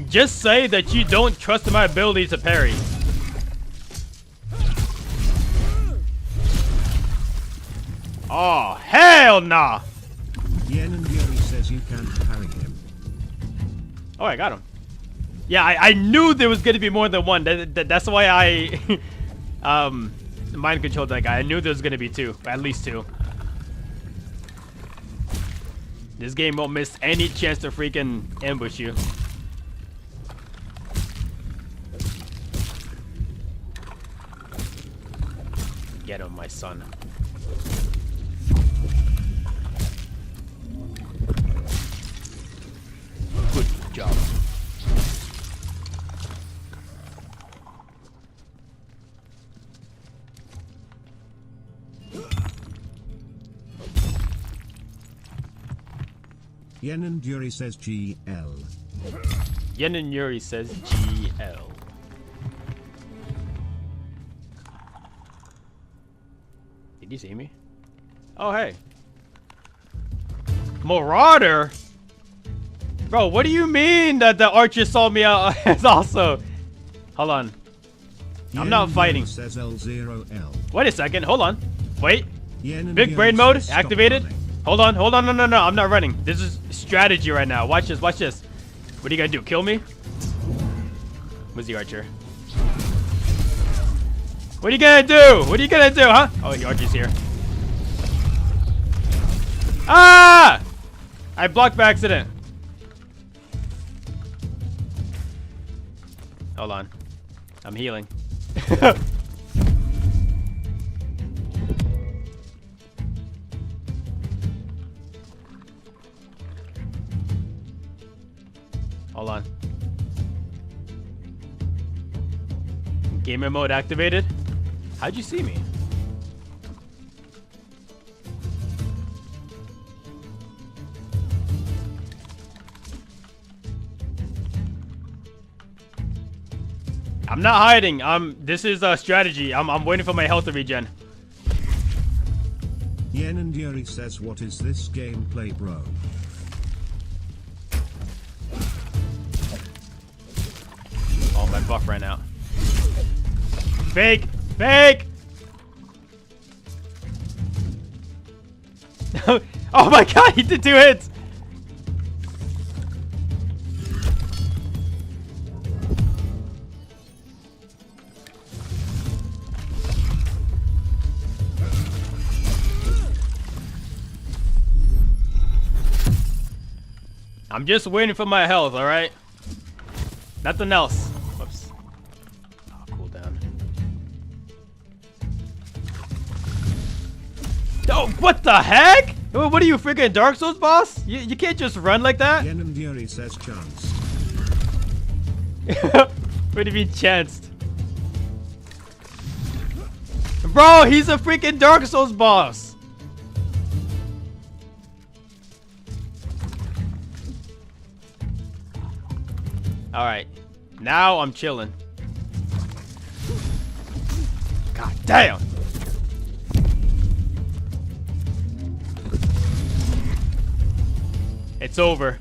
Just say that you don't trust my ability to parry. Oh, hell nah! Yen and Yuri says you can't parry him. Oh, I got him. Yeah, I knew there was gonna be more than one. That's why I mind controlled that guy. I knew there was gonna be two, at least two. This game won't miss any chance to freaking ambush you. Get him, my son. Good job. Yen and Yuri says GL. Yen and Yuri says GL. Did you see me? Oh, hey. Marauder? Bro, what do you mean that the archer saw me out as also? Hold on. I'm not fighting. Says L0L. Wait a second. Hold on. Wait. Yen and Big Yuri brain mode says stop activated. running. Hold on. Hold on. No, no, no. I'm not running. This is strategy right now. Watch this. Watch this. What are you gonna do? Kill me? Where's the archer? What are you gonna do? What are you gonna do, huh? Oh, the archer's here. Ah! I blocked by accident. Hold on. I'm healing. Hold on. Gamer mode activated. How'd you see me? I'm not hiding. This is a strategy. I'm waiting for my health to regen. Yen and Yuri says what is this gameplay, bro? Oh, my buff ran out. Fake! Fake! Oh my god, he did 2 hits! I'm just waiting for my health, alright? Nothing else. Whoops. Oh, cool down. Oh, what the heck? What are you, freaking Dark Souls boss? You can't just run like that? Yen and Yuri says chance. What do you mean chanced? Bro, he's a freaking Dark Souls boss. Alright, now I'm chilling. God damn! It's over.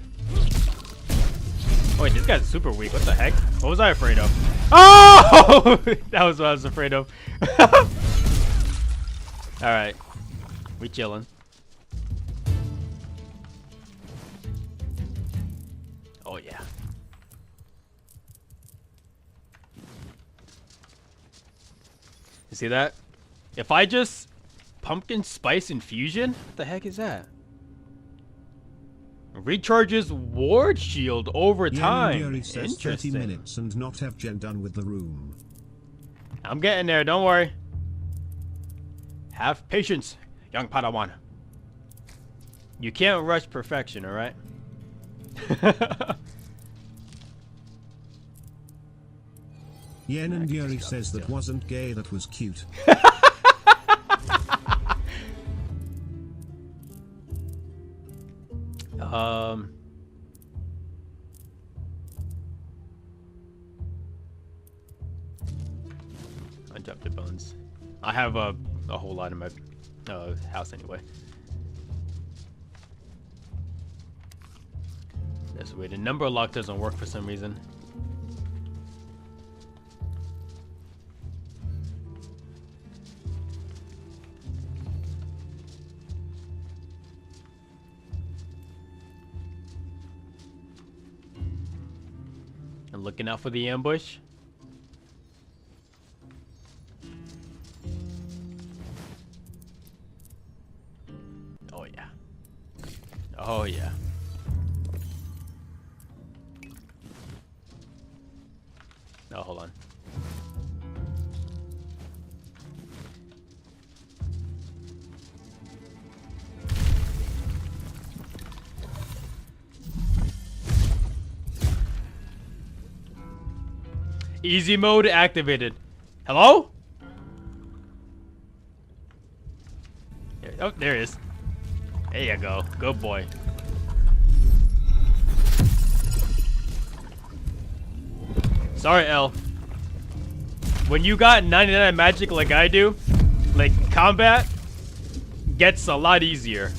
Oh, wait, this guy's super weak. What the heck? What was I afraid of? Oh! That was what I was afraid of. Alright, we chilling. Oh, yeah. You see that? If I just pumpkin spice infusion, what the heck is that? Recharges ward shield over time. Yuri says 30 minutes and not have Jen done with the room. I'm getting there, don't worry. Have patience, young Padawan. You can't rush perfection, alright? Yen and Yuri says that wasn't gay, that was cute. Undrop bones. I have a whole lot in my house anyway. That's weird. The number lock doesn't work for some reason. I'm looking out for the ambush. Oh yeah. Oh yeah. Oh, hold on. Easy mode activated. Hello? Oh, there it is. There you go. Good boy. Sorry, L. When you got 99 magic like I do, like, combat gets a lot easier.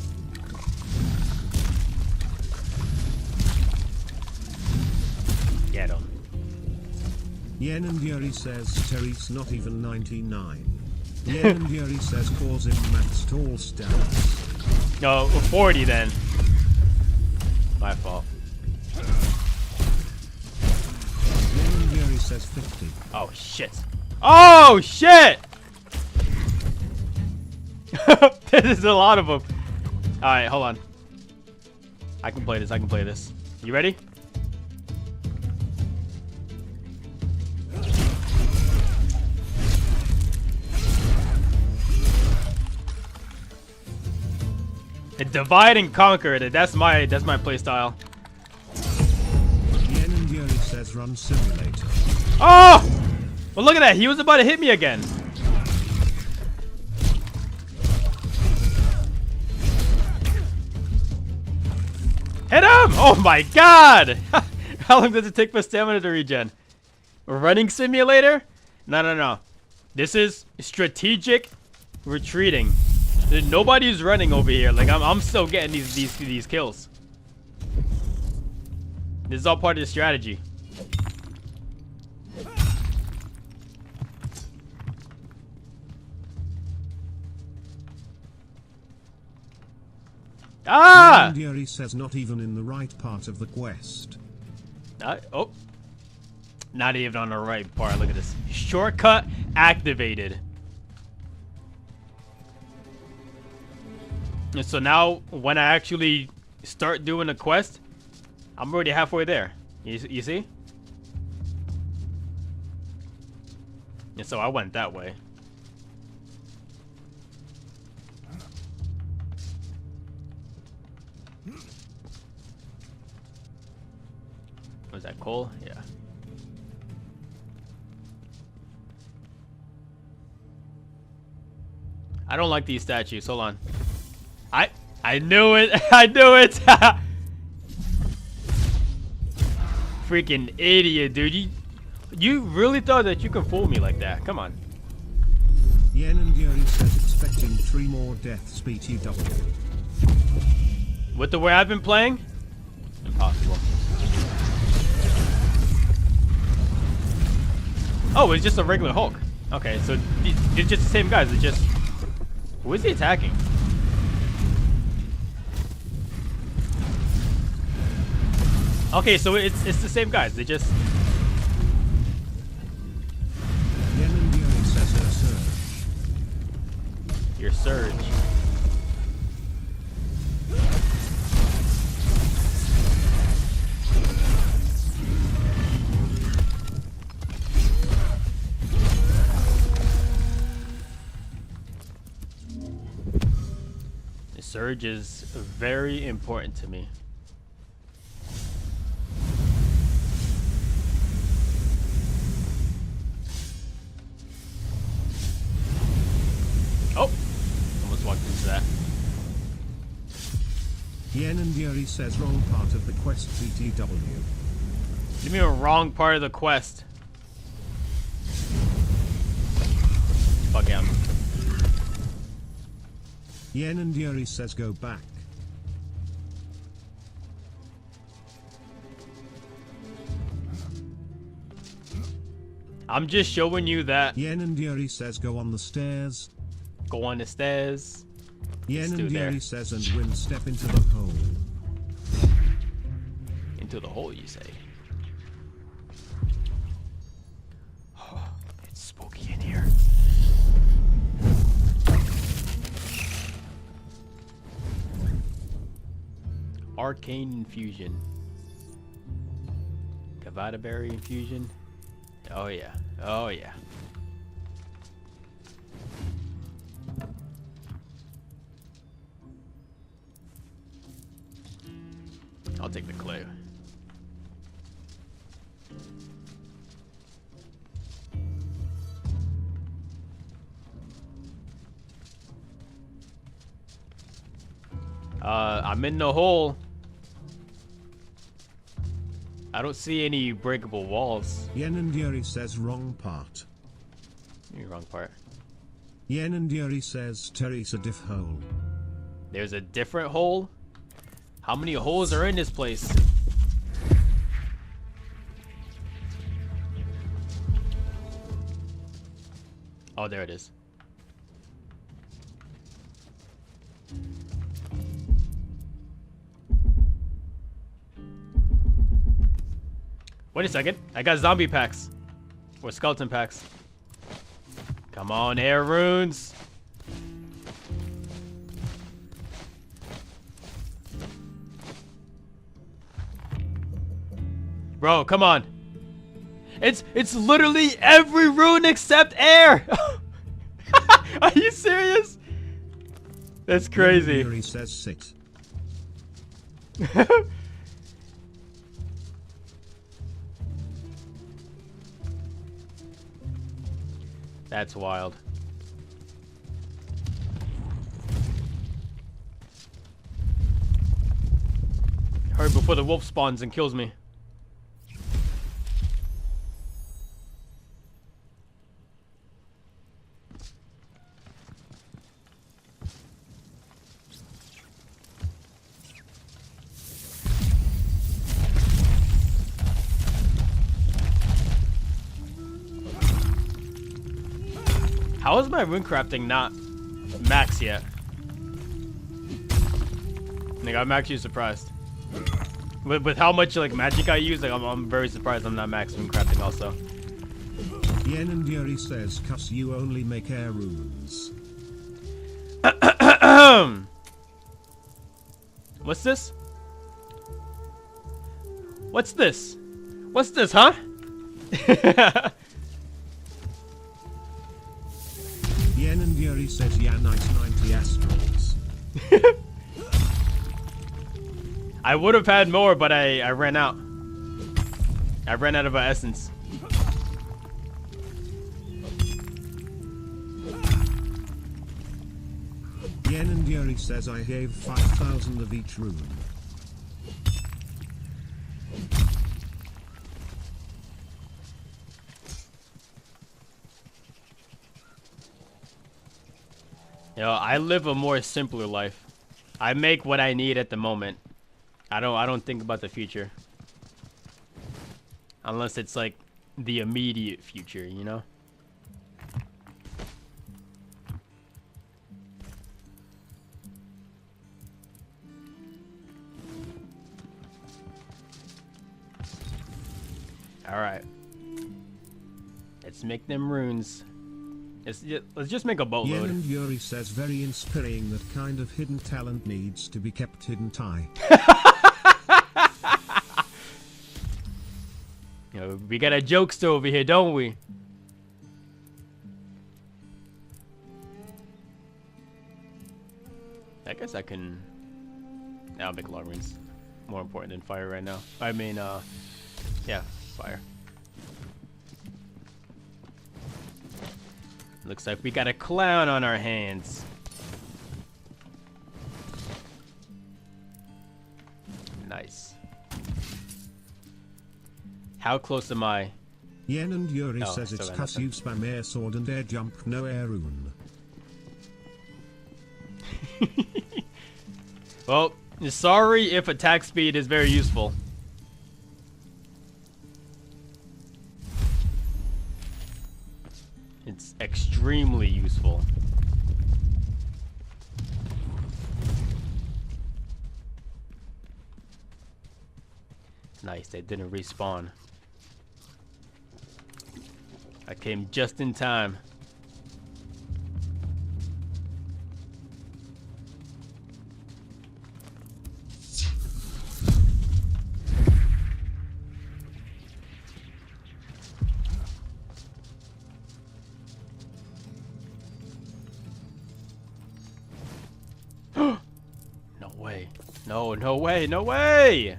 Get him. Yen and Yuri says Terry's not even 99. Yen and Yuri says calls him max tall stats. No, 40 then. My fault. Yen and Yuri says 50. Oh shit. Oh shit! There's a lot of them. Alright, hold on. I can play this, I can play this. You ready? Divide and conquer. That's my play style. Yen and Yuri says run simulator. Oh! Well, look at that. He was about to hit me again. Hit him! Oh my god! How long does it take for stamina to regen? Running simulator? No. This is strategic retreating. Nobody's running over here. Like I'm still getting these kills. This is all part of the strategy. Ah! Yuri says not even in the right part of the quest. Oh. Not even on the right part. Look at this. Shortcut activated. And so now, when I actually start doing the quest, I'm already halfway there. You see? And so I went that way. Was that coal? Yeah. I don't like these statues. Hold on. I knew it. I knew it. Freaking idiot, dude. You really thought that you can fool me like that? Come on. Yen and Yuri says expecting 3 more deaths BTW. With the way I've been playing? Impossible. Oh, it's just a regular Hulk. Okay, so it's just the same guys. It's just... Who is he attacking? Okay, so it's the same guys. They just... Yen and Yuri says her surge. Your surge. The surge is very important to me. Oh! Almost walked into that. Yen and Yuri says wrong part of the quest BTW. Give me a wrong part of the quest. Fuck him. Yen and Yuri says go back. I'm just showing you that. Yen and Yuri says go on the stairs. Go on the stairs. Yen and there. Yuri says and win step into the hole. Into the hole, you say? Oh, it's spooky in here. Arcane infusion. Kavada berry infusion. Oh yeah. Oh yeah. I'll take the clay. I'm in the hole. I don't see any breakable walls. Yen and Yuri says wrong part. Wrong part. Yen and Yuri says Terry's a diff hole. There's a different hole? How many holes are in this place? Oh, there it is. Wait a second. I got zombie packs. Or skeleton packs. Come on, air runes. Bro, come on. It's literally every rune except air. Are you serious? That's crazy. Yuri says sit. That's wild. Hurry before the wolf spawns and kills me. How is my rune crafting not max yet? Like, I'm actually surprised. With how much like magic I use, like I'm very surprised I'm not maximum crafting also. Yen and Yuri says, "Cuss, you only make air runes." What's this? What's this? What's this, huh? Yen and Yuri says, "Yeah, nice 90 astrals." I would have had more, but I ran out. I ran out of our essence. Yen and Yuri says, "I gave 5,000 of each rune." You know, I live a more simpler life. I make what I need at the moment. I don't think about the future. Unless it's like the immediate future, you know? Alright. Let's make them runes. Let's just make a boatload. Yen and Yuri says, "Very inspiring. That kind of hidden talent needs to be kept hidden tight." You know, we got a jokester over here, don't we? I guess I can... I'll make long runes. More important than fire right now. I mean, yeah, fire. Looks like we got a clown on our hands. Nice. How close am I? Yen and Yuri Oh, says, "It's still got 'cause nothing. you spam air sword and air jump, no air rune." Well, sorry if attack speed is very useful. It's extremely useful. Nice, they didn't respawn. I came just in time. No way. No, no way, no way!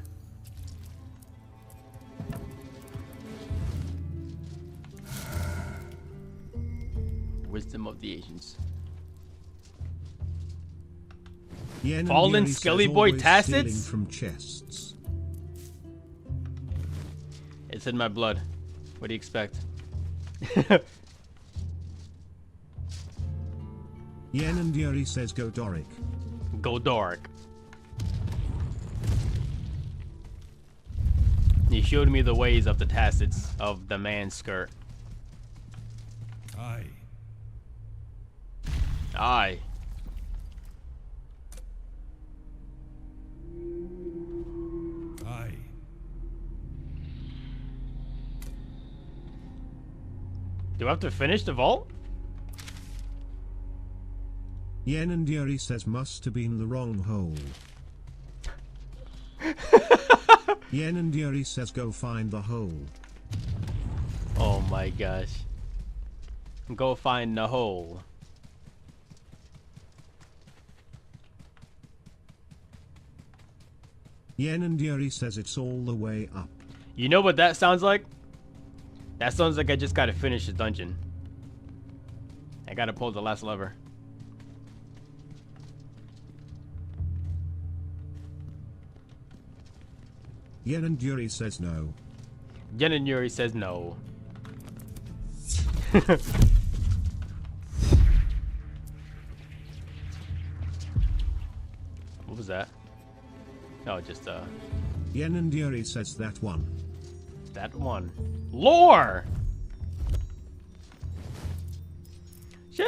Wisdom of the Asians. Yen and Fallen Yuri Skelly says, Boy "Always stealing Tacits? from chests." It's in my blood. What do you expect? Yen and Yuri says, "Go Doric." Go dark. He showed me the ways of the tacits of the man's skirt. Aye. Aye. Aye. Do I have to finish the vault? Yen and Yuri says, "Must have been the wrong hole." Yen and Yuri says, "Go find the hole." Oh my gosh. Go find the hole. Yen and Yuri says, "It's all the way up." You know what that sounds like? That sounds like I just gotta finish the dungeon. I gotta pull the last lever. Yen and Yuri says no. Yen and Yuri says no. What was that? Oh, just Yen and Yuri says, "That one." that one. Lore! Sheesh!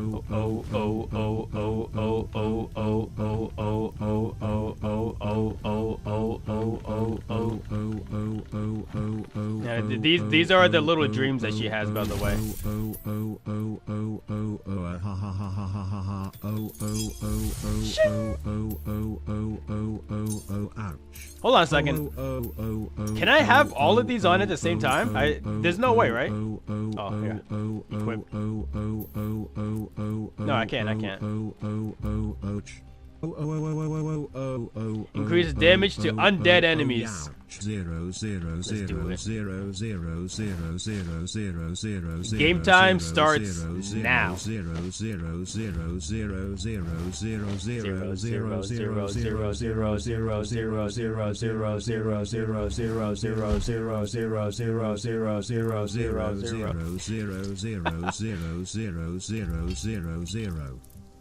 Yeah, these are the little dreams that she has, by the way. ouch. Hold on a second. Can I have all of these on at the same time? There's no way, right? Oh, here. Equip. No, I can't. Increase damage to undead enemies. Game time starts now.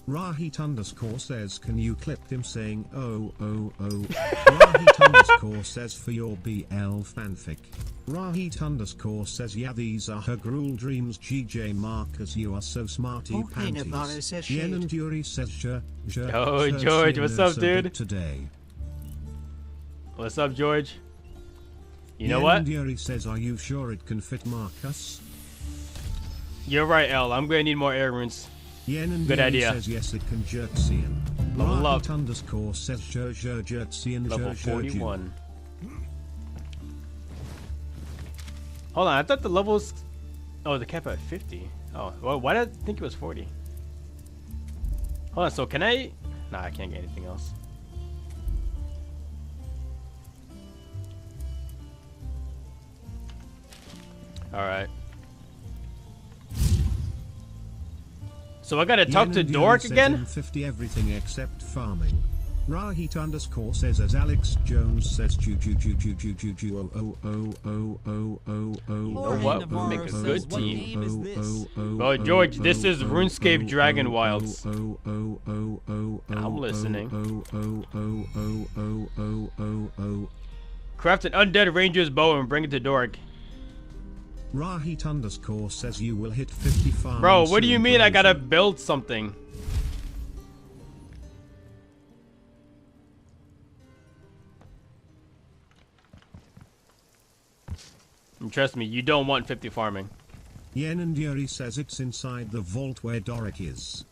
Rahit underscore says, can you clip him saying oh oh oh? Rahit underscore says, for your BL fanfic. Rahit underscore says, yeah, these are her gruel dreams. GJ Marcus, you are so smarty panties. Yen and Yuri says, Oh, George, what's up, dude? Today. What's up, George? You know Yen what? And Yuri says, are you sure it can fit Marcus? You're right, L. I'm gonna need more air runes. Yen and Good Yuri idea. says, yes, it can Jerksian. Level up. Rahit underscore says, Jerksian. Level 41. Hold on, I thought the levels... Oh, they kept at 50. Oh, well, why did I think it was 40? Hold on, so can I... Nah, I can't get anything else. Alright. So I gotta talk to Dork again? 50 everything except farming. Rahit underscore says, as Alex Jones says, oh what would make a good team? Well, George, this is RuneScape Dragon Wilds. I'm listening. Craft an undead ranger's bow and bring it to Dork. Rahit underscore says, you will hit 50 farms. Bro, what do you mean I gotta build something? And trust me, you don't want 50 farming. Yen and Yuri says it's inside the vault where Doric is.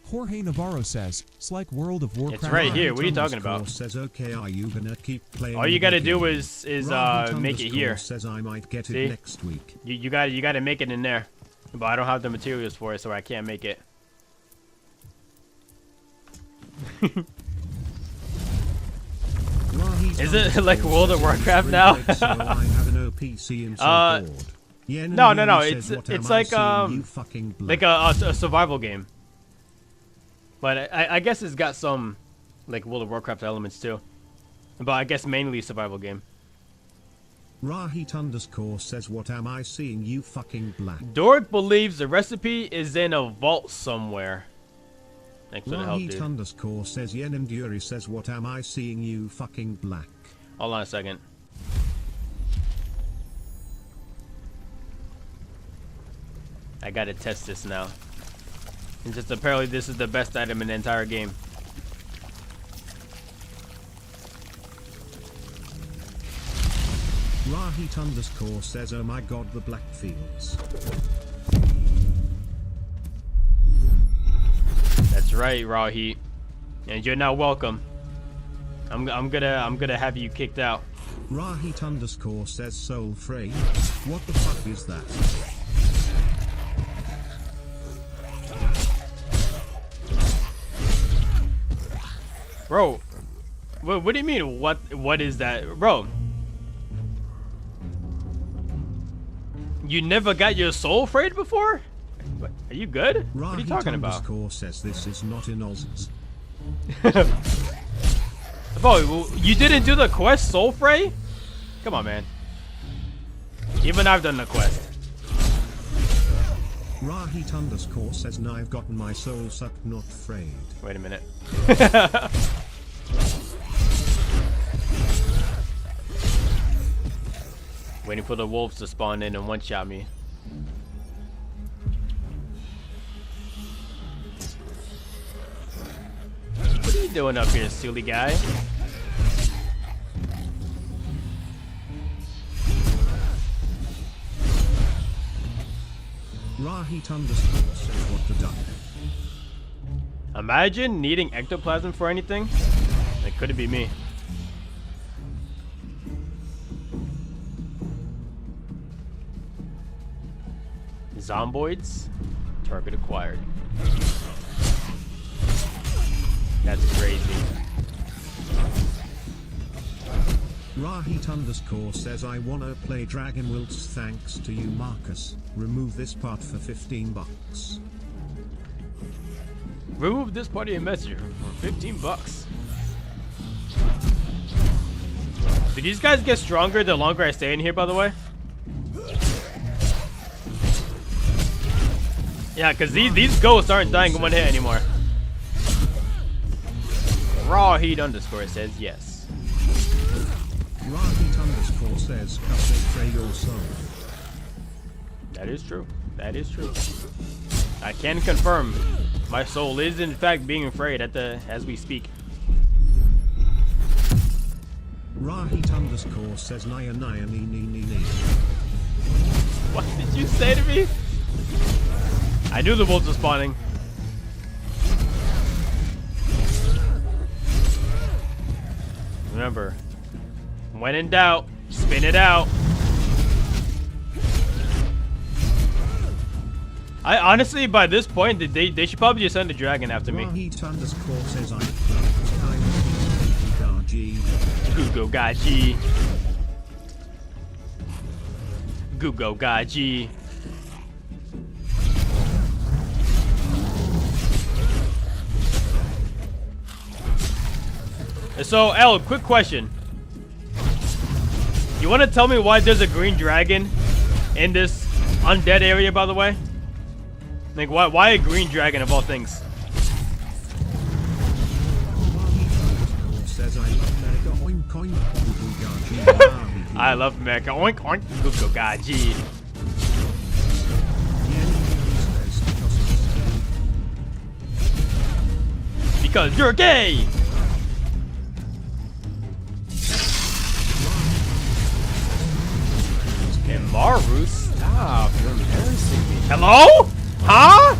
Jorge Navarro says, it's like World of Warcraft. It's right here. What are you talking about? Says, okay, are you gonna keep playing? All you gotta do is make it here. Says I might get See? it next week. You gotta make it in there. But I don't have the materials for it, so I can't make it. Is it like World of Warcraft now? No. It's like a survival game. But I guess it's got some like World of Warcraft elements too. But I guess mainly survival game. Rahit underscore says, what am I seeing, you fucking black? Dork believes the recipe is in a vault somewhere. Thanks for the help, dude. Rahit underscore says, Yen and Yuri says, what am I seeing, you fucking black? Hold on a second. I gotta test this now. And just apparently this is the best item in the entire game. Rahit underscore says, oh my god, the black fields. That's right, Rahit. And you're not welcome. I'm gonna have you kicked out. Rahit underscore says, Soul Frey. What the fuck is that? Bro, what do you mean? What is that, bro? You never got your soul frayed before? What, are you good? What are you talking about? Rahit says this is not in Oz. Bro, you didn't do the quest Soul Fray? Come on, man. Even I've done the quest. Rahit underscore says, now I've gotten my soul sucked, not frayed. Wait a minute. Waiting for the wolves to spawn in and one-shot me. What are you doing up here, silly guy? Rahit underscore says, what the duck? Imagine needing ectoplasm for anything. It couldn't be me. Zomboids. Target acquired. That's crazy. Rahit_ says I wanna play Dragon Wilts thanks to you Marcus. Remove this part for $15. Remove this part of your messenger for $15. Do these guys get stronger the longer I stay in here, by the way? Yeah, because these ghosts aren't dying in one hit anymore. Rahit_ says yes. Rahit_ says cut your soul. That is true. That is true. I can confirm my soul is in fact being afraid as we speak. Rahit_ says Naya Naya Nee Nee Nee Nee. What did you say to me? I knew the wolves were spawning. Remember, when in doubt, spin it out. I honestly, by this point, they should probably just send a dragon after me. Rahit_ says I Gugo Gaji. Gugo Gaji. So, L, quick question. You want to tell me why there's a green dragon in this undead area, by the way? Like, why a green dragon of all things? I love Mecha. Oink oink. Gugo Gaji. Because you're gay! And Maru, stop. You're embarrassing me. Hello? Huh?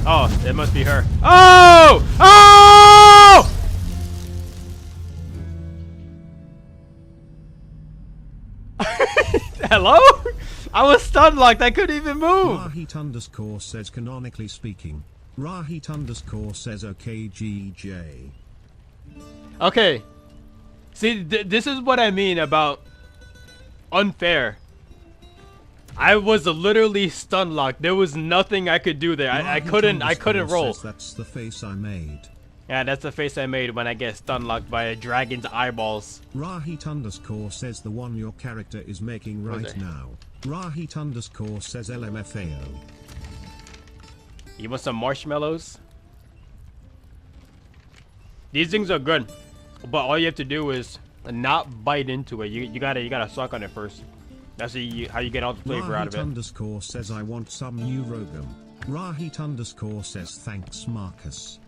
Oh, it must be her. Oh! Oh! Hello? I was stun locked. I couldn't even move. Rahit_ says canonically speaking. Rahit_ says okay GJ. Okay. See, this is what I mean about unfair. I was literally stun locked. There was nothing I could do there. I couldn't roll. That's the face I made. Yeah, that's the face I made when I get stun locked by a dragon's eyeballs. Rahit_ says the one your character is making right now. Rahit_ says LMFAO. You want some marshmallows? These things are good, but all you have to do is not bite into it. You gotta suck on it first. That's how you get all the flavor out of it. Rahit_ says I want some new Rogum. Rahit_ says thanks Marcus.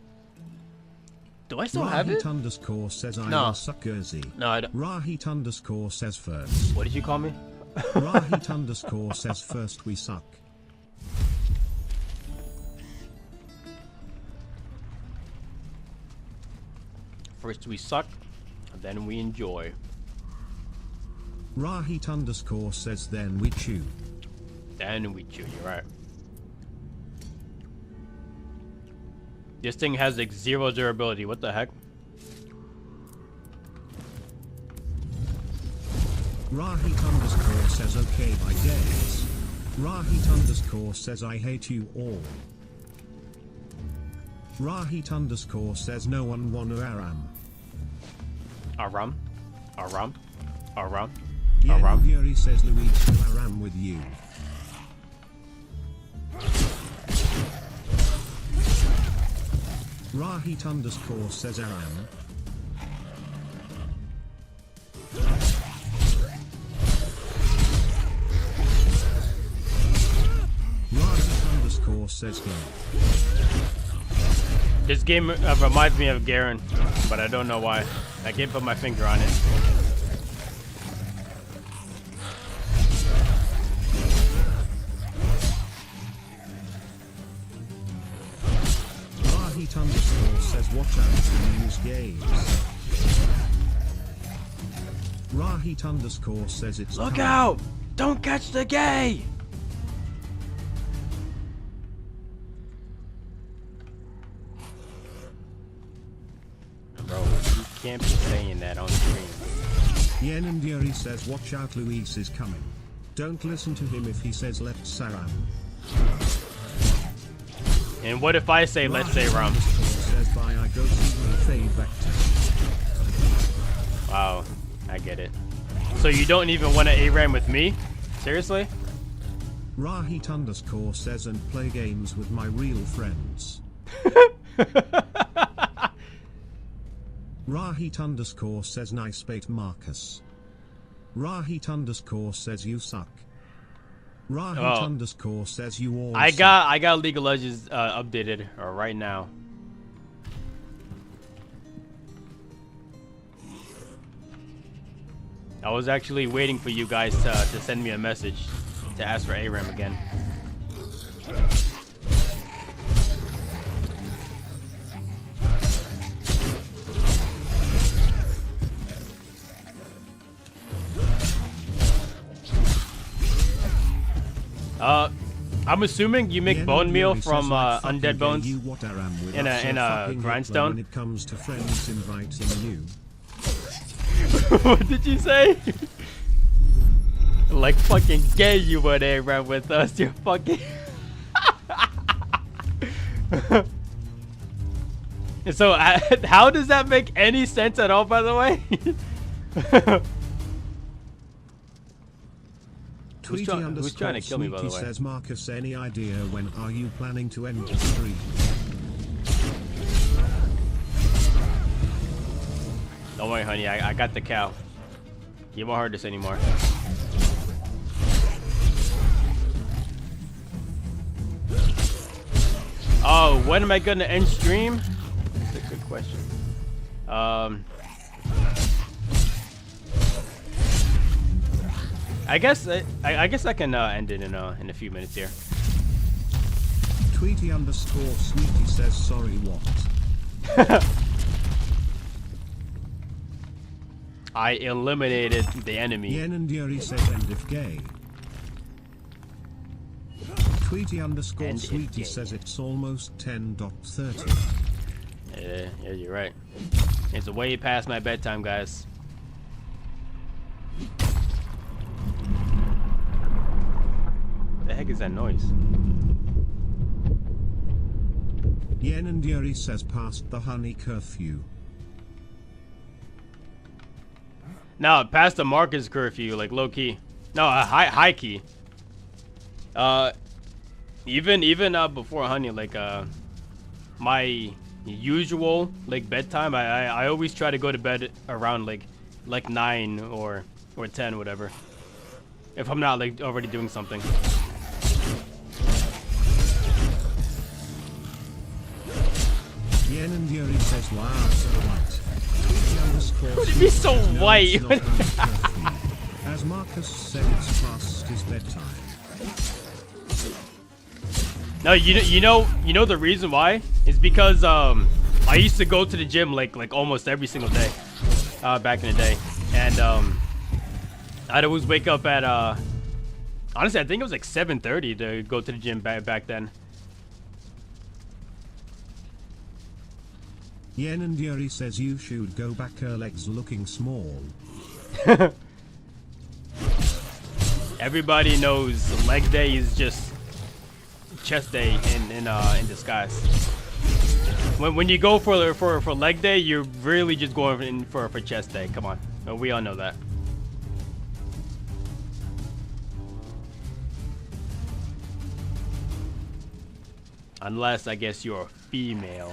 Do I still have it? Rahit_ says I No. will suck Jersey. No, I don't. Rahit_ says first. What did you call me? Rahit_ says first we suck. First we suck, then we enjoy. Rahit_ says then we chew. Then we chew, you're right. This thing has like 0 durability, what the heck? Rahit_ says okay I guess. Rahit_ says I hate you all. Rahit_ says no one wanna Aram. Aram? Aram? Aram? Yen Aram? Fury says Luigi to Aram with you. Rahit_ says Aram. Rahit_ says go. This game reminds me of Garen, but I don't know why. I can't put my finger on it. Rahit underscore says watch out for news games. Rahit underscore says it's Look coming. out! Don't catch the gay! Bro, you can't be saying that on stream. Yen and Yuri says watch out, Luis is coming. Don't listen to him if he says let's Saram. And what if I say let's say Ram? Says bye, I go see fade back to. Wow, I get it. So you don't even want to ARAM with me? Seriously? Rahit underscore says and play games with my real friends. Rahit underscore says nice bait Marcus. Rahit underscore says you suck. Rahit underscore says you all I suck. got League of Legends updated right now. I was actually waiting for you guys to send me a message to ask for ARAM again. I'm assuming you make bone meal from undead bones in a grindstone. When it comes to friends inviting you. What did you say? Like fucking gay you would ARAM with us, you fucking. So how does that make any sense at all, by the way? Who's trying to kill me, by the way? Says Marcus, any idea when are you planning to end the stream? Don't worry, honey. I got the cow. You won't hurt us anymore. Oh, when am I gonna end stream? That's a good question. I guess I can end it in a few minutes here. Tweety underscore Sweetie says sorry what? I eliminated the enemy. Yen and Yuri says end if gay. Tweety underscore End Sweetie says it's almost 10:30. Yeah, you're right. It's way past my bedtime, guys. The heck is that noise? Yen and Yuri says past the honey curfew. No, past the Marcus curfew, like low key. No, high key. Even before honey, like my usual like bedtime, I always try to go to bed around like 9 or 10, whatever. If I'm not like already doing something. Yen and Yuri says wow, so white. Would it be so white? As Marcus said, it's past his bedtime. No, you know the reason why is because I used to go to the gym like almost every single day back in the day, and I'd always wake up at honestly I think it was like 7:30 to go to the gym back then. Yen and Yuri says you should go back, her legs looking small. Everybody knows leg day is just chest day in disguise. When you go for leg day, you're really just going in for chest day. Come on, we all know that. Unless I guess you're a female.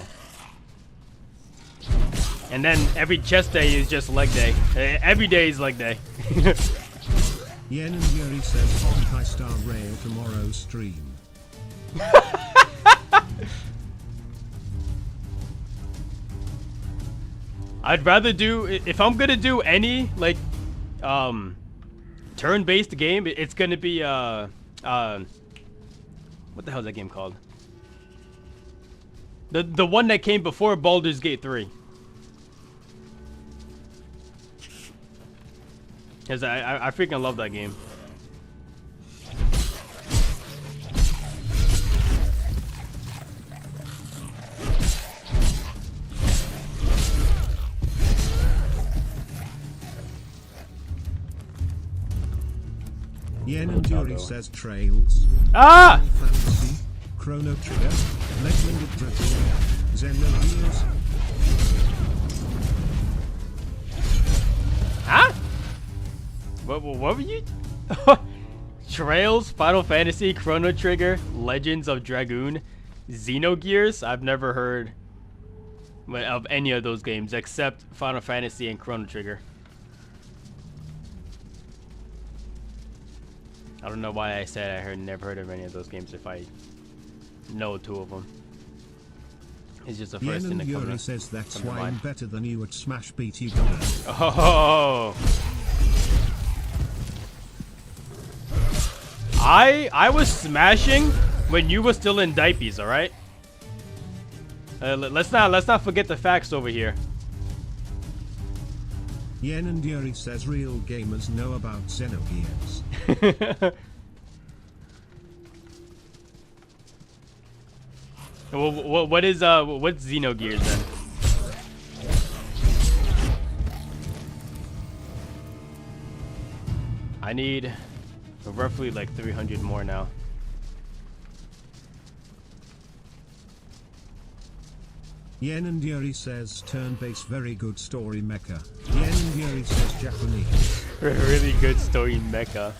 And then every chest day is just leg day. Every day is leg day. Yen and Yuri says high star rail tomorrow's stream. I'd rather do, if I'm gonna do any like turn-based game, it's gonna be what the hell is that game called? The one that came before Baldur's Gate 3. Cause I freaking love that game. Yen and Yuri says Trails. Ah! Fantasy, Chrono Trigger, Legend of Dragoon, Xenogears. Huh? What were you? Trails, Final Fantasy, Chrono Trigger, Legends of Dragoon, Xenogears. I've never heard of any of those games except Final Fantasy and Chrono Trigger. I don't know why I said never heard of any of those games if I know 2 of them. It's just the first thing that Yuri says that's why I'm better than you at Smash Beat you guys. Oh. I was smashing when you were still in diapers, all right? Let's not forget the facts over here. Yen and Yuri says real gamers know about Xenogears. What's Xenogears then? I need roughly like 300 more now. Yen and Yuri says turn-based very good story mecha. Yen and Yuri says Japanese. Really good story mecha.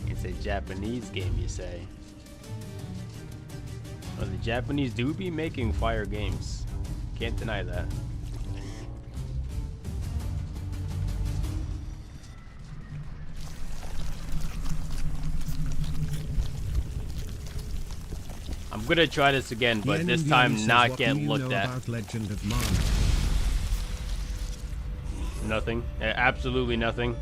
It's a Japanese game, you say? Well, the Japanese do be making fire games. Can't deny that. I'm gonna try this again, but this time not get looked at. Legend of Mana? Nothing. Absolutely nothing.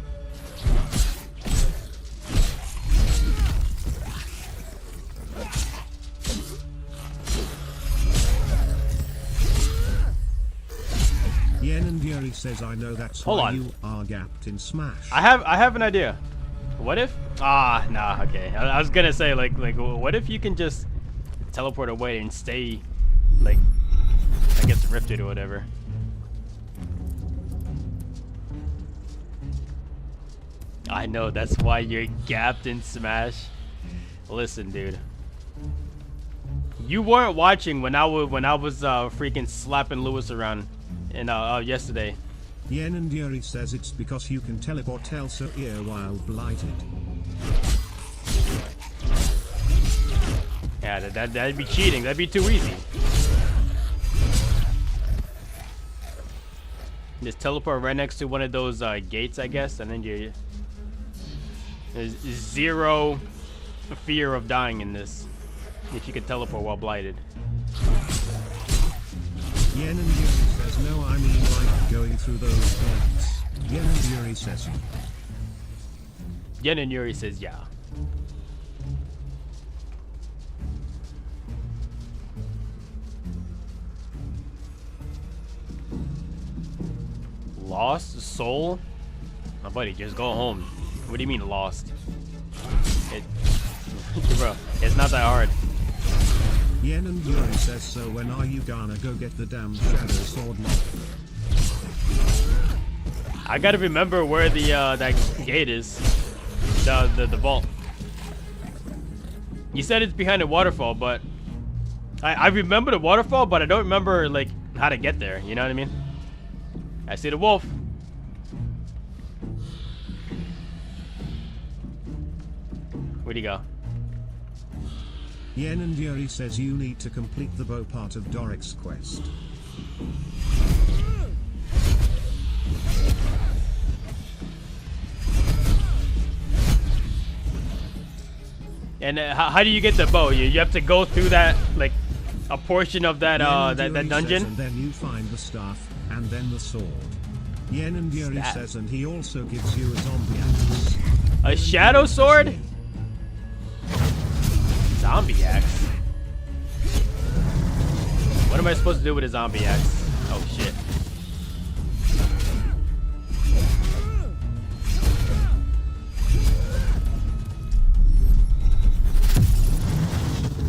Yen and Yuri says I know that's why you are gapped in Smash. I have an idea. What if? Nah, okay. I was gonna say like what if you can just teleport away and stay, like, I guess rifted or whatever. I know, that's why you're gapped in Smash. Listen, dude. You weren't watching when I was freaking slapping Lewis around in yesterday. Yen and Yuri says it's because you can teleport Elsa here while blighted. Yeah, that'd be cheating. That'd be too easy. Just teleport right next to one of those gates, I guess, and then there's zero fear of dying in this if you could teleport while blighted. Yen and Yuri says no, I mean like going through those gates. Yen and Yuri says Yen and Yuri says yeah. Lost soul? My buddy, just go home. What do you mean lost? Bro, it's not that hard. Yen and Yuri says so when are you gonna go get the damn shadow sword lock? I gotta remember where the that gate is. The vault. You said it's behind a waterfall, but I remember the waterfall, but I don't remember like how to get there, you know what I mean? I see the wolf. Where'd he go? Yen and Yuri says you need to complete the bow part of Doric's quest. And how do you get the bow? You have to go through that, like, a portion of that that dungeon? And then you find the staff, and then the sword. Yen and Yuri says, and he also gives you a zombie axe. A shadow sword? Zombie axe? What am I supposed to do with a zombie axe? Oh shit.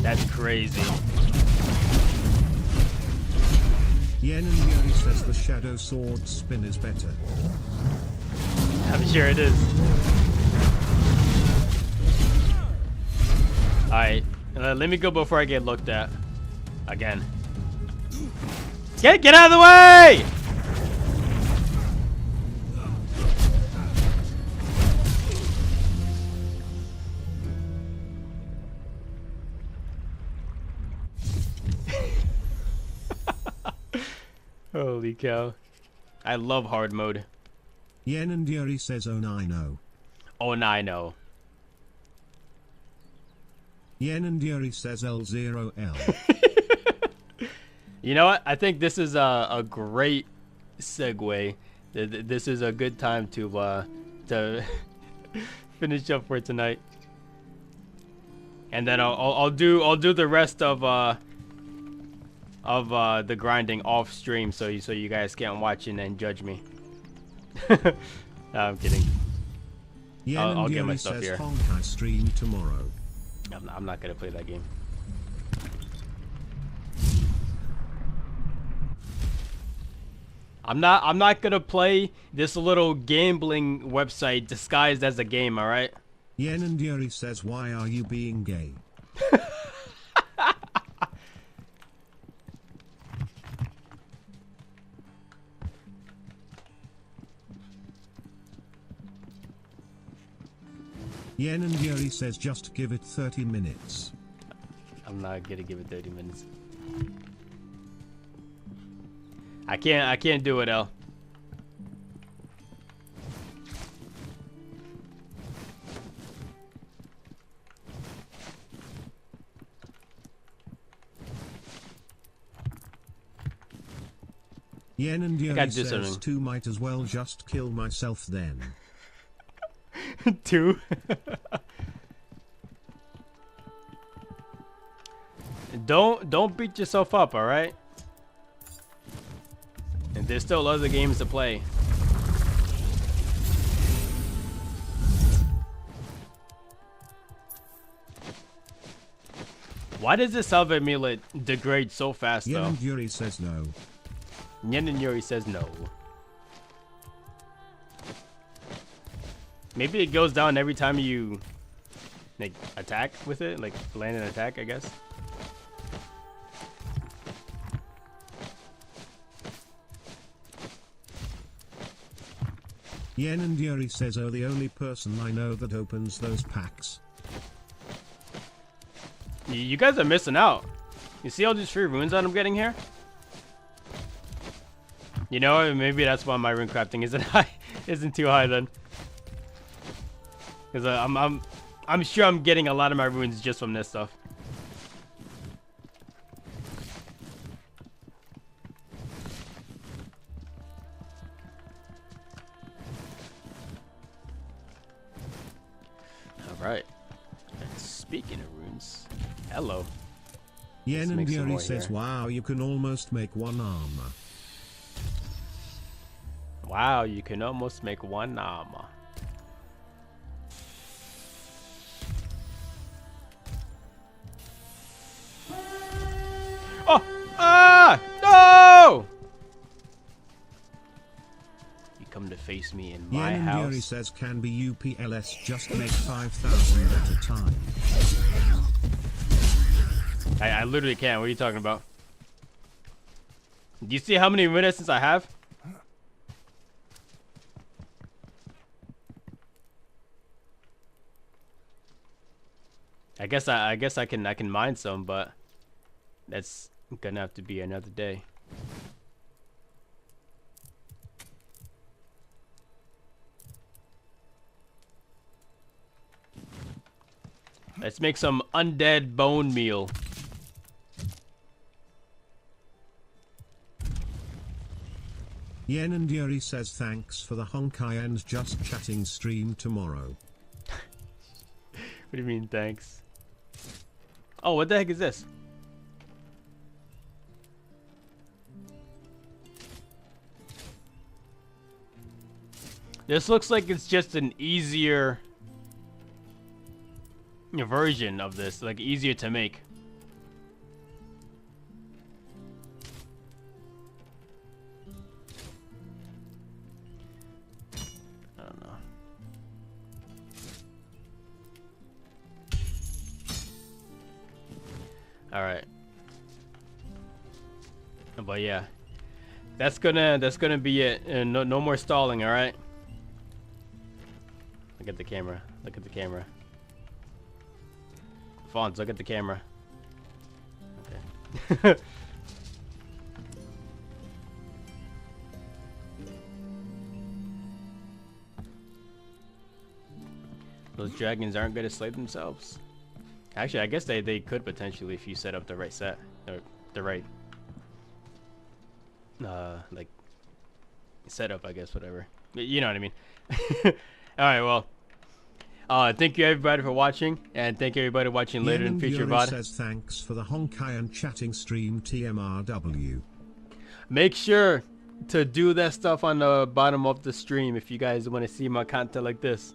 That's crazy. Yen and Yuri says the shadow sword spin is better. I'm sure it is. Alright, let me go before I get looked at. Again. Get out of the way! Holy cow. I love hard mode. Yen and Yuri says oh no. Oh no. Yen and Yuri says L0L. You know what? I think this is a great segue. This is a good time to finish up for tonight. And then I'll do the rest of the grinding off stream, so you guys can't watch and then judge me. No, I'm kidding. I'll get my stuff here. Honkai stream tomorrow. I'm not gonna play that game. I'm not gonna play this little gambling website disguised as a game. All right. Yen and Yuri says, why are you being gay? Yen and Yuri says, just give it 30 minutes. I'm not gonna give it 30 minutes. I can't do it, L. Yen and Yuri says, 2 might as well just kill myself then. 2? Don't beat yourself up, all right? And there's still other games to play. Why does this salve melee degrade so fast, though? Yen and Yuri says no. Yen and Yuri says no. Maybe it goes down every time you like attack with it, like land an attack, I guess. Yen and Yuri says, oh, the only person I know that opens those packs. You guys are missing out. You see all these free runes that I'm getting here? You know, maybe that's why my rune crafting isn't too high then. Because I'm sure I'm getting a lot of my runes just from this stuff. Alright. Speaking of runes, hello. Yen and Yuri says, wow, you can almost make one armor. Wow, you can almost make one armor. Oh! Ah! No! You come to face me in my Yen house. and Yuri says, can be UPLS, just make 5,000 at a time. I literally can't. What are you talking about? Do you see how many Renaissance I have? I guess I can mine some, but that's gonna have to be another day. Let's make some undead bone meal. Yen and Yuri says, thanks for the Honkai and just chatting stream tomorrow. What do you mean, thanks? Oh, what the heck is this? This looks like it's just an easier version of this, like easier to make. I don't know. All right. But yeah, that's gonna be it. And no more stalling. All right. Look at the camera. Look at the camera. Fonz, look at the camera. Okay. Those dragons aren't gonna slay themselves. Actually, I guess they could potentially if you set up the right set or the right like setup, I guess, whatever. You know what I mean. All right, well, thank you everybody for watching, and thank you everybody watching later in future VOD. Says thanks for the Honkai and chatting stream TMRW. Make sure to do that stuff on the bottom of the stream if you guys want to see my content like this.